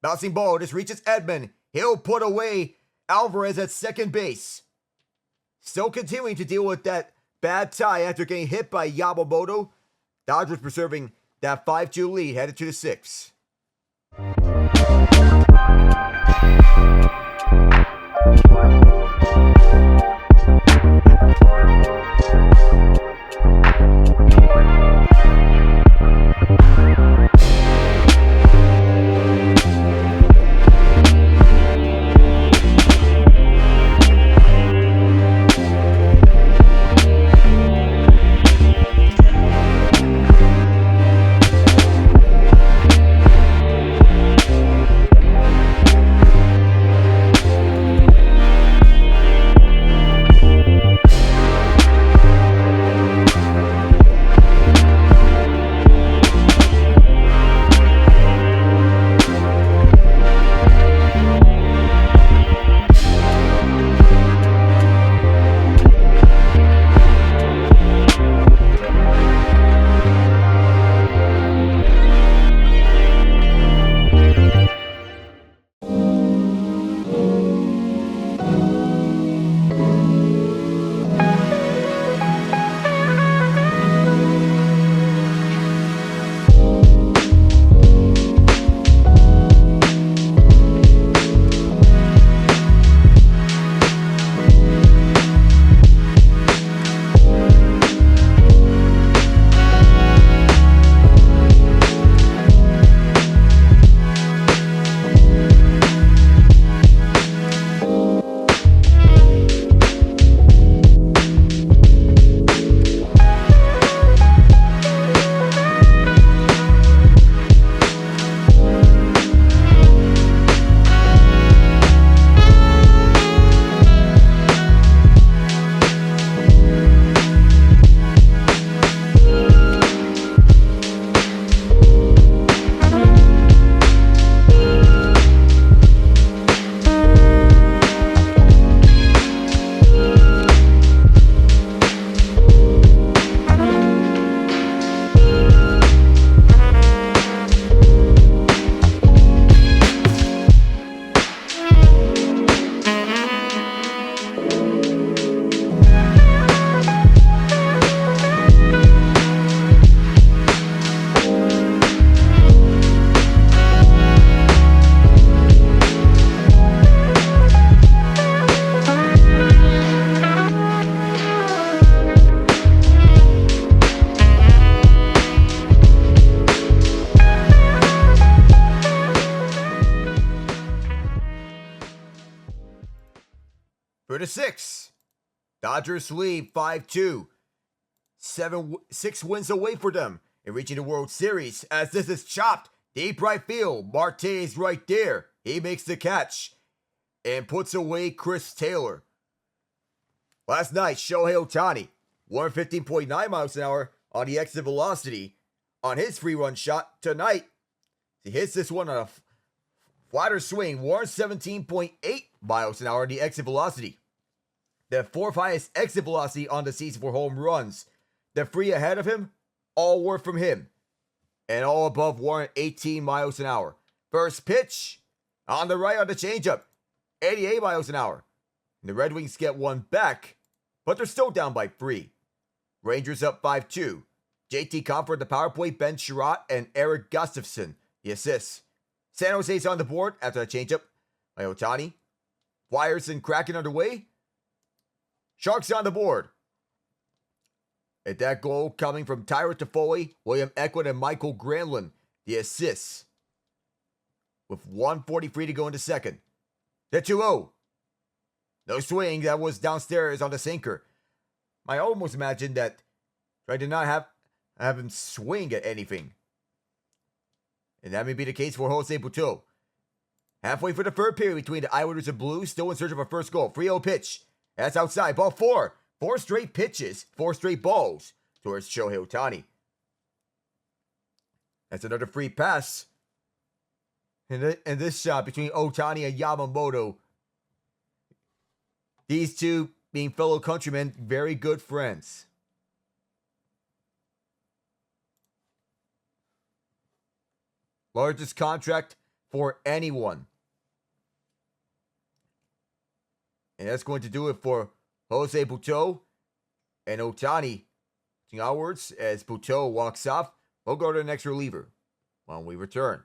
Bouncing ball just reaches Edman. He'll put away Alvarez at second base. Still continuing to deal with that bad tie after getting hit by Yamamoto. Dodgers preserving that 5-2 lead headed to the 6th. Dodgers lead 5-2. 6 wins away for them in reaching the World Series, as this is chopped deep right field. Marte is right there. He makes the catch and puts away Chris Taylor. Last night, Shohei Ohtani, 115.9 miles an hour on the exit velocity on his free run shot. Tonight, he hits this one on a flatter swing, 117.8 miles an hour on the exit velocity. The 4th highest exit velocity on the season for home runs. The 3 ahead of him, all were from him. And all above 118 miles an hour. First pitch, on the right on the changeup, 88 miles an hour. And the Red Wings get one back, but they're still down by 3. Rangers up 5-2. JT Compher the power play, Ben Sherratt and Eric Gustafsson the assists. San Jose's on the board after a changeup by Ohtani. Flyers and Kraken underway. Sharks on the board. And that goal coming from Tyler Toffoli, William Eklund, and Michael Granlund the assists. With 1:43 to go in the second. The 2-0. No swing, that was downstairs on the sinker. I almost imagined that I did not have him swing at anything. And that may be the case for Jose Butto. Halfway for the third period between the Islanders and Blues, still in search of a first goal. 3-0 pitch. That's outside. Ball 4. 4 straight pitches, 4 straight balls towards Shohei Ohtani. That's another free pass. And this shot between Ohtani and Yamamoto. These two being fellow countrymen, very good friends. Largest contract for anyone. And that's going to do it for Jose Butto and Ohtani. Onwards, as Butto walks off, we'll go to the next reliever when we return.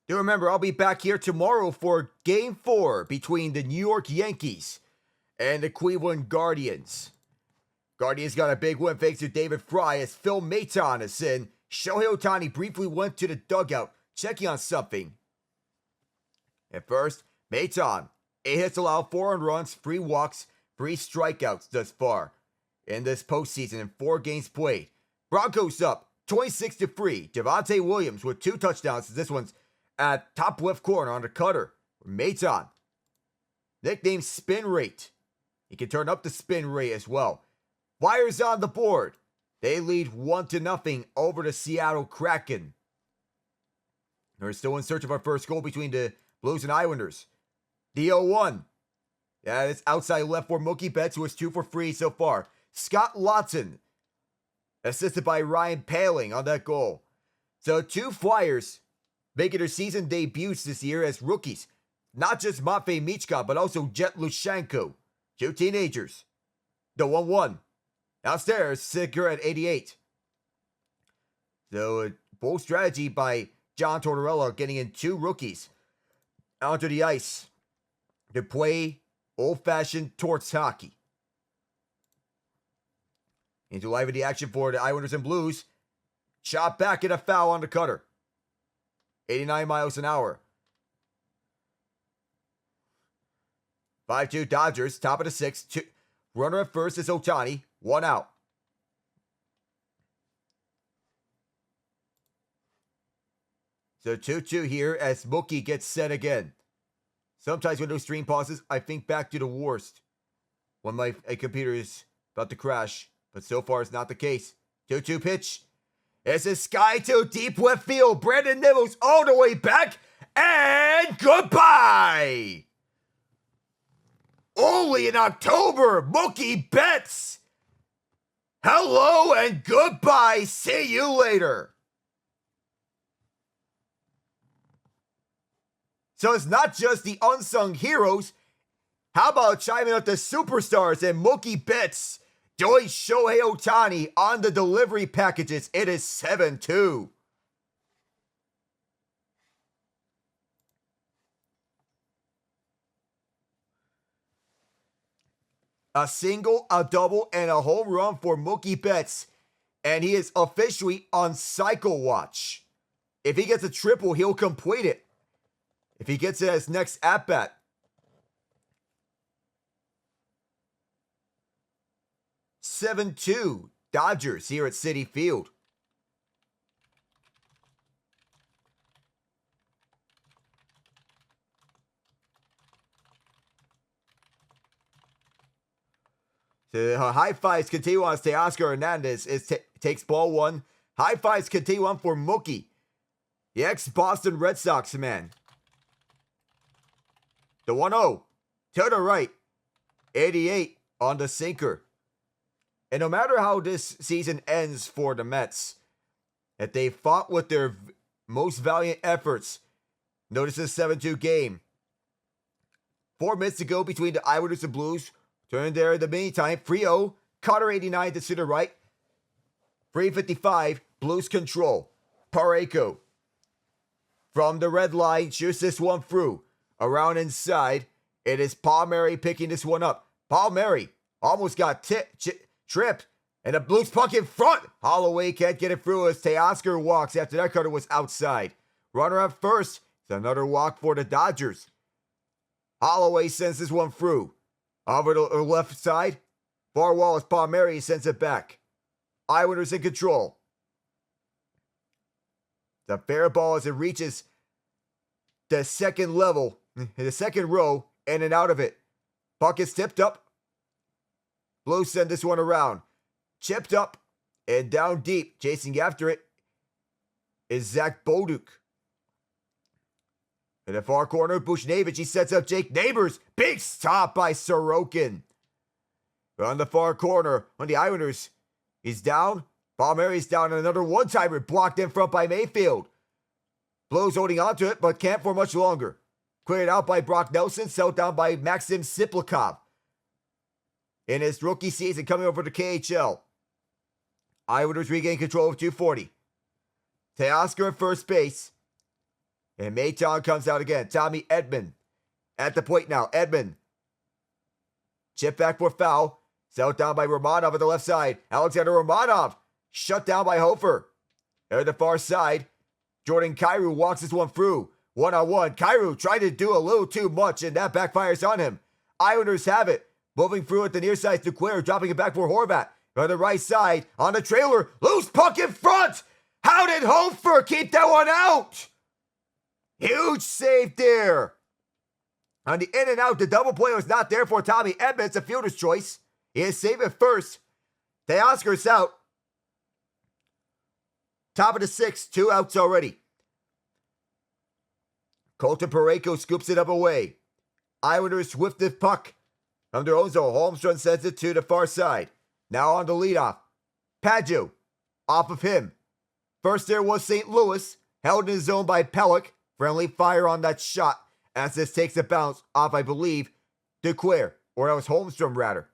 Do remember, I'll be back here tomorrow for Game 4 between the New York Yankees and the Cleveland Guardians. Guardians got a big win thanks to David Fry as Phil Maton is in. Shohei Ohtani briefly went to the dugout, checking on something. At first, Maton, 8 hits allowed, 4 earned runs, 3 walks, 3 strikeouts thus far in this postseason in 4 games played. Broncos up 26-3. Javonte Williams with 2 touchdowns. This one's at top left corner on the cutter. Maton, nicknamed Spin Rate. He can turn up the spin rate as well. Flyers on the board. They lead 1-0 over the Seattle Kraken. We're still in search of our first goal between the Blues and Islanders. The 0-1. Yeah, it's outside left for Mookie Betts, who is 2 for 3 so far. Scott Lawton, assisted by Ryan Paling on that goal. So 2 Flyers making their season debuts this year as rookies. Not just Matvei Michkov, but also Jet Lushenko. 2 teenagers. The 1-1. Downstairs, Sicker at 88. So a bold strategy by John Tortorella, getting in 2 rookies onto the ice to play old-fashioned torts hockey. Into live in the action for the Islanders and Blues. Shot back and a foul on the cutter. 89 miles an hour. 5-2 Dodgers, top of the 6th. Runner at first is Ohtani. 1 out. So 2-2 here as Mookie gets set again. Sometimes when those stream pauses, I think back to the worst. When my computer is about to crash. But so far it's not the case. 2-2 pitch. It's a sky to deep left field. Brandon Nibbles all the way back. And goodbye. Only in October, Mookie Betts. Hello and goodbye. See you later. So it's not just the unsung heroes. How about chiming up the superstars and Mookie Betts? Join Shohei Ohtani on the delivery packages. It is 7-2. A single, a double, and a home run for Mookie Betts. And he is officially on cycle watch. If he gets a triple, he'll complete it. If he gets it as next at-bat. 7-2 Dodgers here at Citi Field. The high fives continue on Teoscar Hernandez. Takes ball 1. High fives continue on for Mookie, the ex-Boston Red Sox man. The 1-0 to the right. 88 on the sinker. And no matter how this season ends for the Mets, that they fought with their most valiant efforts. Notice this 7-2 game. 4 minutes to go between the Islanders and Blues. Turn there in the meantime. 3-0. Cutter 89 to the right. 3:55. Blues control. Parayko. From the red line, shoots this one through. Around inside. It is Palmieri picking this one up. Palmieri almost got tripped. And the Blues puck in front. Holloway can't get it through as Teoscar walks after that cutter was outside. Runner at first. It's another walk for the Dodgers. Holloway sends this one through. Over the left side. Far wall as Palmieri sends it back. Islanders in control. The fair ball as it reaches the second level, the second row, in and out of it. Puck is tipped up. Blues send this one around. Chipped up and down deep. Chasing after it is Zach Boduk. In the far corner, Bushnevich, he sets up Jake Neighbors. Big stop by Sorokin. On the far corner, on the Islanders, he's down. Palmieri's down, and another one-timer blocked in front by Mayfield. Blues holding onto it, but can't for much longer. Cleared out by Brock Nelson, settled down by Maxim Siplikov. In his rookie season, coming over to KHL. Islanders regain control of 240. Teoscar at first base. And Mayton comes out again. Tommy Edman at the point now. Edman. Chip back for foul. Settled down by Romanov at the left side. Alexander Romanov shut down by Hofer. At the far side, Jordan Kyrou walks this one through. 1-on-1. Kyrou trying to do a little too much, and that backfires on him. Islanders have it. Moving through at the near side. Duclair dropping it back for Horvat. On the right side, on the trailer. Loose puck in front. How did Hofer keep that one out? Huge save there. On the in and out, the double play was not there for Tommy Edmonds, a fielder's choice. He is safe at first. Teoscar's out. Top of the 6th, 2 outs already. Colton Parayko scoops it up away. Islanders with the puck. From their own zone, Holmstrom sends it to the far side. Now on the leadoff. Pageau. Off of him. First there was St. Louis. Held in his zone by Pelech. Friendly fire on that shot. As this takes a bounce off, I believe, DeQuire. Or that was Holmstrom, rather.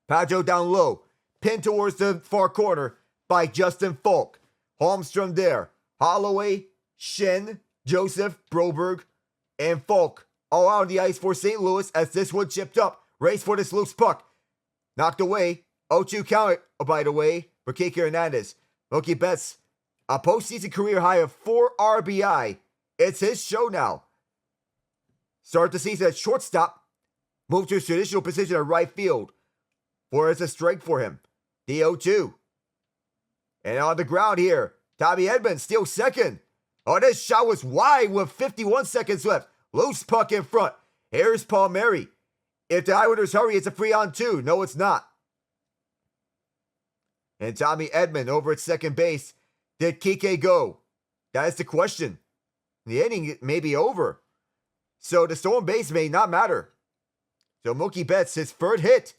Pageau down low. Pinned towards the far corner by Justin Falk. Holmstrom there. Holloway, Shen, Joseph, Broberg, and Falk all out on the ice for St. Louis as this one chipped up. Race for this loose puck. Knocked away. 0-2 count, by the way, for Kike Hernandez. Mookie Betts, a postseason career high of 4 RBI. It's his show now. Start the season at shortstop. Moved to his traditional position at right field. For it's a strike for him. The 0-2. And on the ground here, Tommy Edman steals second. Oh, this shot was wide with 51 seconds left. Loose puck in front. Here's Palmieri. If the Islanders hurry, it's a 3-on-2. No, it's not. And Tommy Edman over at second base. Did Kike go? That is the question. The inning may be over. So the stolen base may not matter. So Mookie Betts, his third hit.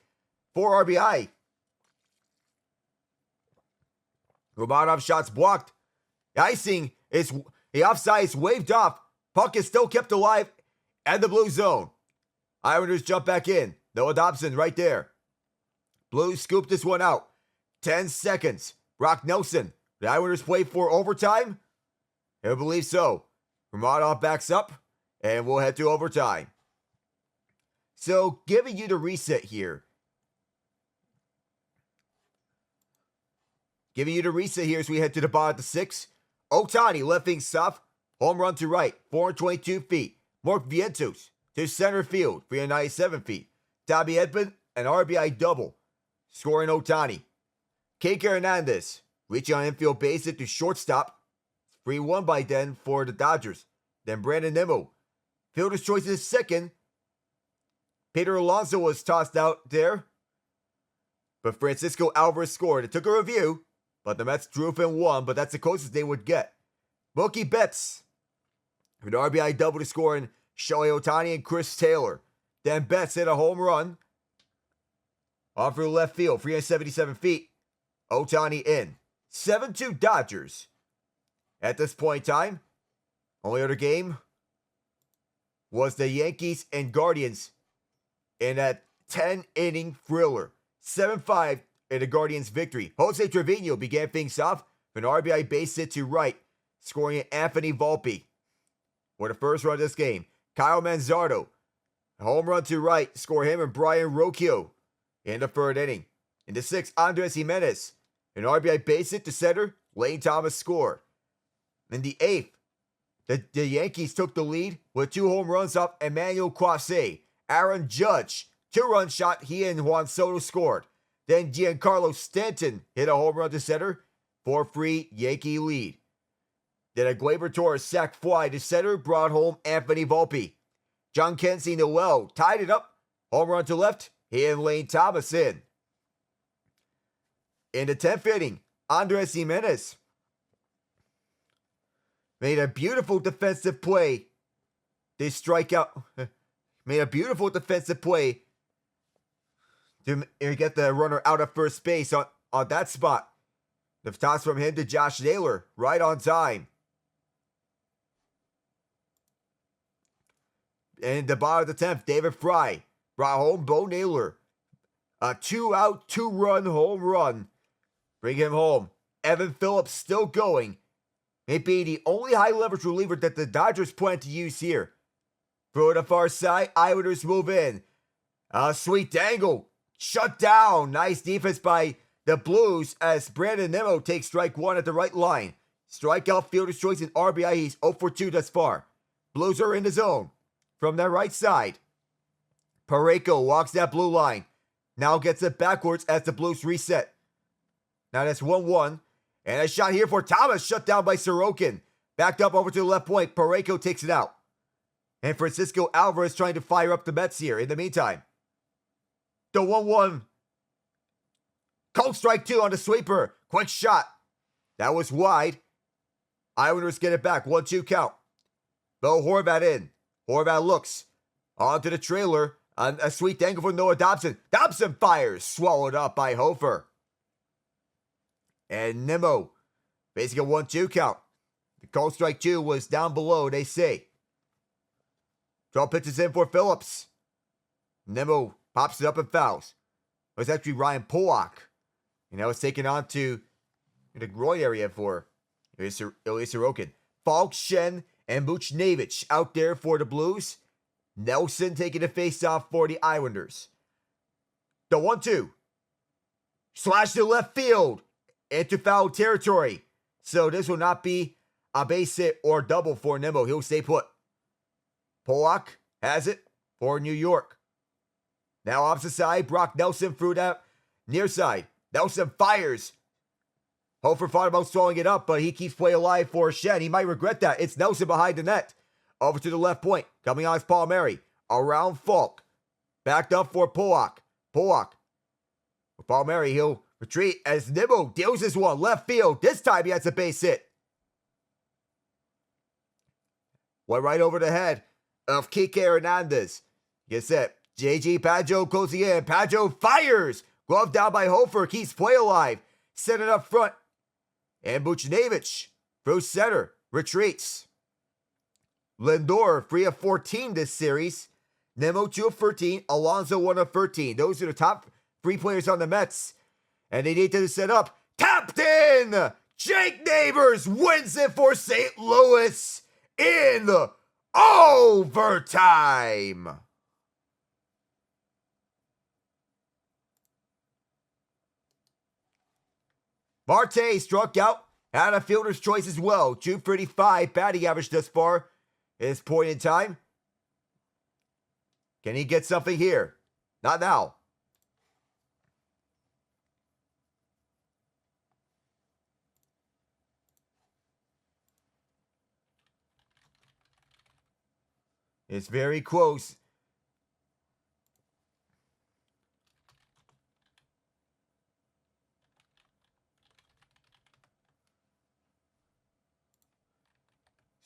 4 RBI. Romanov shots blocked. The icing is, the offside is waved off. Puck is still kept alive at the blue zone. Islanders jump back in. Noah Dobson right there. Blues scoop this one out. 10 seconds. Brock Nelson. The Islanders play for overtime? I believe so. Romanov backs up, and we'll head to overtime. So, giving you the reset here. Giving you the reset here as we head to the bottom of the 6th. Ohtani left wing soft. Home run to right. 422 feet. Mark Vientos to center field. 397 feet. Tommy Edman, an RBI double. Scoring Ohtani. Kike Hernandez reaching on infield base hit to shortstop. 3-1 by then for the Dodgers. Then Brandon Nimmo. Fielder's choice is second. Peter Alonso was tossed out there. But Francisco Alvarez scored. It took a review. But the Mets drew and won. But that's the closest they would get. Mookie Betts. With an RBI double to scoring Shohei Ohtani and Chris Taylor. Then Betts hit a home run. Off through left field. 377 feet. Ohtani in. 7-2 Dodgers. At this point in time, only other game was the Yankees and Guardians in that 10-inning thriller. 7-5 in the Guardians' victory. Jose Trevino began things off with an RBI base hit to right, scoring Anthony Volpe for the first run of this game. Kyle Manzardo, a home run to right, score him and Brian Rocchio in the third inning. In the 6th, Andres Jimenez, an RBI base hit to center, Lane Thomas scored. In the 8th, the Yankees took the lead with 2 home runs off Emmanuel Quase. Aaron Judge, 2-run shot, he and Juan Soto scored. Then Giancarlo Stanton hit a home run to center, 4-3 Yankee lead. Then a Gleyber Torres sac fly to center, brought home Anthony Volpe. John Kenzie Noel tied it up, home run to left, he and Lane Thomas in. In the 10th inning, Andres Jimenez made a beautiful defensive play. They strike out. Made a beautiful defensive play to get the runner out of first base on that spot. The toss from him to Josh Naylor, right on time. And the bottom of the 10th, David Fry brought home Bo Naylor. A 2-out, 2-run home run. Bring him home. Evan Phillips still going. May be the only high leverage reliever that the Dodgers plan to use here. Throw to the far side, Islanders move in. A sweet dangle. Shut down. Nice defense by the Blues as Brandon Nimmo takes strike 1 at the right line. Strikeout, fielder's choice, and RBI. He's 0 for 2 thus far. Blues are in the zone. From the right side, Parayko walks that blue line. Now gets it backwards as the Blues reset. Now that's 1-1. And a shot here for Thomas, shut down by Sorokin. Backed up over to the left point. Parayko takes it out. And Francisco Alvarez trying to fire up the Mets here in the meantime. The 1-1. Cold strike 2 on the sweeper. Quick shot. That was wide. Islanders get it back. 1-2 count. Bo Horvat in. Horvat looks onto the trailer. A sweet angle for Noah Dobson. Dobson fires. Swallowed up by Hofer. And Nimmo. Basically a 1-2 count. The call strike 2 was down below, they say. Draw pitches in for Phillips. Nimmo pops it up and fouls. It was actually Ryan Pollock. And that was taken on to the groin area for Ilya Sorokin. Falk, Shen, and Buchnevich out there for the Blues. Nelson taking the face-off for the Islanders. The 1-2. Slash to left field. Into foul territory. So this will not be a base hit or double for Nimmo. He'll stay put. Pollock has it for New York. Now opposite side. Brock Nelson through that near side. Nelson fires. Hofer thought about throwing it up, but he keeps play alive for Shen. He might regret that. It's Nelson behind the net. Over to the left point. Coming on is Palmieri. Around Falk. Backed up for Pollock. Pollock. For Palmieri, he'll retreat as Nimmo deals this one. Left field. This time he has a base hit. Went right over the head of Kike Hernandez. Gets set. JG Pageau closing in. Pageau fires. Glove down by Hofer. Keeps play alive. Set it up front. And Buchnevich through center. Retreats. Lindor 3 of 14 this series. Nimmo 2 of 13. Alonso 1 of 13. Those are the top 3 players on the Mets. And they need to set up. Tapped in! Jake Neighbors wins it for St. Louis in overtime. Marte struck out. Had a fielder's choice as well. 235 batting average thus far. At this point in time. Can he get something here? Not now. It's very close.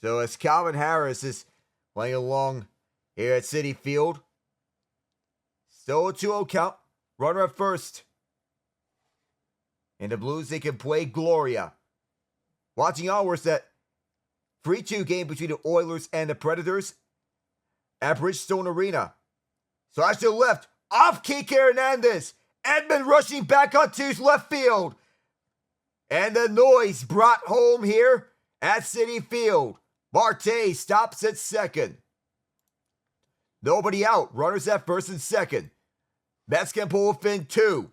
So as Calvin Harris is playing along here at Citi Field. Still a 2-0 count. Runner at first. And the Blues, they can play Gloria. Watching onwards that 3-2 game between the Oilers and the Predators at Bridgestone Arena. Slash to the left. Off Kike Hernandez. Edmund rushing back onto his left field. And the noise brought home here at Citi Field. Marte stops at second. Nobody out. Runners at first and second. Mets can pull within 2.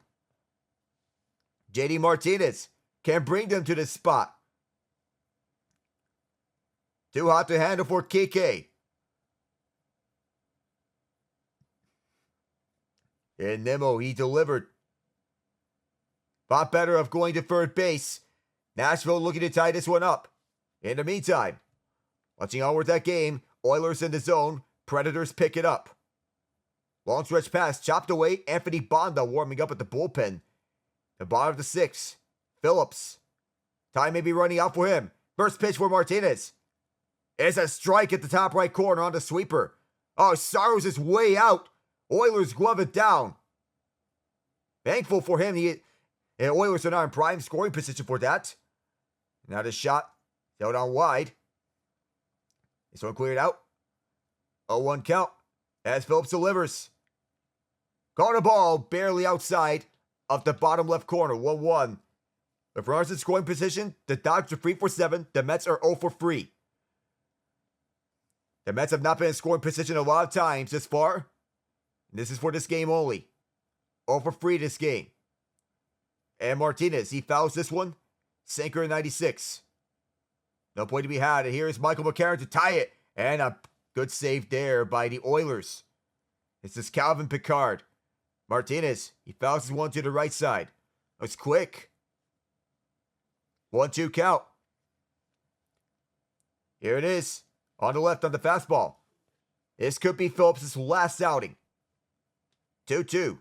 JD Martinez can bring them to this spot. Too hot to handle for Kike. And Nimmo, he delivered. Thought better of going to third base. Nashville looking to tie this one up. In the meantime, watching onward that game, Oilers in the zone, Predators pick it up. Long stretch pass, chopped away, Anthony Bonda warming up at the bullpen. The bottom of the 6th, Phillips. Time may be running out for him. First pitch for Martinez. It's a strike at the top right corner on the sweeper. Oh, Saros is way out. Oilers glove it down. Thankful for him, and Oilers are not in prime scoring position for that. Now the shot, out on wide. This one cleared out. 0-1 count as Phillips delivers. Caught a ball barely outside of the bottom left corner. 1-1. With runners in scoring position, the Dodgers are 3 for 7. The Mets are 0 for 3. The Mets have not been in scoring position a lot of times this far. And this is for this game only. 0 for 3 this game. And Martinez, he fouls this one. Sinker in 96. No point to be had. And here is Michael McCarron to tie it. And a good save there by the Oilers. This is Calvin Pickard. Martinez, he fouls his one to the right side. That's quick. 1-2 count. Here it is. On the left on the fastball. This could be Phillips' last outing. 2-2.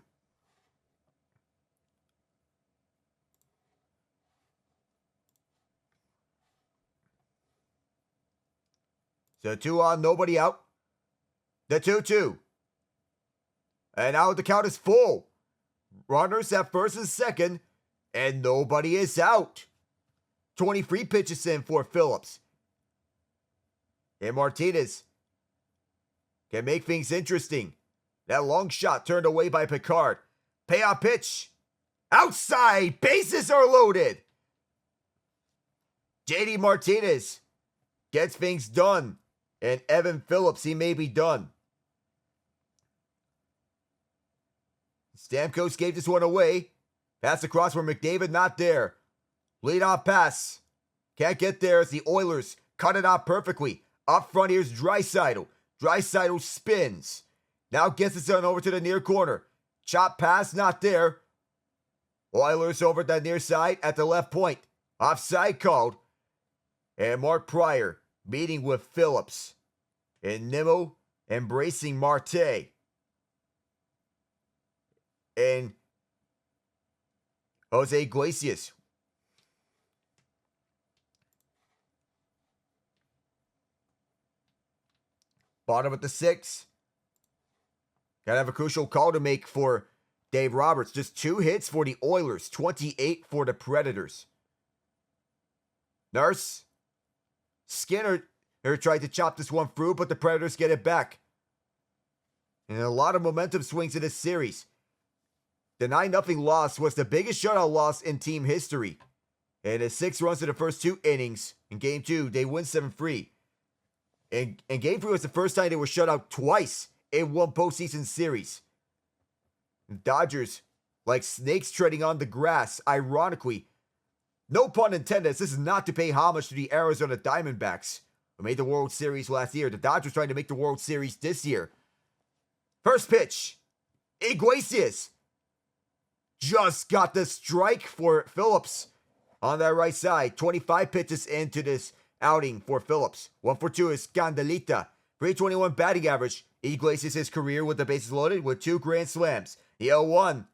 So 2 on, nobody out. The 2-2. And now the count is full. Runners at first and second, and nobody is out. 23 pitches in for Phillips. And Martinez can make things interesting. That long shot turned away by Picard. Payoff pitch. Outside. Bases are loaded. JD Martinez gets things done. And Evan Phillips, he may be done. Stamkos gave this one away. Pass across for McDavid, not there. Lead-off pass. Can't get there as the Oilers cut it off perfectly. Up front, here's Draisaitl. Draisaitl spins. Now gets it on over to the near corner. Chop pass, not there. Oilers over at that near side at the left point. Offside called. And Mark Pryor meeting with Phillips. And Nimmo embracing Marte. And Jose Iglesias. Bottom of the 6th. Gotta have a crucial call to make for Dave Roberts. Just 2 hits for the Oilers. 28 for the Predators. Nurse. Skinner tried to chop this one through, but the Predators get it back. And a lot of momentum swings in this series. The 9-0 loss was the biggest shutout loss in team history. And it's 6 runs in the first 2 innings. In Game 2, they win 7-3. And Game 3 was the first time they were shut out twice in one postseason series. The Dodgers, like snakes treading on the grass, ironically, no pun intended, this is not to pay homage to the Arizona Diamondbacks, who made the World Series last year. The Dodgers trying to make the World Series this year. First pitch, Iglesias just got the strike for Phillips on that right side. 25 pitches into this outing for Phillips. 1 for 2 is Candelita. 321 batting average. Iglesias his career with the bases loaded with 2 grand slams. The 0-1.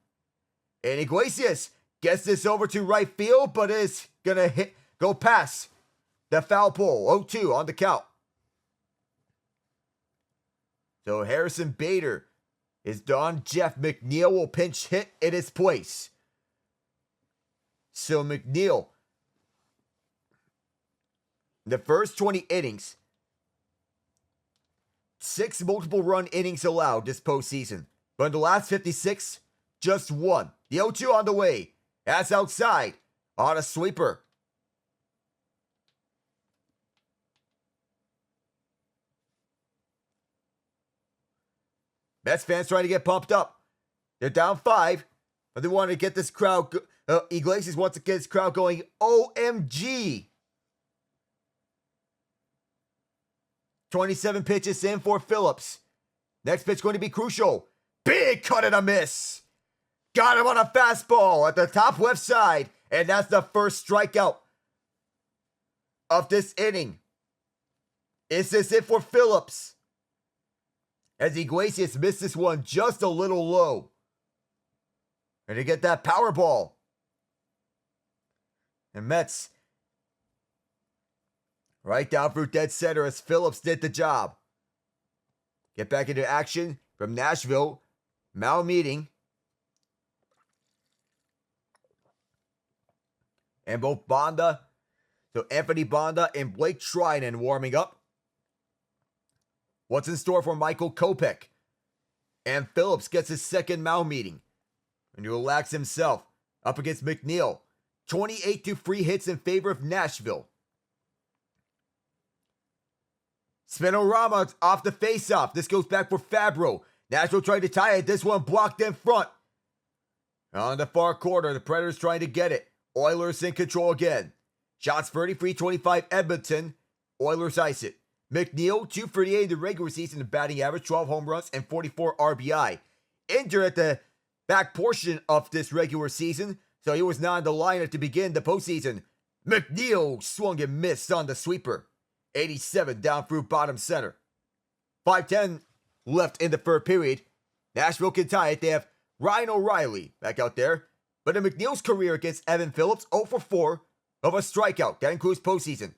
And Iglesias gets this over to right field, but is gonna go past the foul pole. 0-2 on the count. So Harrison Bader is done. Jeff McNeil will pinch hit in his place. So McNeil, the first 20 innings, 6 multiple run innings allowed this postseason. But in the last 56, just 1. The 0-2 on the way. That's outside on a sweeper. Mets fans trying to get pumped up. They're down 5, but they want to get this crowd. Iglesias wants to get this crowd going. OMG. 27 pitches in for Phillips. Next pitch going to be crucial. Big cut and a miss. Got him on a fastball at the top left side. And that's the first strikeout of this inning. Is this it for Phillips? As Iglesias missed this one just a little low. And to get that power ball. And Mets right down through dead center as Phillips did the job. Get back into action from Nashville. Mal meeting. And both Bonda, so Anthony Bonda and Blake Treinen warming up. What's in store for Michael Kopech? And Phillips gets his second Mal meeting. And he relax himself up against McNeil. 28-3 hits in favor of Nashville. Spinorama off the faceoff. This goes back for Fabro. Nashville tried to tie it. This one blocked in front. On the far corner, the Predators trying to get it. Oilers in control again. Shots 33-25 Edmonton. Oilers ice it. McNeil, 238 in the regular season, batting average, 12 home runs, and 44 RBI. Injured at the back portion of this regular season, so he was not in the lineup to begin the postseason. McNeil swung and missed on the sweeper. 87 down through bottom center. 5:10 left in the third period. Nashville can tie it. They have Ryan O'Reilly back out there. But in McNeil's career against Evan Phillips, 0 for 4 of a strikeout. That includes postseason.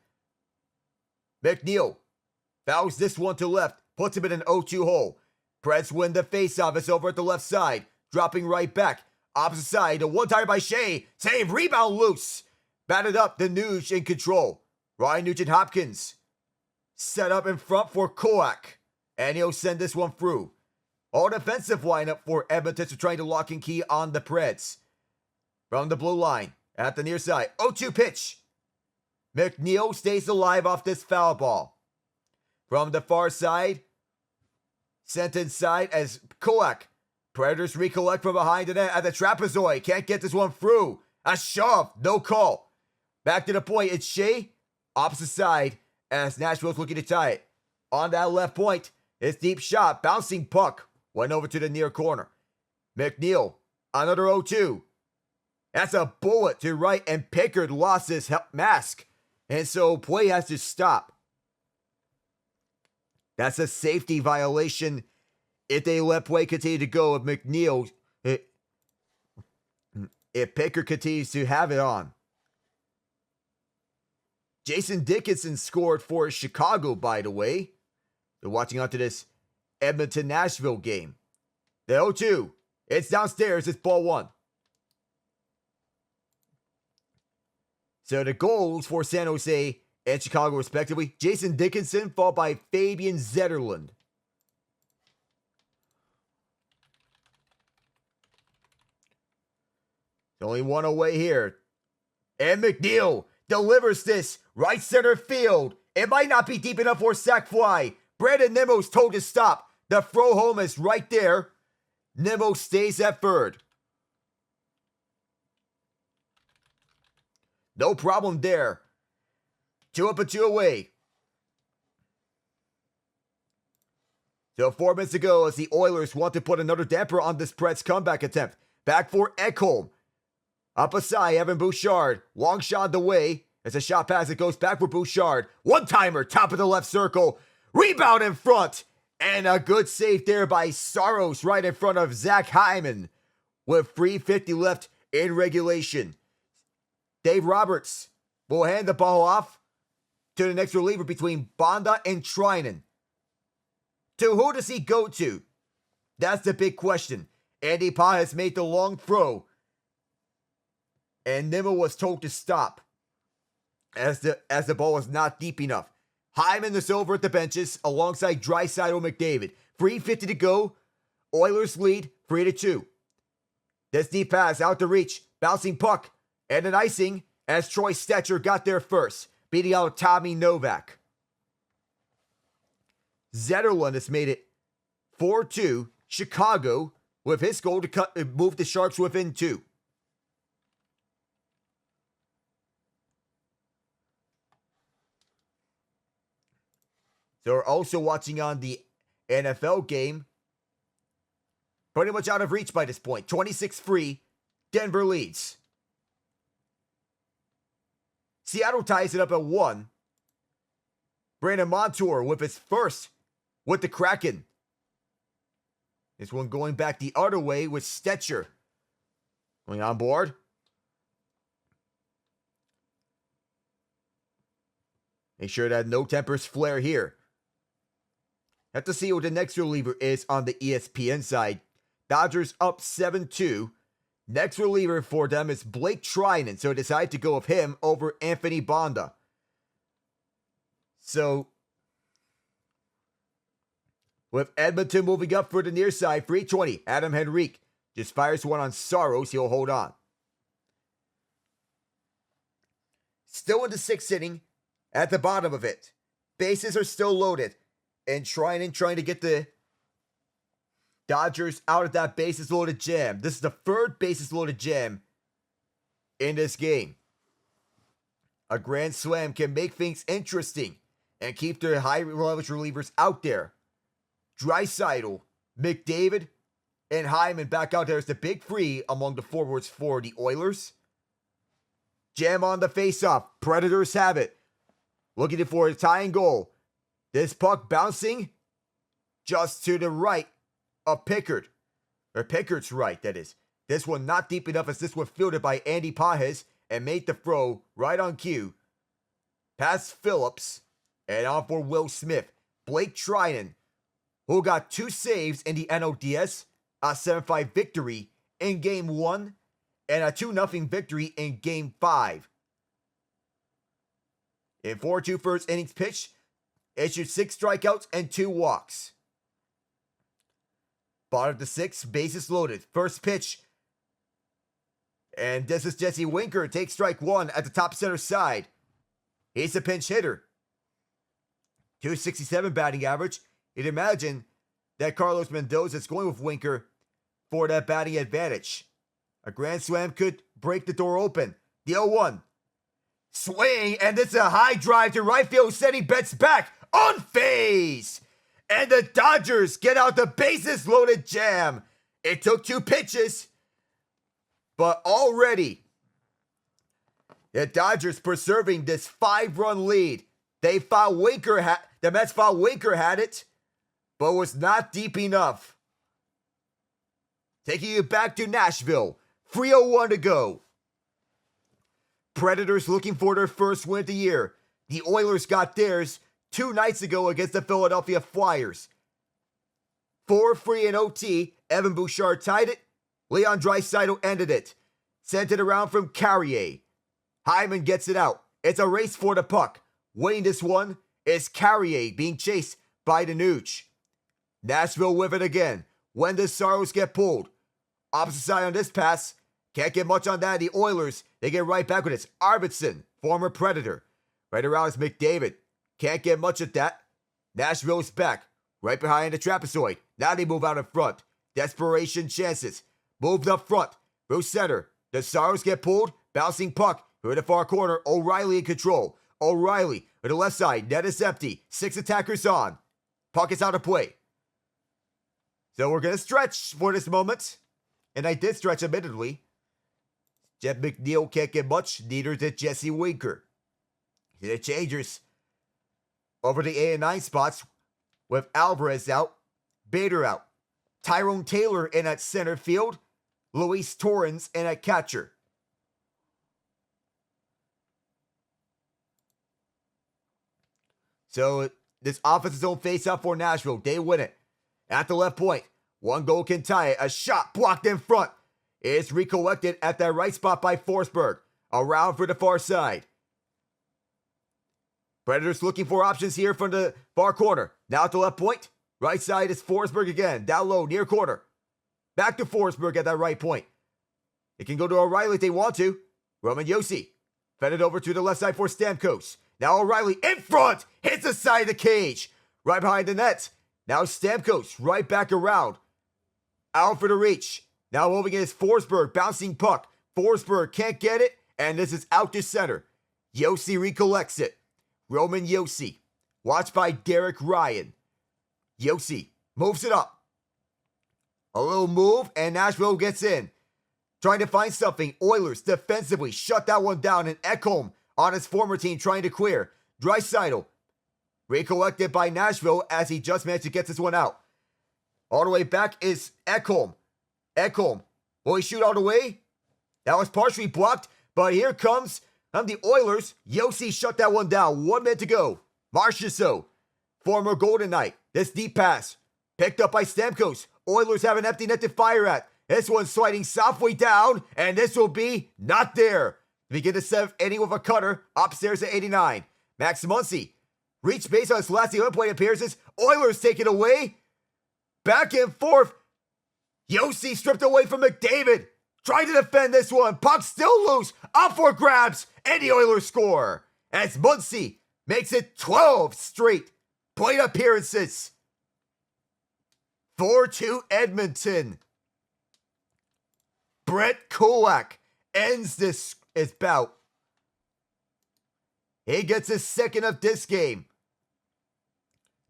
McNeil Fouls this one to left. Puts him in an 0-2 hole. Preds win the faceoff. It's over at the left side. Dropping right back. Opposite side. A one-timer by Shea. Save. Rebound loose. Batted up. The Nuge in control. Ryan Nugent-Hopkins. Set up in front for Koak. And he'll send this one through. All defensive lineup for Edmonton to trying to lock and key on the Preds. From the blue line. At the near side. 0-2 pitch. McNeil stays alive off this foul ball. From the far side. Sent inside as Koak. Predators recollect from behind the net at the trapezoid. Can't get this one through. A shove. No call. Back to the point. It's Shea. Opposite side as Nashville's looking to tie it. On that left point. It's deep shot. Bouncing puck. Went over to the near corner. McNeil. Another 0-2. That's a bullet to right, and Pickard lost his mask. And so play has to stop. That's a safety violation if they let play continue to go. If McNeil, if Pickard continues to have it on. Jason Dickinson scored for Chicago, by the way. They're watching onto this Edmonton-Nashville game. The 0-2. It's downstairs. It's ball one. So the goals for San Jose and Chicago respectively. Jason Dickinson followed by Fabian Zetterlund. Only one away here. And McNeil delivers this right center field. It might not be deep enough for a sac fly. Brandon Nimmo's told to stop. The throw home is right there. Nimmo stays at third. No problem there. 2 up and 2 away. So 4 minutes to go as the Oilers want to put another damper on this Preds comeback attempt. Back for Ekholm. Up aside, Evan Bouchard. Long shot away. As a shot pass, it goes back for Bouchard. One-timer, top of the left circle. Rebound in front. And a good save there by Saros right in front of Zach Hyman. With 3:50 left in regulation. Dave Roberts will hand the ball off to the next reliever between Bonda and Trinan. To who does he go to? That's the big question. Andy Pa has made the long throw. And Nimmo was told to stop. As the ball was not deep enough. Hyman is over at the benches alongside Draisaitl McDavid. 3:50 to go. Oilers lead 3-2. This deep pass out to reach. Bouncing puck. And an icing as Troy Stetcher got there first. Beating out Tommy Novak. Zetterlund has made it 4-2. Chicago with his goal to move the Sharks within 2. So we're also watching on the NFL game. Pretty much out of reach by this point. 26-3. Denver leads. Seattle ties it up at 1. Brandon Montour with his first with the Kraken. This one going back the other way with Stetcher going on board. Make sure that no tempers flare here. Have to see what the next reliever is on the ESPN side. Dodgers up 7-2. Next reliever for them is Blake Trinan, so decide to go with him over Anthony Bonda. So, with Edmonton moving up for the near side, 320. Adam Henrique just fires one on Saros. He'll hold on. Still in the 6th inning, at the bottom of it. Bases are still loaded. And trying to get the Dodgers out of that bases loaded jam. This is the 3rd bases loaded jam in this game. A grand slam can make things interesting and keep their high leverage relievers out there. Draisaitl, McDavid, and Hyman back out there as the big 3 among the forwards for the Oilers. Jam on the faceoff. Predators have it. Looking for a tying goal. This puck bouncing just to the right of Pickard. Or Pickard's right, that is. This one not deep enough as this was fielded by Andy Pajes and made the throw right on cue. Past Phillips and on for Will Smith. Blake Trinan, who got 2 saves in the NLDS, a 7-5 victory in Game 1, and a 2-0 victory in Game 5. In 4-2 first innings pitch, issued 6 strikeouts and 2 walks. Bottom of the 6th, bases loaded. First pitch. And this is Jesse Winker. Takes strike 1 at the top center side. He's a pinch hitter. 267 batting average. You'd imagine that Carlos Mendoza is going with Winker for that batting advantage. A grand slam could break the door open. The 0-1. Swing, and it's a high drive to right field, sending Betts back on phase. And the Dodgers get out the bases loaded jam. It took 2 pitches, but already the Dodgers preserving this 5-run lead. The Mets thought Winker had it, but was not deep enough. Taking you back to Nashville. 3:01 to go. Predators looking for their first win of the year. The Oilers got theirs 2 nights ago against the Philadelphia Flyers. 4-3 in OT. Evan Bouchard tied it. Leon Draisaitl ended it. Sent it around from Carrier. Hyman gets it out. It's a race for the puck. Winning this one is Carrier being chased by Danuch. Nashville with it again. When the Saros get pulled. Opposite side on this pass. Can't get much on that. The Oilers, they get right back with it. Arvidsson, former Predator. Right around is McDavid. Can't get much at that. Nashville is back. Right behind the trapezoid. Now they move out in front. Desperation chances. Moved up front. Through center. The Saros get pulled. Bouncing puck. Through the far corner. O'Reilly in control. O'Reilly to the left side. Net is empty. 6 attackers on. Puck is out of play. So we're going to stretch for this moment. And I did stretch admittedly. Jeff McNeil can't get much. Neither did Jesse Winker. The changers over the 8 and 9 spots with Alvarez out. Bader out. Tyrone Taylor in at center field. Luis Torrens in at catcher. So this offensive zone face-off for Nashville. They win it. At the left point. 1 goal can tie it. A shot blocked in front. It's recollected at that right spot by Forsberg. Around for the far side. Predators looking for options here from the far corner. Now at the left point. Right side is Forsberg again. Down low, near corner. Back to Forsberg at that right point. It can go to O'Reilly if they want to. Roman Josi. Fed it over to the left side for Stamkos. Now O'Reilly in front. Hits the side of the cage. Right behind the net. Now Stamkos right back around. Out for the reach. Now moving in is Forsberg. Bouncing puck. Forsberg can't get it. And this is out to center. Josi recollects it. Roman Josi. Watched by Derek Ryan. Josi moves it up. A little move and Nashville gets in. Trying to find something. Oilers defensively shut that one down. And Ekholm on his former team trying to clear. Draisaitl recollected by Nashville as he just managed to get this one out. All the way back is Ekholm. Ekholm. Will he shoot all the way? That was partially blocked. But here comes the Oilers. Josi shut that one down. 1 minute to go. Marchessault. Former Golden Knight. This deep pass. Picked up by Stamkos. Oilers have an empty net to fire at. This one's sliding softly down. And this will be not there. Begin the 7th inning with a cutter. Upstairs at 89. Max Muncy. Reached base on his last 11 plate appearances. Oilers take it away. Back and forth. Josi stripped away from McDavid. Trying to defend this one. Puck still loose. Up for grabs. And the Oilers score. As Muncy makes it 12 straight plate appearances. 4-2 Edmonton. Brett Kulak ends this bout. He gets his 2nd of this game.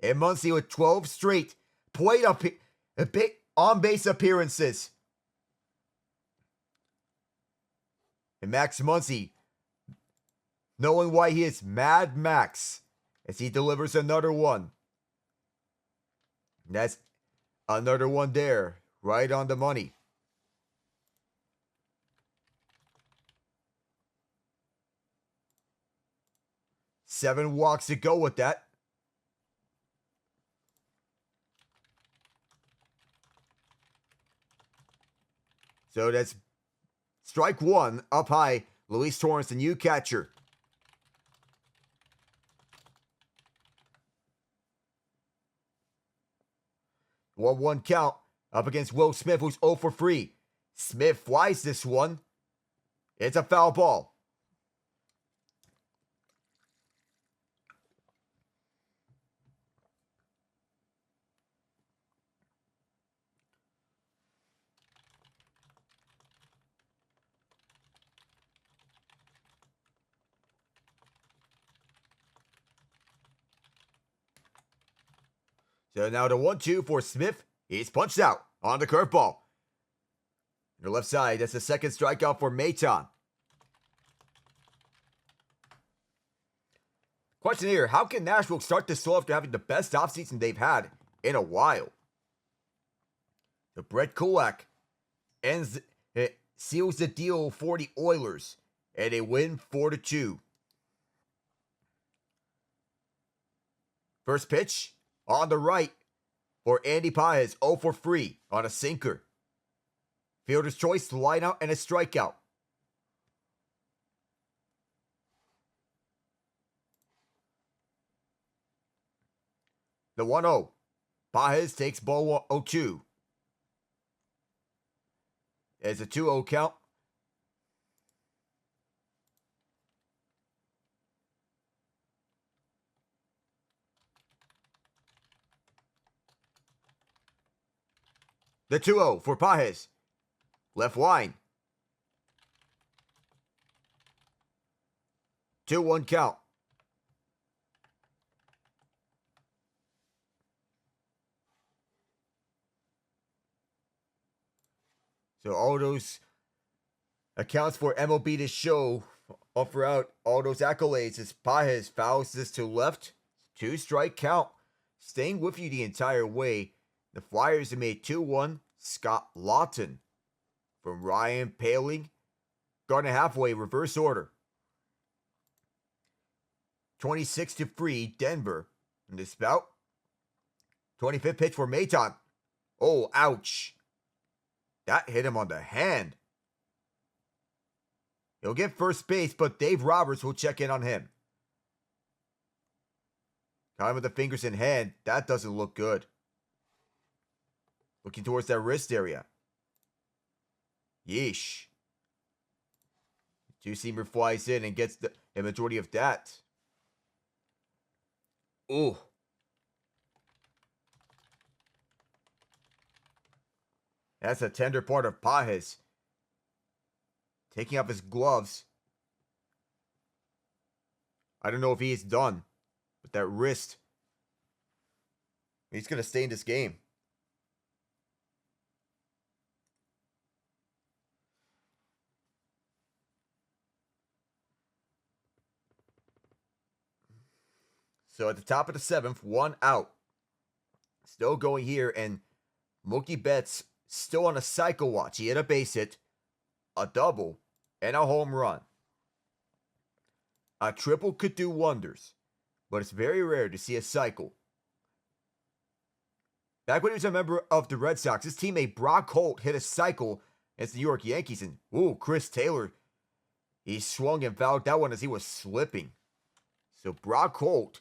And Muncy with 12 straight plate on-base appearances. And Max Muncy, knowing why he is Mad Max, as he delivers another one. And that's another one there, right on the money. Seven walks to go with that. So that's strike one, up high. Luis Torrens, the new catcher. One count up against Will Smith, who's 0 for 3. Smith flies this one. It's a foul ball. So now the 1-2 for Smith. He's punched out on the curveball. The left side, that's the second strikeout for Maton. Question here, how can Nashville start this slow after having the best offseason they've had in a while? The Brett Kulak seals the deal for the Oilers, and they win 4-2. First pitch on the right for Andy Paez, 0 for 3 on a sinker. Fielder's choice, line out, and a strikeout. The 1-0. Paez takes ball 0-2. It's a 2-0 count. The 2-0 for Paez. Left line. 2-1 count. So all those accounts for MLB to show offer out all those accolades as Paez fouls this to left. 2-strike count. Staying with you the entire way. The Flyers have made 2-1. Scott Lawton from Ryan Paling. Garden halfway, reverse order. 26-3, Denver in this bout. 25th pitch for Maton. Oh, ouch. That hit him on the hand. He'll get first base, but Dave Roberts will check in on him. Caught him with the fingers in hand. That doesn't look good. Looking towards that wrist area. Yeesh. Two-seamer flies in and gets the majority of that. Ooh. That's a tender part of Paez. Taking off his gloves. I don't know if he is done with that wrist. He's going to stay in this game. So at the top of the 7th, 1 out. Still going here, and Mookie Betts still on a cycle watch. He hit a base hit, a double, and a home run. A triple could do wonders, but it's very rare to see a cycle. Back when he was a member of the Red Sox, his teammate Brock Holt hit a cycle against the New York Yankees, and Chris Taylor, he swung and fouled that one as he was slipping. So Brock Holt,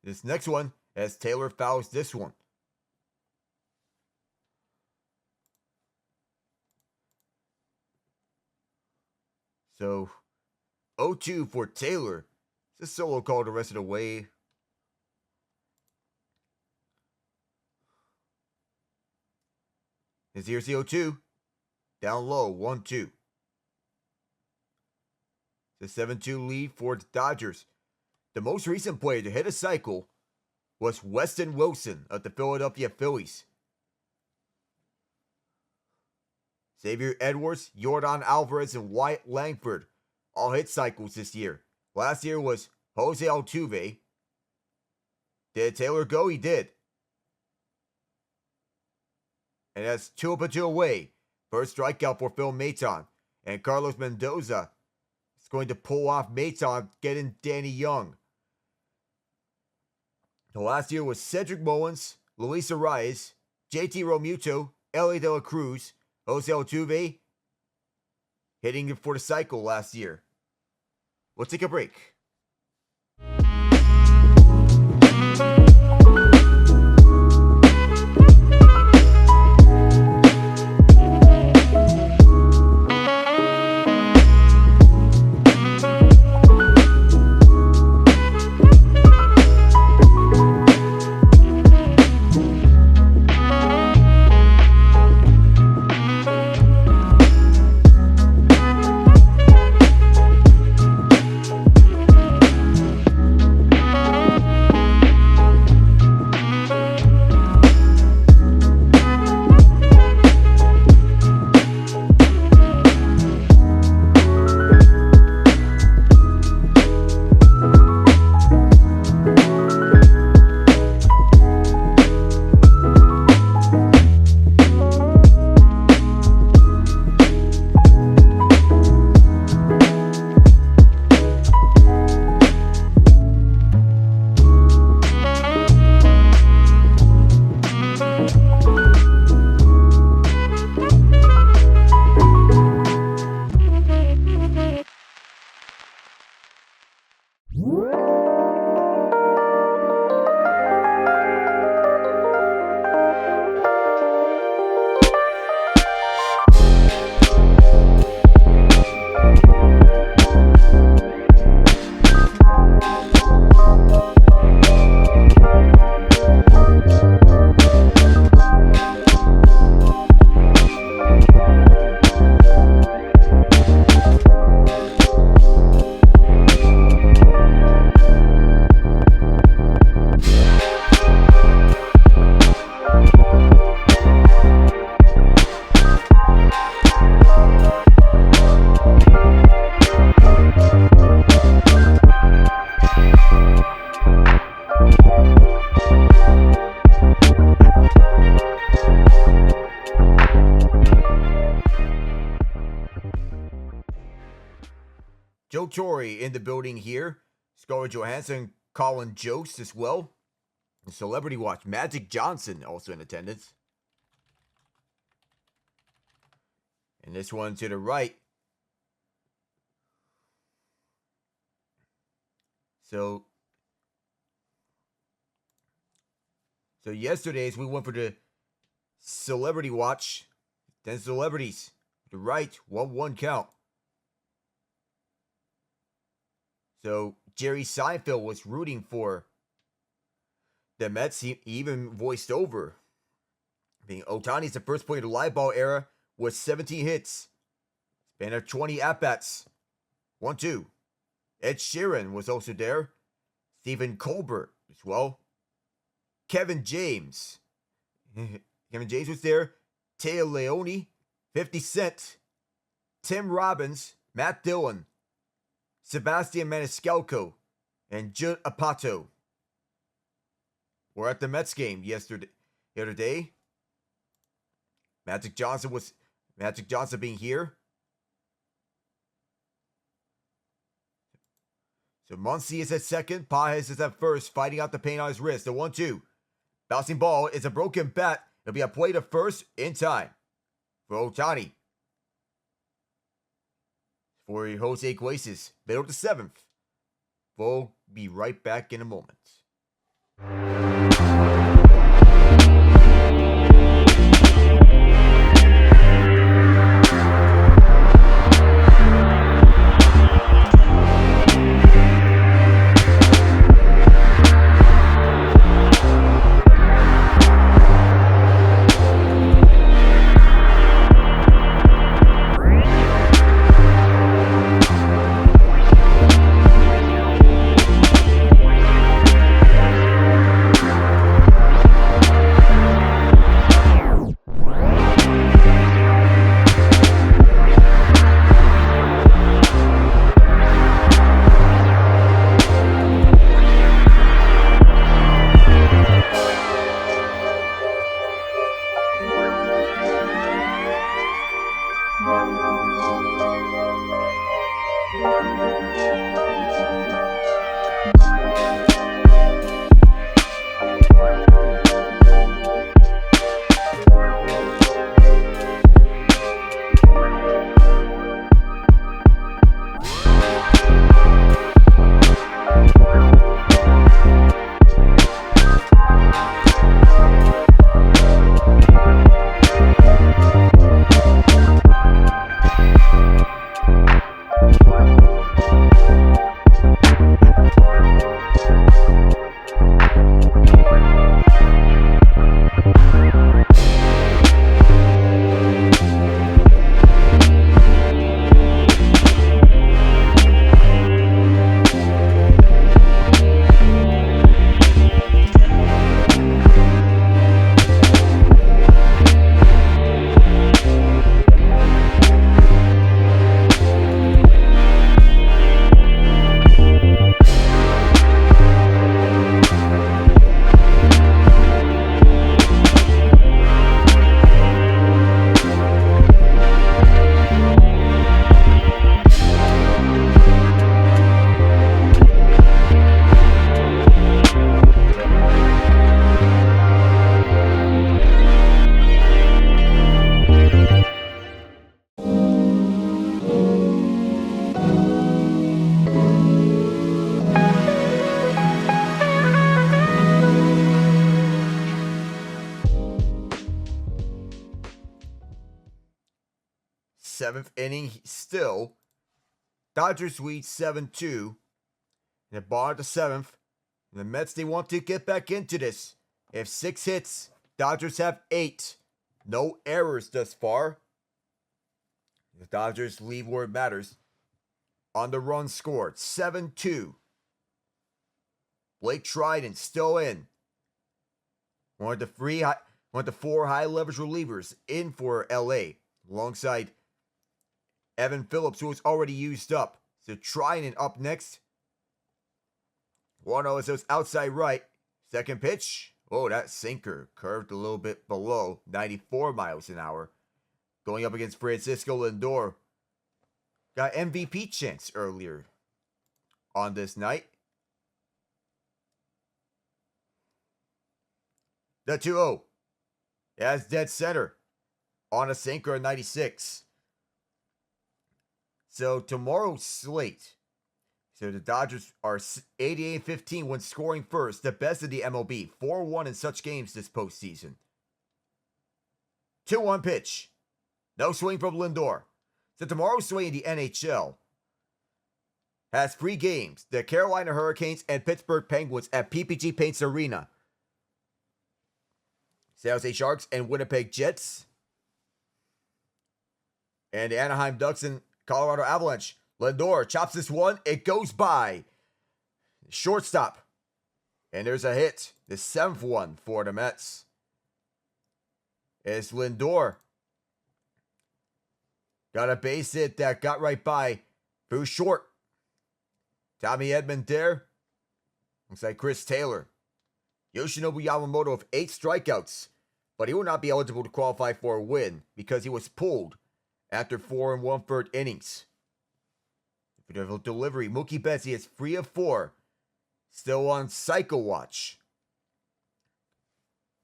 this next one, as Taylor fouls this one. So, 0-2 for Taylor. It's a solo call the rest of the way. Here's the 0-2. Down low, 1-2. It's a 7-2 lead for the Dodgers. The most recent player to hit a cycle was Weston Wilson of the Philadelphia Phillies. Xavier Edwards, Yordan Alvarez, and Wyatt Langford all hit cycles this year. Last year was Jose Altuve. Did Taylor go? He did. And that's 2 up and 2 away. First strikeout for Phil Maton. And Carlos Mendoza going to pull off Maton getting Danny Young. The last year was Cedric Mullins, Luis Arias, JT Romuto, Ellie De La Cruz, Jose Altuve, hitting it for the cycle last year. We'll take a break. Joe Torre in the building here. Scarlett Johansson, Colin Jost as well. Celebrity Watch, Magic Johnson also in attendance. And this one to the right. So yesterday's we went for the Celebrity Watch. 10 celebrities. To the right, 1-1 count. So Jerry Seinfeld was rooting for the Mets. He even voiced over. I think Ohtani's the first player of the live ball era with 17 hits. Span of 20 at-bats. 1-2. Ed Sheeran was also there. Stephen Colbert as well. Kevin James. Kevin James was there. Taya Leone. 50 Cent. Tim Robbins. Matt Dillon. Sebastian Maniscalco. And Judd Apatow were at the Mets game the other day. Magic Johnson being here. So Muncy is at second. Pages is at first, fighting out the pain on his wrist. The 1-2. Bouncing ball is a broken bat. It'll be a play to first in time for Ohtani. For Jose Iglesias, middle of the 7th. We'll be right back in a moment. Seventh inning still. Dodgers lead 7-2. In the bottom of the seventh. And the Mets, they want to get back into this. If 6 hits, Dodgers have 8. No errors thus far. The Dodgers leave where it matters. On the run scored, 7-2. Blake Trinan still in. One of the 4 high leverage relievers in for LA. Alongside Evan Phillips, who was already used up. So Trinan up next. 1-0 as those outside right. Second pitch. Oh, that sinker curved a little bit below 94 miles an hour. Going up against Francisco Lindor. Got MVP chance earlier on this night. The 2-0. That's dead center on a sinker at 96. So tomorrow's slate. So the Dodgers are 88-15 when scoring first, the best of the MLB. 4-1 in such games this postseason. 2-1 pitch. No swing from Lindor. So tomorrow's swing in the NHL has 3 games. The Carolina Hurricanes and Pittsburgh Penguins at PPG Paints Arena. San Jose Sharks and Winnipeg Jets. And the Anaheim Ducks and Colorado Avalanche. Lindor chops this one. It goes by. Shortstop. And there's a hit. The 7th one for the Mets. It's Lindor. Got a base hit that got right by. Threw short. Tommy Edman there. Looks like Chris Taylor. Yoshinobu Yamamoto with 8 strikeouts. But he will not be eligible to qualify for a win because he was pulled after 4 1/3 innings. Beautiful delivery. Mookie Betts, he is 3 of 4. Still on cycle watch.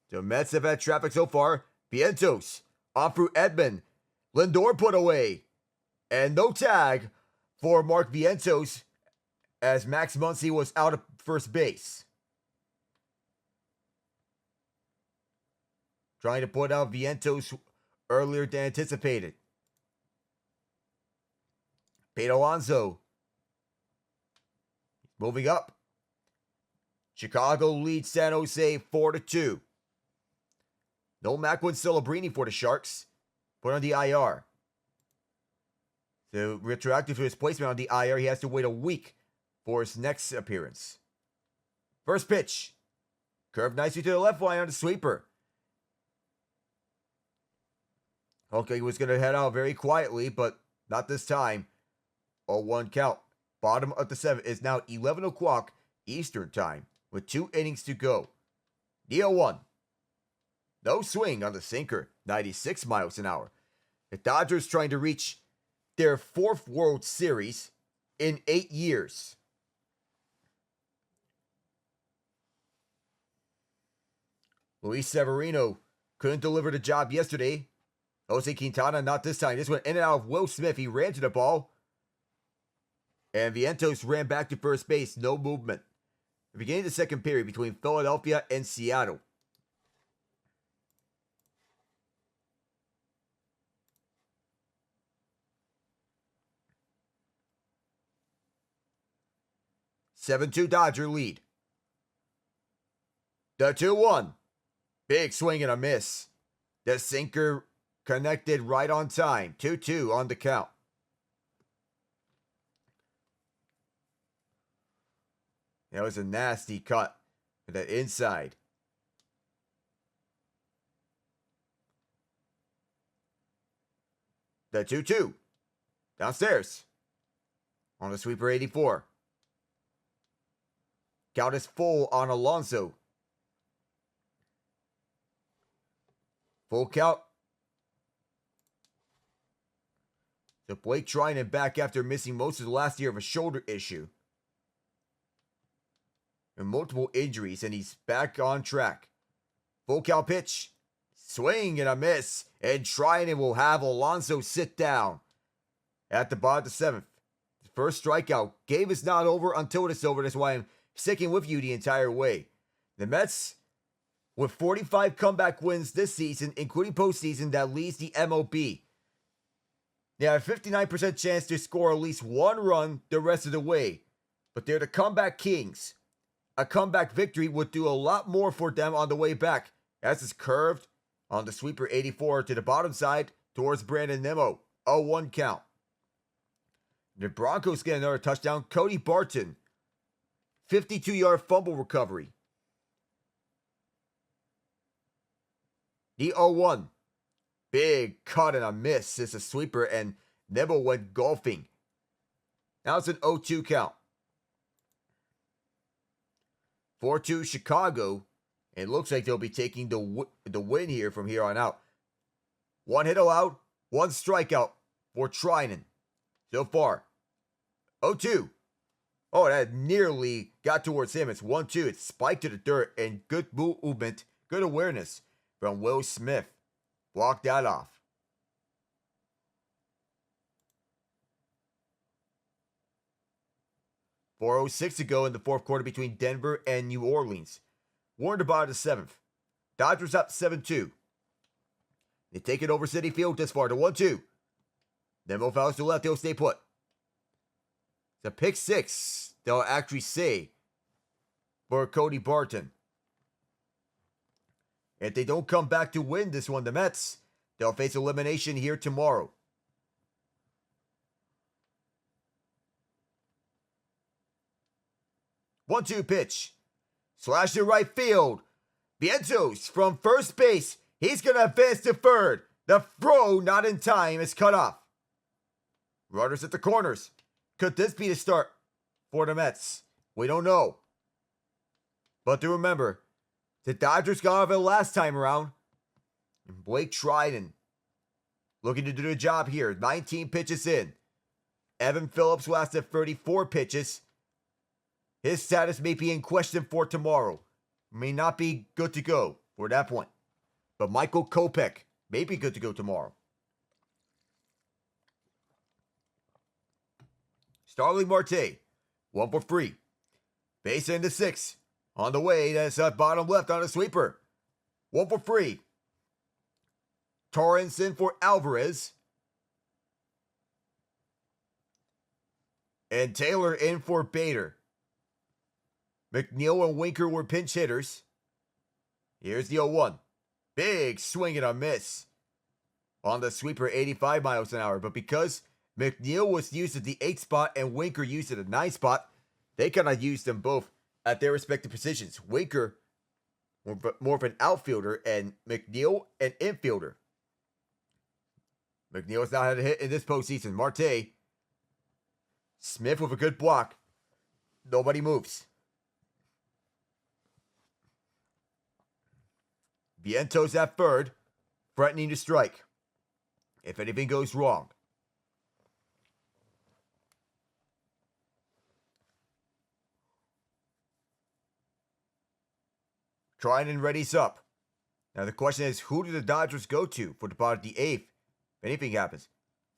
The Mets have had traffic so far. Vientos off through Edman. Lindor put away. And no tag for Mark Vientos as Max Muncy was out of first base. Trying to put out Vientos earlier than anticipated. Pete Alonso moving up. Chicago leads San Jose 4-2. No Macwin Celebrini for the Sharks. Put on the IR. So retroactive to his placement on the IR, he has to wait a week for his next appearance. First pitch. Curved nicely to the left line on the sweeper. Okay, he was going to head out very quietly, but not this time. 0-1 count. Bottom of the 7th is now 11 o'clock Eastern time with 2 innings to go. The 0-1. No swing on the sinker. 96 miles an hour. The Dodgers trying to reach their 4th World Series. in 8 years. Luis Severino couldn't deliver the job yesterday. Jose Quintana not this time. This went in and out of Will Smith. He ran to the ball. And Vientos ran back to first base. No movement. The beginning of the second period between Philadelphia and Seattle. (7-2) Dodger lead. The 2-1. Big swing and a miss. The sinker connected right on time. 2-2 on the count. That was a nasty cut with that inside. The 2-2. Downstairs. On the sweeper 84. Count is full on Alonso. Full count. So Blake Trinan back after missing most of the last year of a shoulder issue. And multiple injuries, and he's back on track. Full count pitch. Swing and a miss. And Trinan will have Alonso sit down. At the bottom of the 7th. First strikeout. Game is not over until it is over. That's why I'm sticking with you the entire way. The Mets, with 45 comeback wins this season, including postseason, that leads the MLB. They have a 59% chance to score at least one run the rest of the way. But they're the comeback kings. A comeback victory would do a lot more for them on the way back. As it's curved on the sweeper 84 to the bottom side towards Brandon Nimmo. 0-1 count. The Broncos get another touchdown. Cody Barton. 52-yard fumble recovery. The 0-1. Big cut and a miss. It's a sweeper and Nimmo went golfing. Now it's an 0-2 count. 4-2 Chicago. It looks like they'll be taking the win here from here on out. One hit allowed, one strikeout for Trinan. So far. 0-2. Oh, that nearly got towards him. It's 1-2. It spiked to the dirt and good movement, good awareness from Will Smith. Blocked that off. .406 to go in the fourth quarter between Denver and New Orleans. Warned about the 7th. Dodgers up 7-2. They take it over Citi Field this far to 1-2. Then both fouls to left, they'll stay put. It's a pick 6, they'll actually say, for Cody Barton. If they don't come back to win this one, the Mets, they'll face elimination here tomorrow. One-two pitch. Slash to right field. Vientos from first base. He's going to advance to third. The throw not in time is cut off. Runners at the corners. Could this be the start for the Mets? We don't know. But do remember, the Dodgers got off it last time around. And Blake Trinan looking to do the job here. 19 pitches in. Evan Phillips lasted 34 pitches. His status may be in question for tomorrow. May not be good to go for that point. But Michael Kopech may be good to go tomorrow. Starling Marte, 1 for 3. Base into 6. On the way, that's bottom left on a sweeper. 1 for 3. Torrance in for Alvarez. And Taylor in for Bader. McNeil and Winker were pinch hitters. Here's the 0-1. Big swing and a miss on the sweeper, 85 miles an hour. But because McNeil was used at the 8 spot and Winker used at the 9 spot, they kind of used them both at their respective positions. Winker, more of an outfielder, and McNeil, an infielder. McNeil has not had a hit in this postseason. Marte. Smith with a good block. Nobody moves. Vientos at third, threatening to strike if anything goes wrong. Trinan readies up. Now the question is, who do the Dodgers go to for the bottom of the 8th? If anything happens.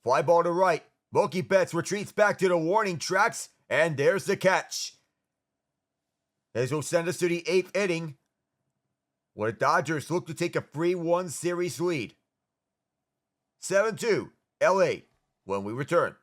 Fly ball to right. Mookie Betts retreats back to the warning tracks, and there's the catch. This will send us to the 8th inning, where the Dodgers look to take a 3-1 series lead. 7-2, LA, when we return.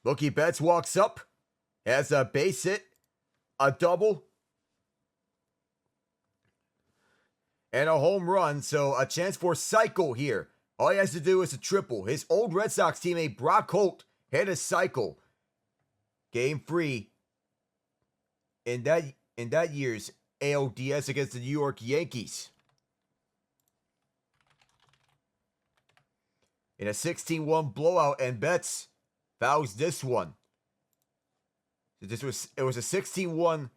Mookie Betts walks up, has a base hit, a double, and a home run, so a chance for cycle here. All he has to do is a triple. His old Red Sox teammate Brock Holt hit a cycle. Game 3 in that year's ALCS against the New York Yankees. In a 16-1 blowout, and Betts fouls this one. It was a 16-1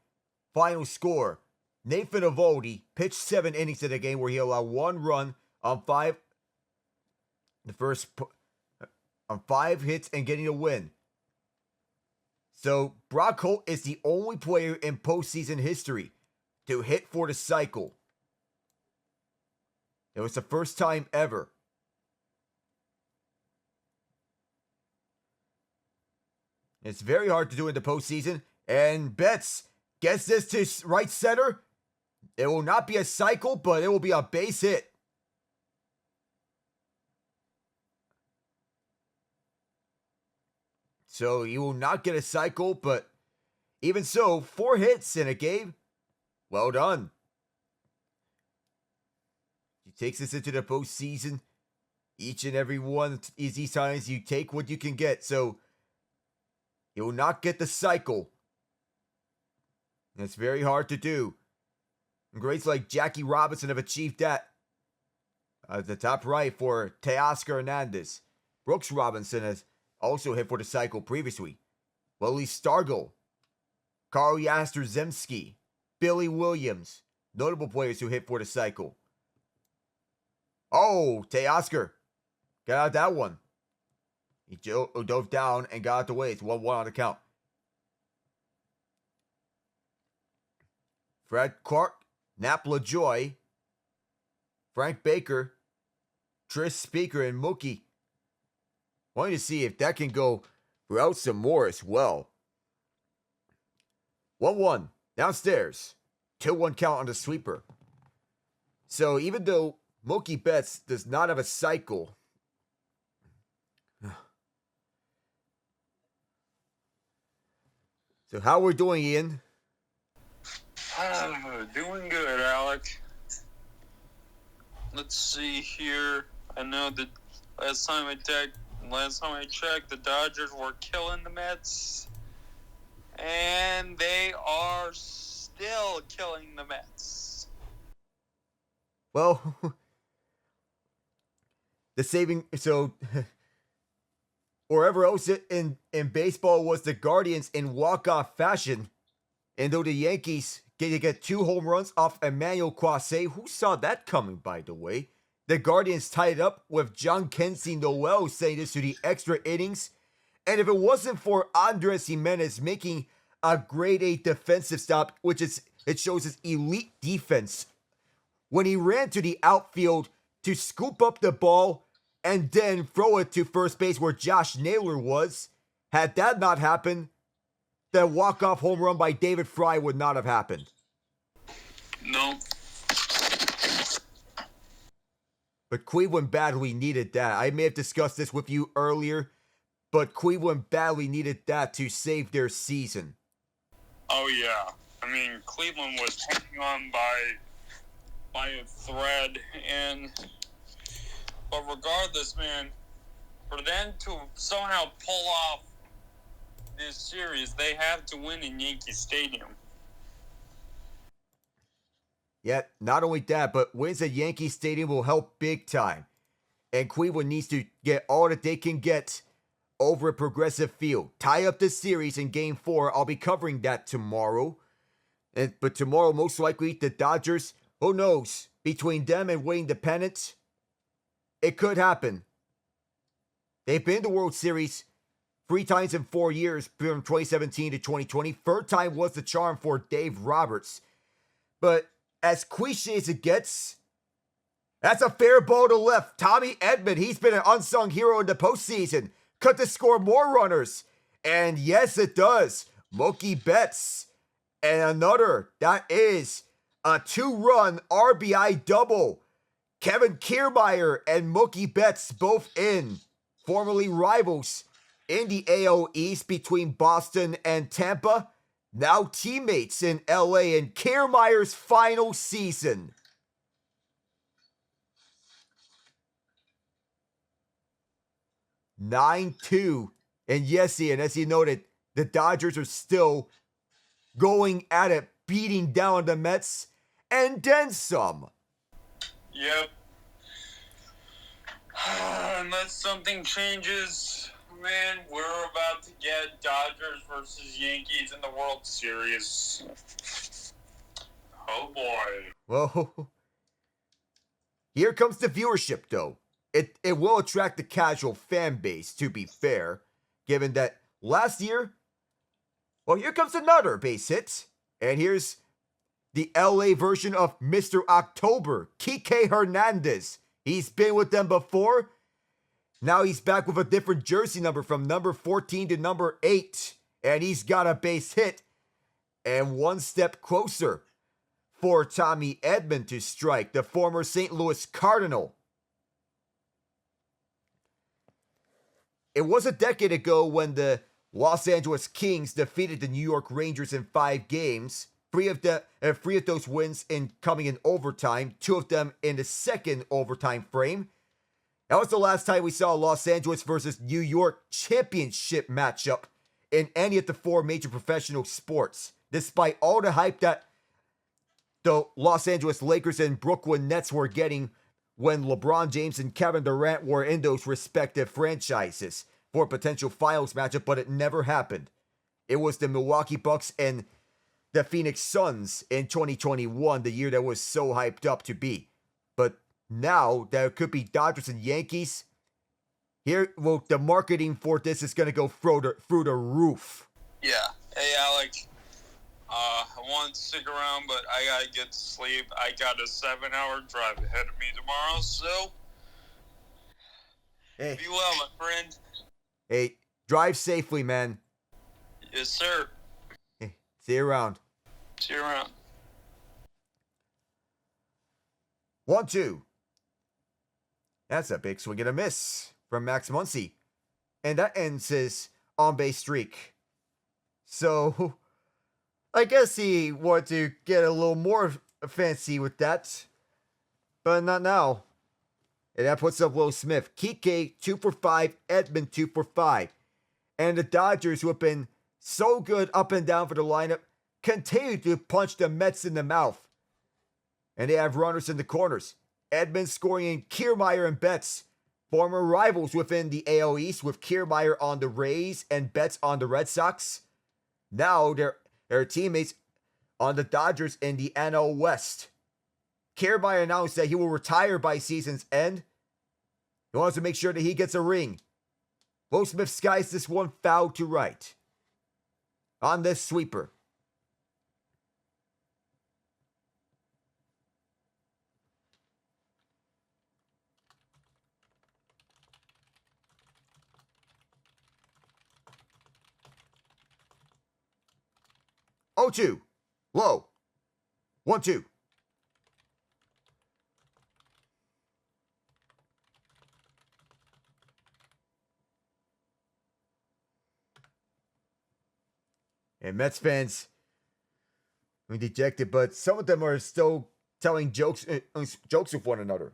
final score. Nathan Eovaldi pitched 7 innings in the game where he allowed 1 run on 5 hits and getting a win. So Brock Holt is the only player in postseason history to hit for the cycle. It was the first time ever. It's very hard to do in the postseason. And Betts gets this to right center. It will not be a cycle, but it will be a base hit. So he will not get a cycle, but even so, 4 hits in a game. Well done. He takes us into the postseason. Each and every one of these times you take what you can get. So he will not get the cycle. And it's very hard to do. And greats like Jackie Robinson have achieved that. At the top right for Teoscar Hernandez. Brooks Robinson has also hit for the cycle previously. Willie Stargell Carl Yastrzemski, Billy Williams, notable players who hit for the cycle. Oh, Teoscar, got out that one. He dove down and got out the way. It's 1-1 on the count. Fred Clark, Nap LaJoy, Frank Baker, Tris Speaker, and Mookie. Wanting to see if that can go throughout some more as well. 1-1 downstairs. 2-1 count on the sweeper. So even though Mookie Betts does not have a cycle, so how we're doing, Ian? Doing good, Alec. Let's see here. I know that last time I checked, the Dodgers were killing the Mets, and they are still killing the Mets. Well, wherever else in baseball was the Guardians in walk-off fashion, and though the Yankees get 2 home runs off Emmanuel Clase, who saw that coming, by the way? The Guardians tied up with John Kensey Noel saying this to the extra innings. And if it wasn't for Andres Jimenez making a grade A defensive stop, it shows his elite defense, when he ran to the outfield to scoop up the ball and then throw it to first base where Josh Naylor was, had that not happened, the walk-off home run by David Fry would not have happened. No. But Cleveland badly needed that. I may have discussed this with you earlier, but Cleveland badly needed that to save their season. Oh, yeah. I mean, Cleveland was hanging on by a thread, but regardless, man, for them to somehow pull off this series, they have to win in Yankee Stadium. Yeah, not only that, but wins at Yankee Stadium will help big time. And Cleveland needs to get all that they can get over at Progressive Field. Tie up the series in Game 4. I'll be covering that tomorrow. But tomorrow, most likely, the Dodgers, who knows, between them and winning the pennant, it could happen. They've been to the World Series 3 times in 4 years, from 2017 to 2020. Third time was the charm for Dave Roberts. But as cliche as it gets, that's a fair ball to left. Tommy Edman, he's been an unsung hero in the postseason. Could this score more runners? And yes, it does. Mookie Betts. And another, that is a 2-run RBI double. Kevin Kiermaier and Mookie Betts both in. Formerly rivals in the AL East between Boston and Tampa. Now teammates in LA in Kiermaier's final season. (9-2). And yes, Ian, as you noted, the Dodgers are still going at it, beating down the Mets, and then some. Yep. Unless something changes, man, we're about to get Dodgers versus Yankees in the World Series. Oh boy. Well, here comes the viewership, though. It will attract the casual fan base, to be fair, given that last year, well, here comes another base hit. And here's the LA version of Mr. October, Kike Hernandez. He's been with them before. Now he's back with a different jersey number from number 14 to number 8. And he's got a base hit. And one step closer for Tommy Edman to strike, the former St. Louis Cardinal. It was a decade ago when the Los Angeles Kings defeated the New York Rangers in 5 games. Three of those wins coming in overtime, 2 of them in the second overtime frame. That was the last time we saw a Los Angeles versus New York championship matchup in any of the 4 major professional sports, despite all the hype that the Los Angeles Lakers and Brooklyn Nets were getting when LeBron James and Kevin Durant were in those respective franchises for a potential finals matchup, but it never happened. It was the Milwaukee Bucks and the Phoenix Suns in 2021, the year that was so hyped up to be. But now that it could be Dodgers and Yankees, here, well, the marketing for this is going to go through the roof. Yeah. Hey, Alec. I want to stick around, but I gotta get to sleep. I got a 7-hour drive ahead of me tomorrow, so Hey, be well, my friend. hey, drive safely, man. Yes, sir. Hey, see you around. See you around. 1-2. That's a big swing and a miss from Max Muncy. And that ends his on-base streak. So, I guess he wanted to get a little more fancy with that. But not now. And that puts up Will Smith. Kike, 2 for 5. Edman, 2 for 5. And the Dodgers, who have been so good up and down for the lineup, continue to punch the Mets in the mouth. And they have runners in the corners. Edman scoring in Kiermaier and Betts, former rivals within the AL East, with Kiermaier on the Rays and Betts on the Red Sox. Now they're teammates on the Dodgers in the NL West. Kiermaier announced that he will retire by season's end. He wants to make sure that he gets a ring. Will Smith skies this one foul to right on this sweeper. Oh, 2. Low. 1-2. And Mets fans are dejected, but some of them are still telling jokes with one another.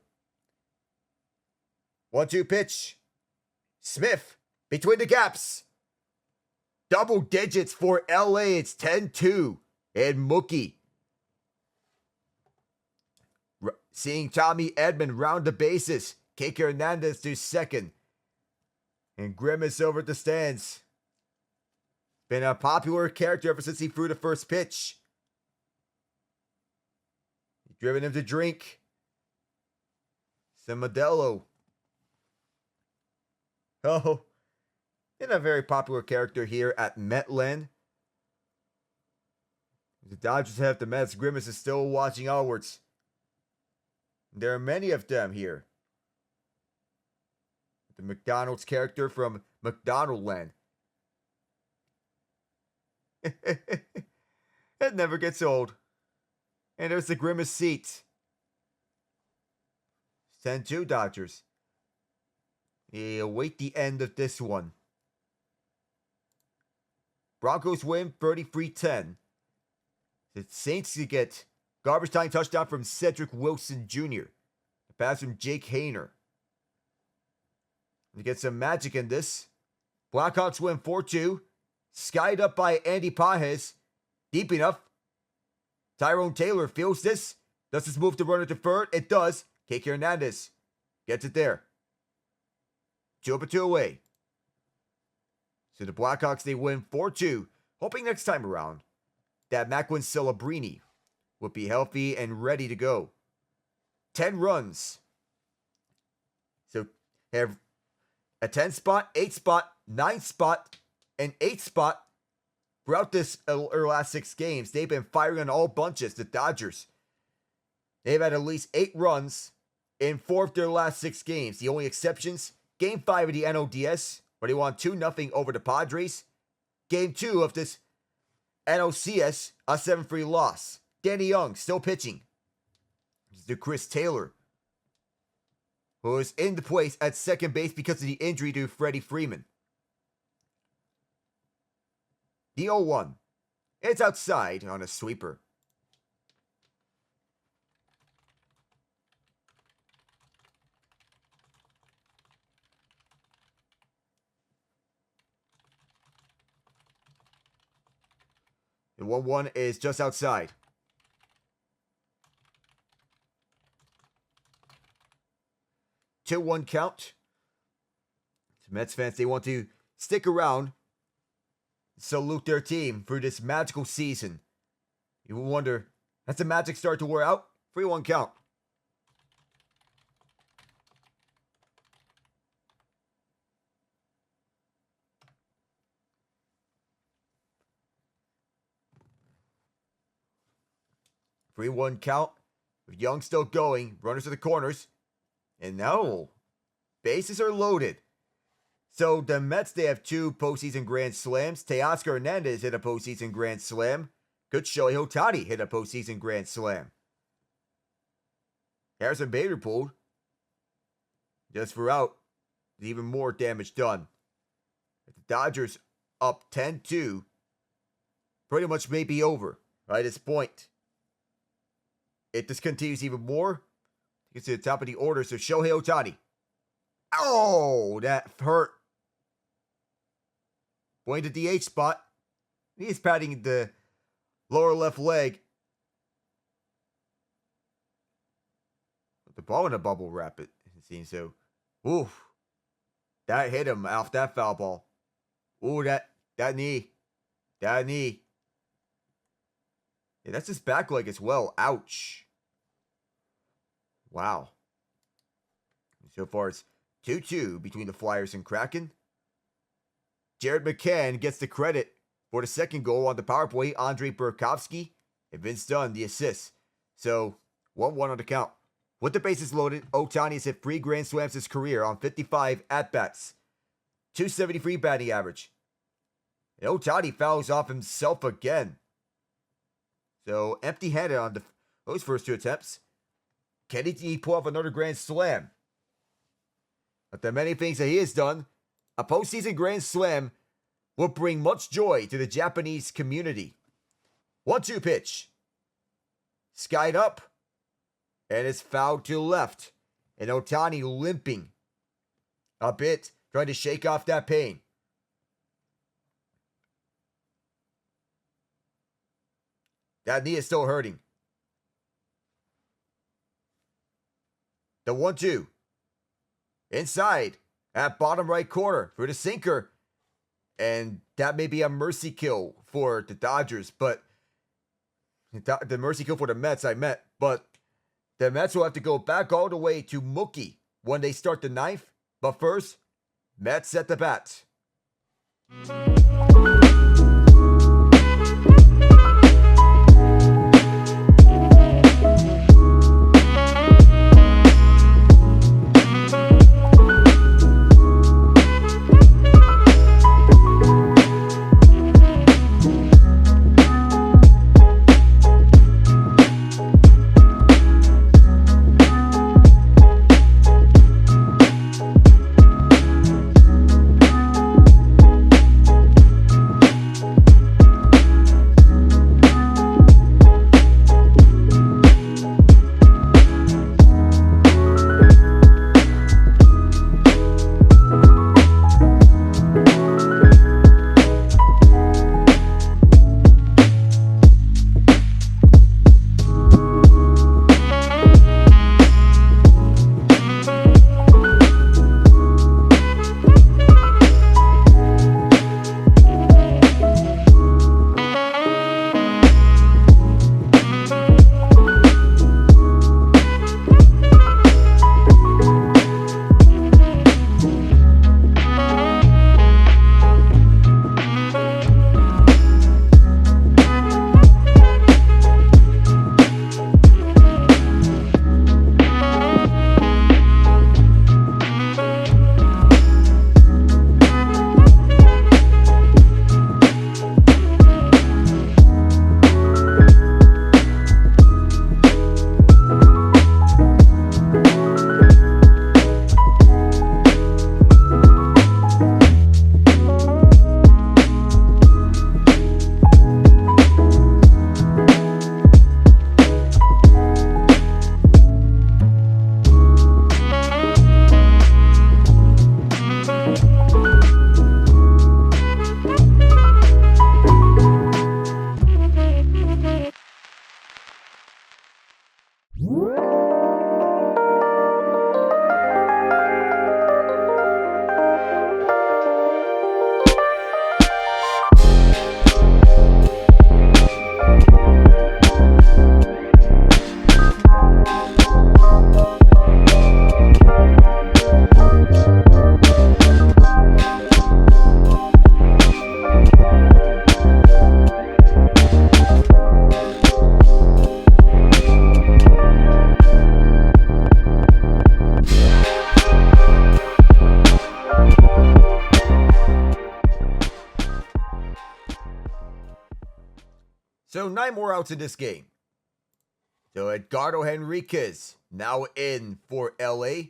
1-2 pitch. Smith between the gaps. Double digits for LA. It's 10-2. And Mookie. Seeing Tommy Edman round the bases. Kike Hernandez to second. And Grimace over at the stands. Been a popular character ever since he threw the first pitch. Driven him to drink some Modelo. Oh, and a very popular character here at Metland. The Dodgers have the Mets. Grimace is still watching onwards. There are many of them here. The McDonald's character from McDonaldland. It never gets old. And there's the Grimace seat. 10-2 Dodgers. They await the end of this one. Broncos win 33-10. The Saints get garbage time touchdown from Cedric Wilson Jr. The pass from Jake Haener. We get some magic in this. Blackhawks win 4-2. Skied up by Andy Pages. Deep enough. Tyrone Taylor feels this. Does this move to runner to third? It does. Kike Hernandez gets it there. 2 up and 2 away. So the Blackhawks, they win 4-2. Hoping next time around that Macklin Celebrini would be healthy and ready to go. 10 runs. So have a 10 spot, 8 spot, 9 spot, and 8 spot throughout this last 6 games. They've been firing on all bunches. The Dodgers, they've had at least 8 runs in 4 of their last 6 games. The only exceptions, Game 5 of the NLDS, where they won 2-0 over the Padres. Game 2 of this NLCS, a 7-3 loss. Danny Young still pitching. This is to Chris Taylor, who is in the place at second base because of the injury to Freddie Freeman. The 0-1. It's outside on a sweeper. The 1-1 is just outside. Two 1 count. The Mets fans, they want to stick around, salute their team through this magical season. You wonder, has the magic start to wear out? 3-1 count. Three one count. With Young still going. Runners to the corners. And now, bases are loaded. So the Mets, they have 2 postseason grand slams. Teoscar Hernandez hit a postseason grand slam. Good Shohei Ohtani hit a postseason grand slam. Harrison Bader pulled. Just for out. Even more damage done. The Dodgers up 10-2. Pretty much may be over right at this point. If this continues even more, you can see the top of the order. So Shohei Ohtani. Oh, that hurt. Going to DH spot. He's patting the lower left leg. The ball in a bubble wrap, it seems so. Oof. That hit him off that foul ball. Ooh, that knee. That knee. Yeah, that's his back leg as well. Ouch. Wow. So far, it's 2-2 between the Flyers and Kraken. Jared McCann gets the credit for the second goal on the power play. Andre Burakovsky and Vince Dunn the assist. So 1-1 on the count. With the bases loaded, Ohtani has hit 3 grand slams his career on 55 at-bats. 273 batting average. And Ohtani fouls off himself again. So empty-handed on those first 2 attempts. Can he pull off another grand slam? But the many things that he has done, a postseason grand slam will bring much joy to the Japanese community. 1-2 pitch. Skied up. And it's fouled to left. And Ohtani limping a bit, trying to shake off that pain. That knee is still hurting. The 1-2. Inside. At bottom right corner for the sinker. And that may be a mercy kill for the Dodgers. But the mercy kill for the Mets, I meant. But the Mets will have to go back all the way to Mookie when they start the 9th. But first, Mets at the bat. So 9 more outs in this game. So Edgardo Henriquez now in for LA.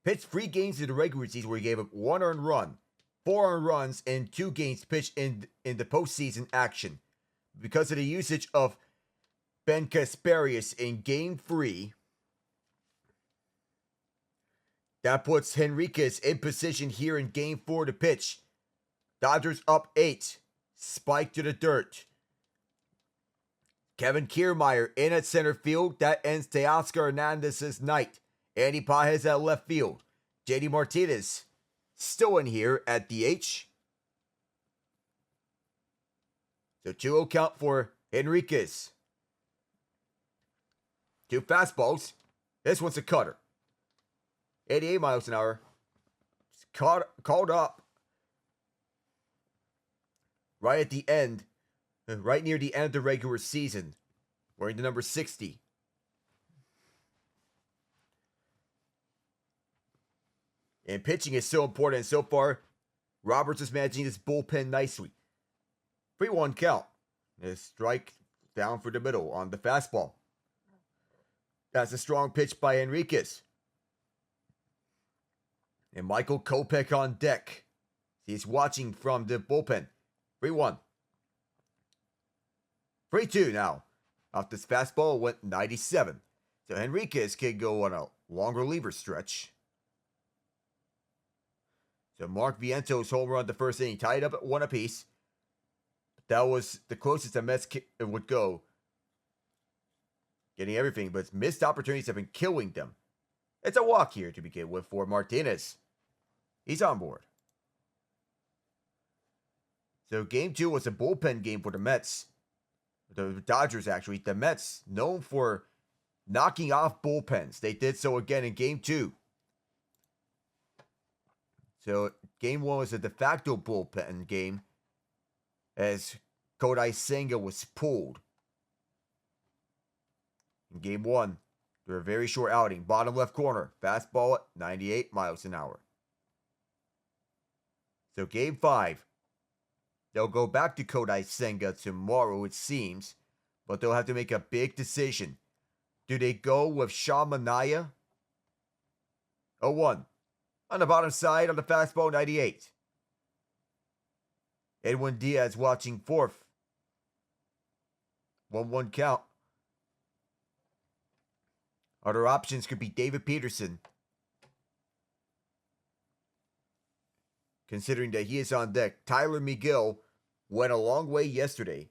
Pitched 3 games in the regular season where he gave up 1 earned run, 4 earned runs, and 2 games pitched in the postseason action. Because of the usage of Ben Kasparius in Game 3, that puts Henriquez in position here in Game 4 to pitch. Dodgers up 8. Spike to the dirt. Kevin Kiermaier in at center field. That ends Teoscar Hernandez's night. Andy Pages at left field. JD Martinez still in here at DH. So 2-0 count for Henriquez. 2 fastballs. This one's a cutter. 88 miles an hour. Called up right at the end. Right near the end of the regular season. Wearing the number 60. And pitching is so important. And so far, Roberts is managing this bullpen nicely. 3-1 count. A strike down for the middle on the fastball. That's a strong pitch by Henriquez. And Michael Kopech on deck. He's watching from the bullpen. 3-1. 3-2 now. Off this fastball went 97. So Henriquez can go on a long reliever stretch. So Mark Viento's home run the first inning tied up at 1 apiece. That was the closest the Mets would go. Getting everything, but missed opportunities have been killing them. It's a walk here to begin with for Martinez. He's on board. So Game 2 was a bullpen game for the Mets. The Dodgers, actually. The Mets, known for knocking off bullpens. They did so again in Game 2. So Game 1 was a de facto bullpen game as Kodai Senga was pulled. In Game 1, they were a very short outing. Bottom left corner. Fastball at 98 miles an hour. So Game 5. They'll go back to Kodai Senga tomorrow, it seems. But they'll have to make a big decision. Do they go with Sean Manaea? 0-1. On the bottom side on the fastball, 98. Edwin Diaz watching fourth. 1-1 count. Other options could be David Peterson. Considering that he is on deck. Tyler McGill went a long way yesterday.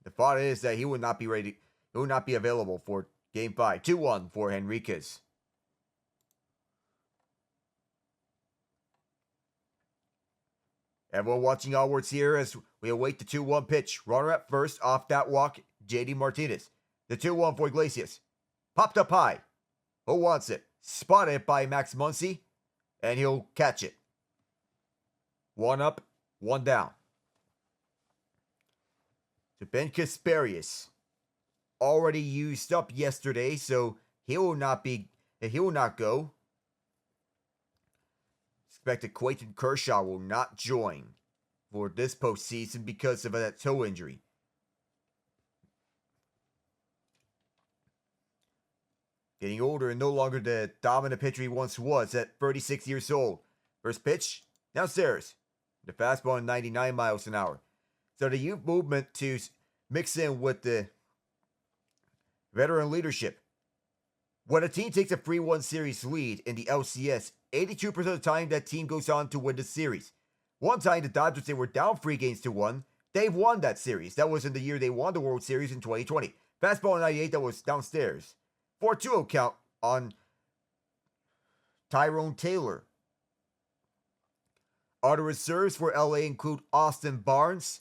The thought is that he will not be ready. He will not be available for Game 5. 2-1 for Henriquez. Everyone watching onwards here as we await the 2-1 pitch. Runner at first off that walk, JD Martinez. The 2-1 for Iglesias. Popped up high. Who wants it? Spotted by Max Muncy. And he'll catch it. 1 up, 1 down. To Ben Kasparius. Already used up yesterday, so he will not go. Expected Clayton Kershaw will not join for this postseason because of that toe injury. Getting older and no longer the dominant pitcher he once was at 36 years old. First pitch, downstairs. The fastball at 99 miles an hour. So the youth movement to mix in with the veteran leadership. When a team takes a 3-1 series lead in the LCS, 82% of the time that team goes on to win the series. One time the Dodgers, they were down 3-1. They've won that series. That was in the year they won the World Series in 2020. Fastball at 98, that was downstairs. 4-2 count on Tyrone Taylor. Other reserves for LA include Austin Barnes.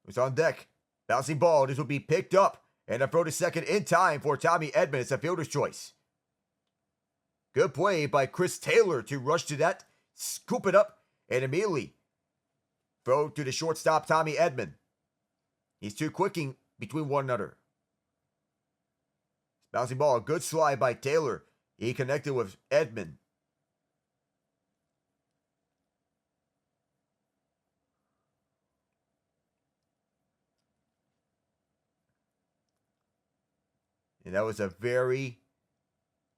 Who's on deck. Bouncing ball. This will be picked up. And a throw to second in time for Tommy Edman. It's a fielder's choice. Good play by Chris Taylor to rush to that. Scoop it up. And immediately throw to the shortstop, Tommy Edman. He's too quicking between one another. Bouncing ball. Good slide by Taylor. He connected with Edman. And that was a very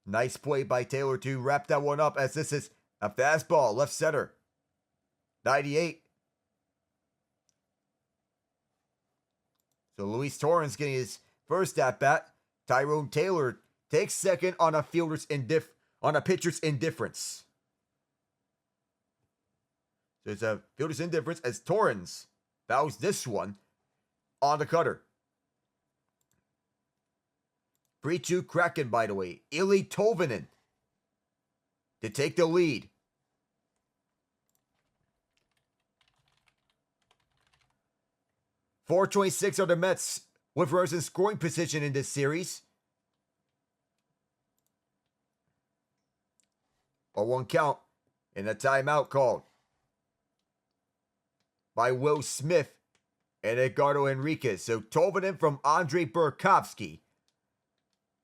nice play by Taylor to wrap that one up, as this is a fastball, left center. 98. So Luis Torrens getting his first at bat. Tyrone Taylor takes second on a pitcher's indifference. So it's a fielder's indifference as Torrens fouls this one on the cutter. 3-2 Kraken, by the way. Ili Tovinen to take the lead. .426 are the Mets with runners in scoring position in this series. A 1 count and a timeout called by Will Smith and Edgardo Enriquez. So Tovinen from Andre Burakovsky.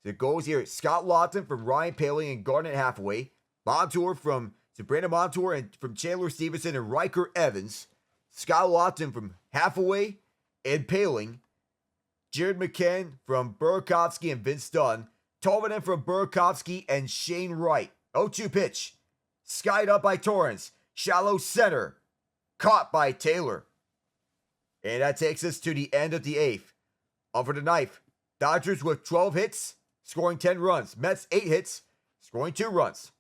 So it goes here. Scott Lawton from Ryan Paley and Garnet Hathaway. Montour from Sabrina Montour and from Chandler Stevenson and Riker Evans. Scott Lawton from Hathaway and Paling. Jared McCann from Burakovsky and Vince Dunn. Tovinen from Burakovsky and Shane Wright. 0-2 pitch. Skied up by Torrens. Shallow center. Caught by Taylor. And that takes us to the end of the 8th. Over the 9th. Dodgers with 12 hits, scoring 10 runs. Mets 8 hits, scoring 2 runs.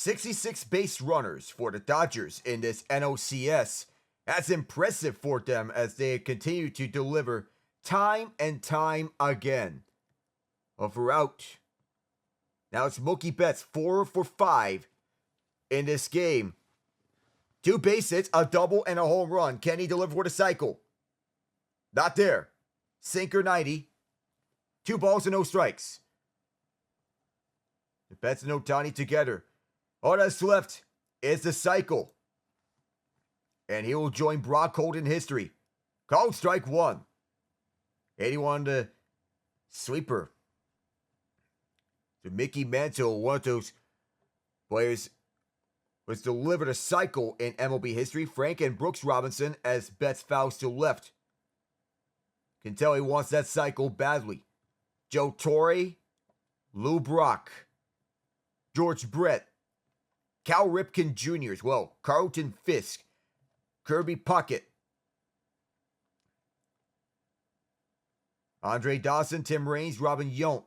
.66 base runners for the Dodgers in this NLCS. That's impressive for them as they continue to deliver time and time again. Throughout. Now it's Mookie Betts 4 for 5 in this game. 2 base hits, a double, and a home run. Can he deliver for the cycle? Not there. Sinker 90. 2 balls and no strikes. Betts and Ohtani together. All that's left is the cycle. And he will join Brock Holt in history. Called strike 1. 81 to sweeper. So Mickey Mantle, one of those players, was delivered a cycle in MLB history. Frank and Brooks Robinson as Betts fouls to left. Can tell he wants that cycle badly. Joe Torre, Lou Brock, George Brett, Cal Ripken Jr. as well, Carlton Fisk, Kirby Puckett, Andre Dawson, Tim Raines, Robin Yount.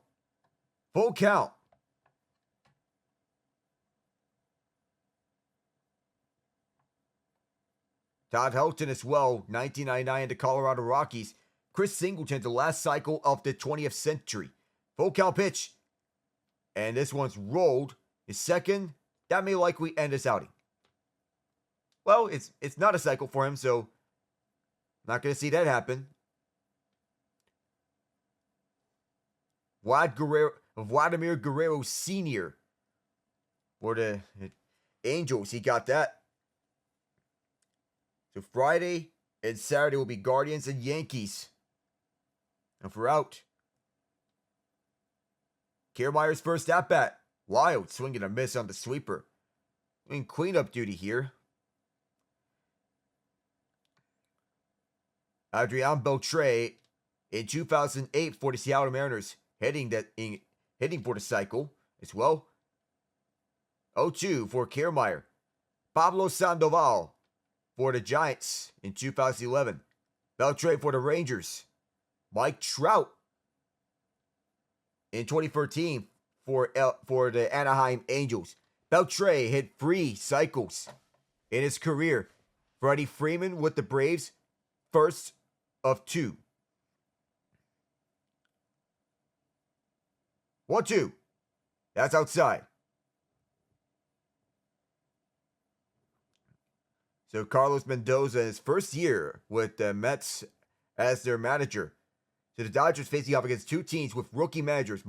Full count. Todd Helton as well, 1999 to Colorado Rockies. Chris Singleton, the last cycle of the 20th century. Full count pitch. And this one's rolled. His second. That may likely end his outing. Well, it's not a cycle for him, so not going to see that happen. Vladimir Guerrero Sr. for the Angels. He got that. So Friday and Saturday will be Guardians and Yankees. And for out, Kiermaier's first at-bat. Wild swinging a miss on the sweeper. In cleanup duty here. Adrian Beltre in 2008 for the Seattle Mariners. Heading for the cycle as well. 0-2 for Kiermaier. Pablo Sandoval for the Giants in 2011. Beltre for the Rangers. Mike Trout in 2013 for the Anaheim Angels. Beltre hit 3 cycles in his career. Freddie Freeman with the Braves, first of 2. 1-2. That's outside. So Carlos Mendoza in his first year with the Mets as their manager. So the Dodgers facing off against 2 teams with rookie managers.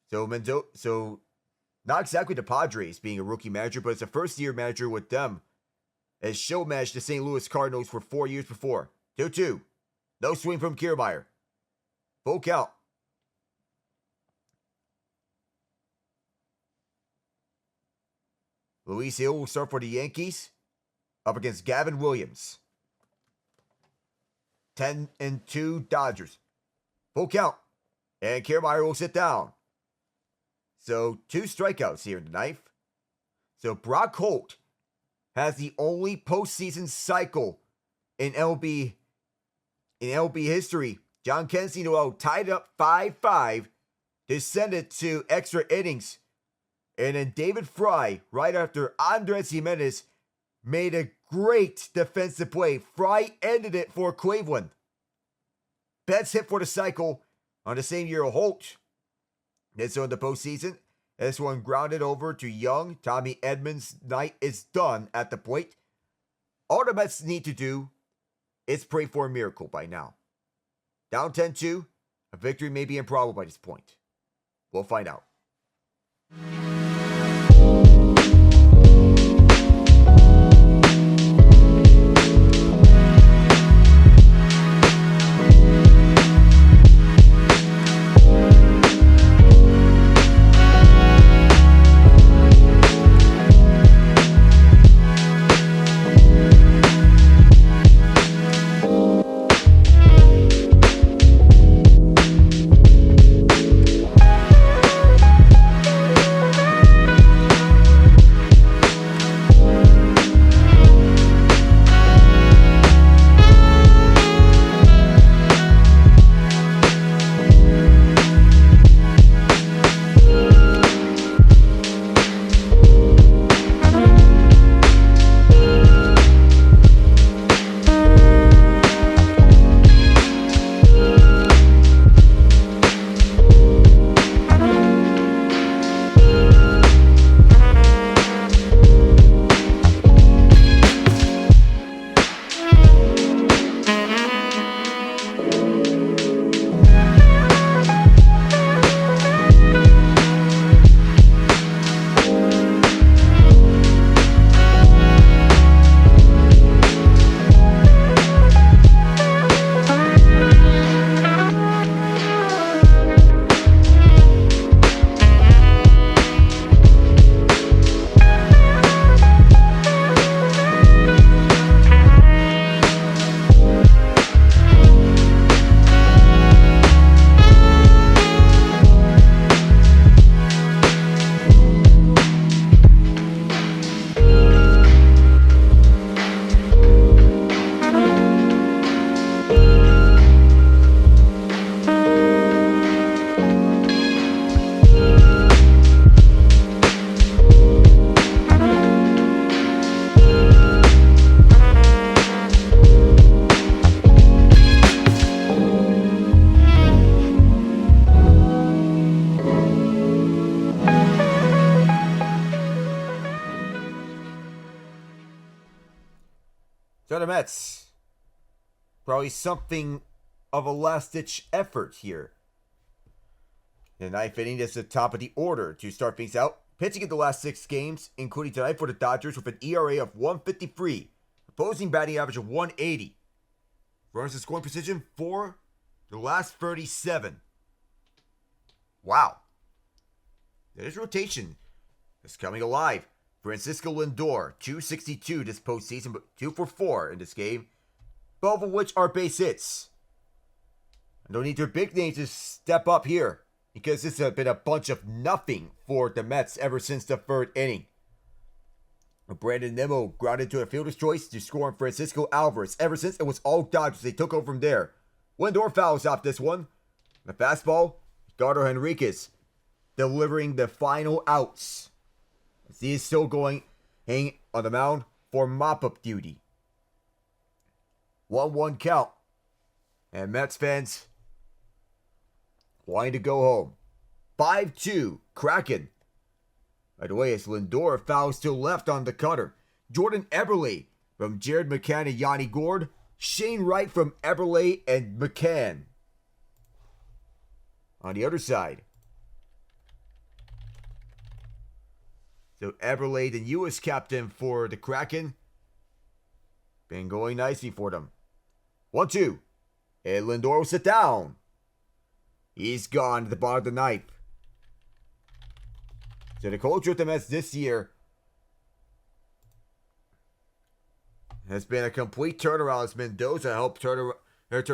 So not exactly the Padres being a rookie manager, but it's a first-year manager with them. As Show managed the St. Louis Cardinals for 4 years before. 2-2. No swing from Kiermaier. Full count. Luis Hill will start for the Yankees. Up against Gavin Williams. 10-2 Dodgers. Full count. And Kiermaier will sit down. So 2 strikeouts here in the 9th. So Brock Holt has the only postseason cycle in LB history. John Kensington tied up 5-5 to send it to extra innings. And then David Fry, right after Andres Jimenez, made a great defensive play. Fry ended it for Cleveland. Betts hit for the cycle on the same year Holt. And so in the postseason, this one grounded over to Young. Tommy Edmonds' night is done at the plate. All the Mets need to do is pray for a miracle by now. Down 10-2, a victory may be improbable by this point. We'll find out. the Mets. Probably something of a last-ditch effort here. In the ninth inning, this is the top of the order to start things out. Pitching in the last 6 games, including tonight for the Dodgers with an ERA of 1.53. Opposing batting average of 180. Runners in scoring position for the last 37. Wow. This rotation is coming alive. Francisco Lindor, 262 this postseason, but 2 for 4 in this game. Both of which are base hits. No need for big names to step up here, because this has been a bunch of nothing for the Mets ever since the 3rd inning. Brandon Nimmo grounded to a fielder's choice to score on Francisco Alvarez. Ever since, it was all Dodgers. They took over from there. Lindor fouls off this one. The fastball, Edgardo Henriquez delivering the final outs. As he is still going hanging on the mound for mop-up duty. 1-1 count. And Mets fans wanting to go home. 5-2, Kraken. By the way, as Lindor fouls to left on the cutter. Jordan Eberle from Jared McCann and Yanni Gourde. Shane Wright from Eberle and McCann. On the other side. So Eberle, the newest captain for the Kraken. Been going nicely for them. 1-2. And Lindor will sit down. He's gone at the bottom of the ninth. So the culture of the Mets this year has been a complete turnaround as Mendoza helped turn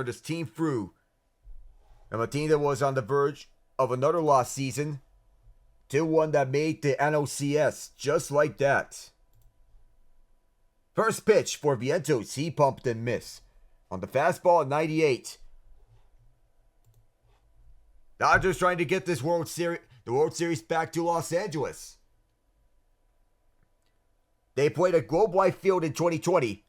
this team through. From a team that was on the verge of another lost season to one that made the NLCS just like that. First pitch for Vientos, he pumped and missed. On the fastball at 98. Dodgers trying to get this World Series back to Los Angeles. They played a Globe Life Field in 2020.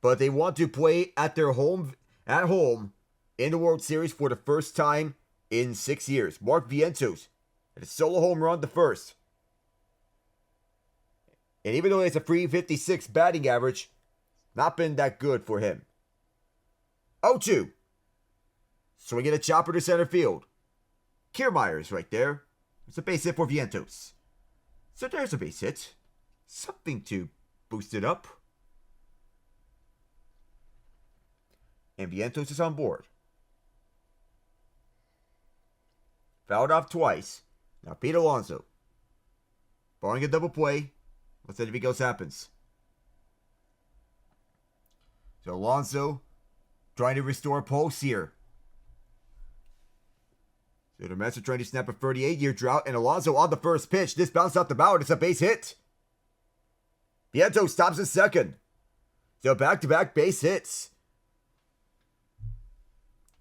But they want to play at home in the World Series for the first time in 6 years. Mark Vientos had a solo home run the first. And even though he has a .356 batting average, not been that good for him. 0-2. Swinging a chopper to center field. Kiermaier's right there. It's a base hit for Vientos. So there's a base hit. Something to boost it up. And Vientos is on board. Fouled off twice. Now Pete Alonso. Barring a double play. Let's see if anything else happens. So Alonso trying to restore pulse here. So the Mets are trying to snap a 38-year drought, and Alonso on the first pitch. This bounced off the mound. It's a base hit. Vientos stops at second. So back-to-back base hits.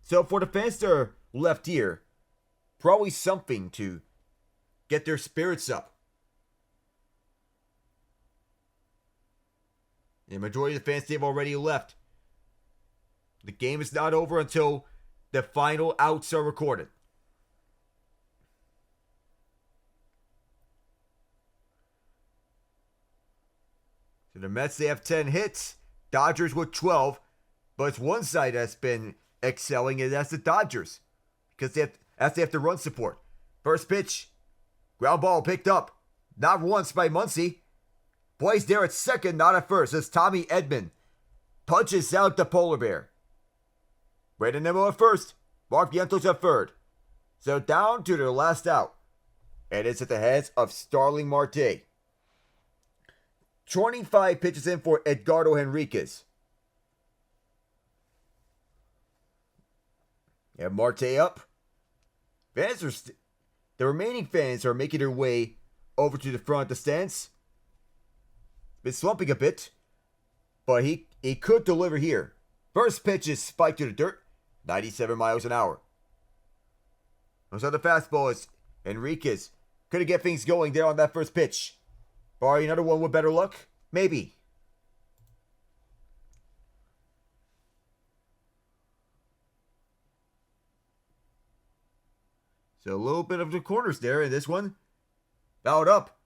So for the fans that are left here, probably something to get their spirits up. The majority of the fans, they've already left. The game is not over until the final outs are recorded. So the Mets, they have 10 hits. Dodgers with 12. But it's one side that's been excelling, and that's the Dodgers. Because they have to run support. First pitch. Ground ball picked up. Not once by Muncy. Plays there at second, not at first. As Tommy Edman punches out the polar bear. Brandon Nimmo at first. Mark Vientos at third. So down to their last out. And it's at the hands of Starling Marte. 25 pitches in for Edgardo Henriquez. And Marte up. The remaining fans are making their way over to the front of the stands. Been slumping a bit, but he could deliver here. First pitch is spiked to the dirt, 97 miles an hour. So the fastball is Henriquez. Couldn't get things going there on that first pitch. Barring another one with better luck? Maybe. So a little bit of the corners there in this one. Fouled up.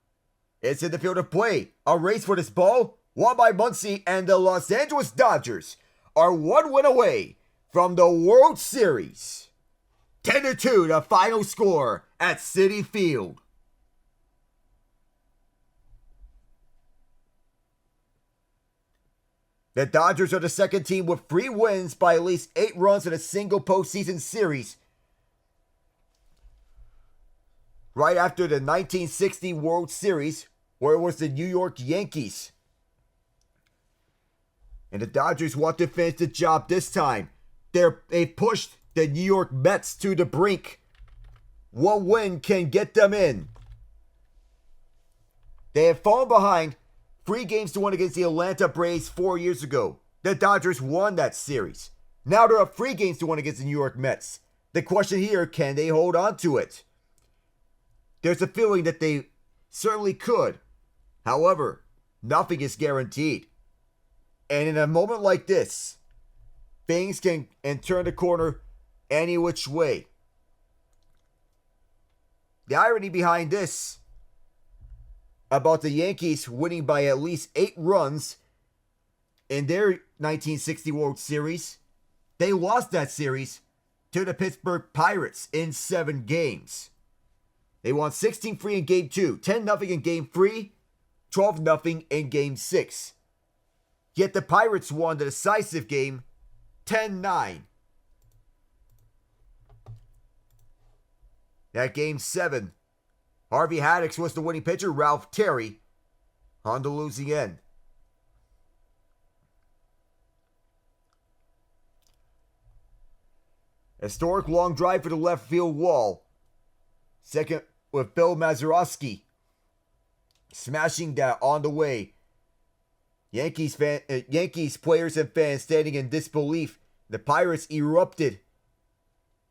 It's in the field of play. A race for this ball, won by Muncie, and the Los Angeles Dodgers are 1 win away from the World Series. 10-2, the final score at Citi Field. The Dodgers are the second team with 3 wins by at least 8 runs in a single postseason series, right after the 1960 World Series, where it was the New York Yankees. And the Dodgers want to finish the job this time. They pushed the New York Mets to the brink. 1 win can get them in. They have fallen behind 3 games to 1 against the Atlanta Braves 4 years ago. The Dodgers won that series. Now they're up 3 games to 1 against the New York Mets. The question here, can they hold on to it? There's a feeling that they certainly could. However, nothing is guaranteed. And in a moment like this, things can turn the corner any which way. The irony behind this, about the Yankees winning by at least 8 runs in their 1960 World Series, they lost that series to the Pittsburgh Pirates in 7 games. They won 16-3 in Game 2, 10-0 in Game 3, 12-0 in Game 6. Yet the Pirates won the decisive game 10-9. That Game 7, Harvey Haddix was the winning pitcher, Ralph Terry on the losing end. Historic long drive for the left field wall. Second with Bill Mazeroski smashing that on the way. Yankees players and fans standing in disbelief. The Pirates erupted.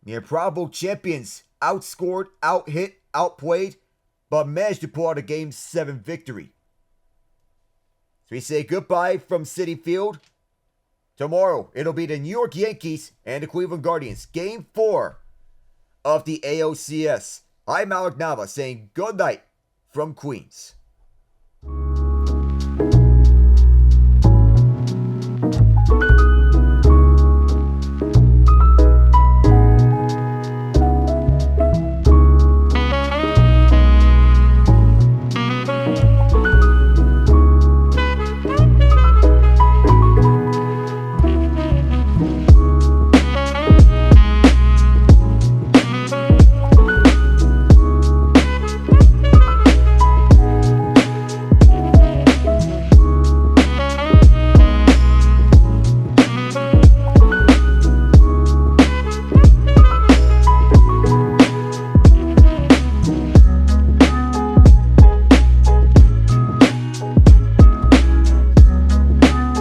The improbable champions outscored, outhit, outplayed, but managed to pull out a Game 7 victory. So we say goodbye from Citi Field. Tomorrow, it'll be the New York Yankees and the Cleveland Guardians. Game 4 of the ALCS. I'm Alec Nava saying good night from Queens.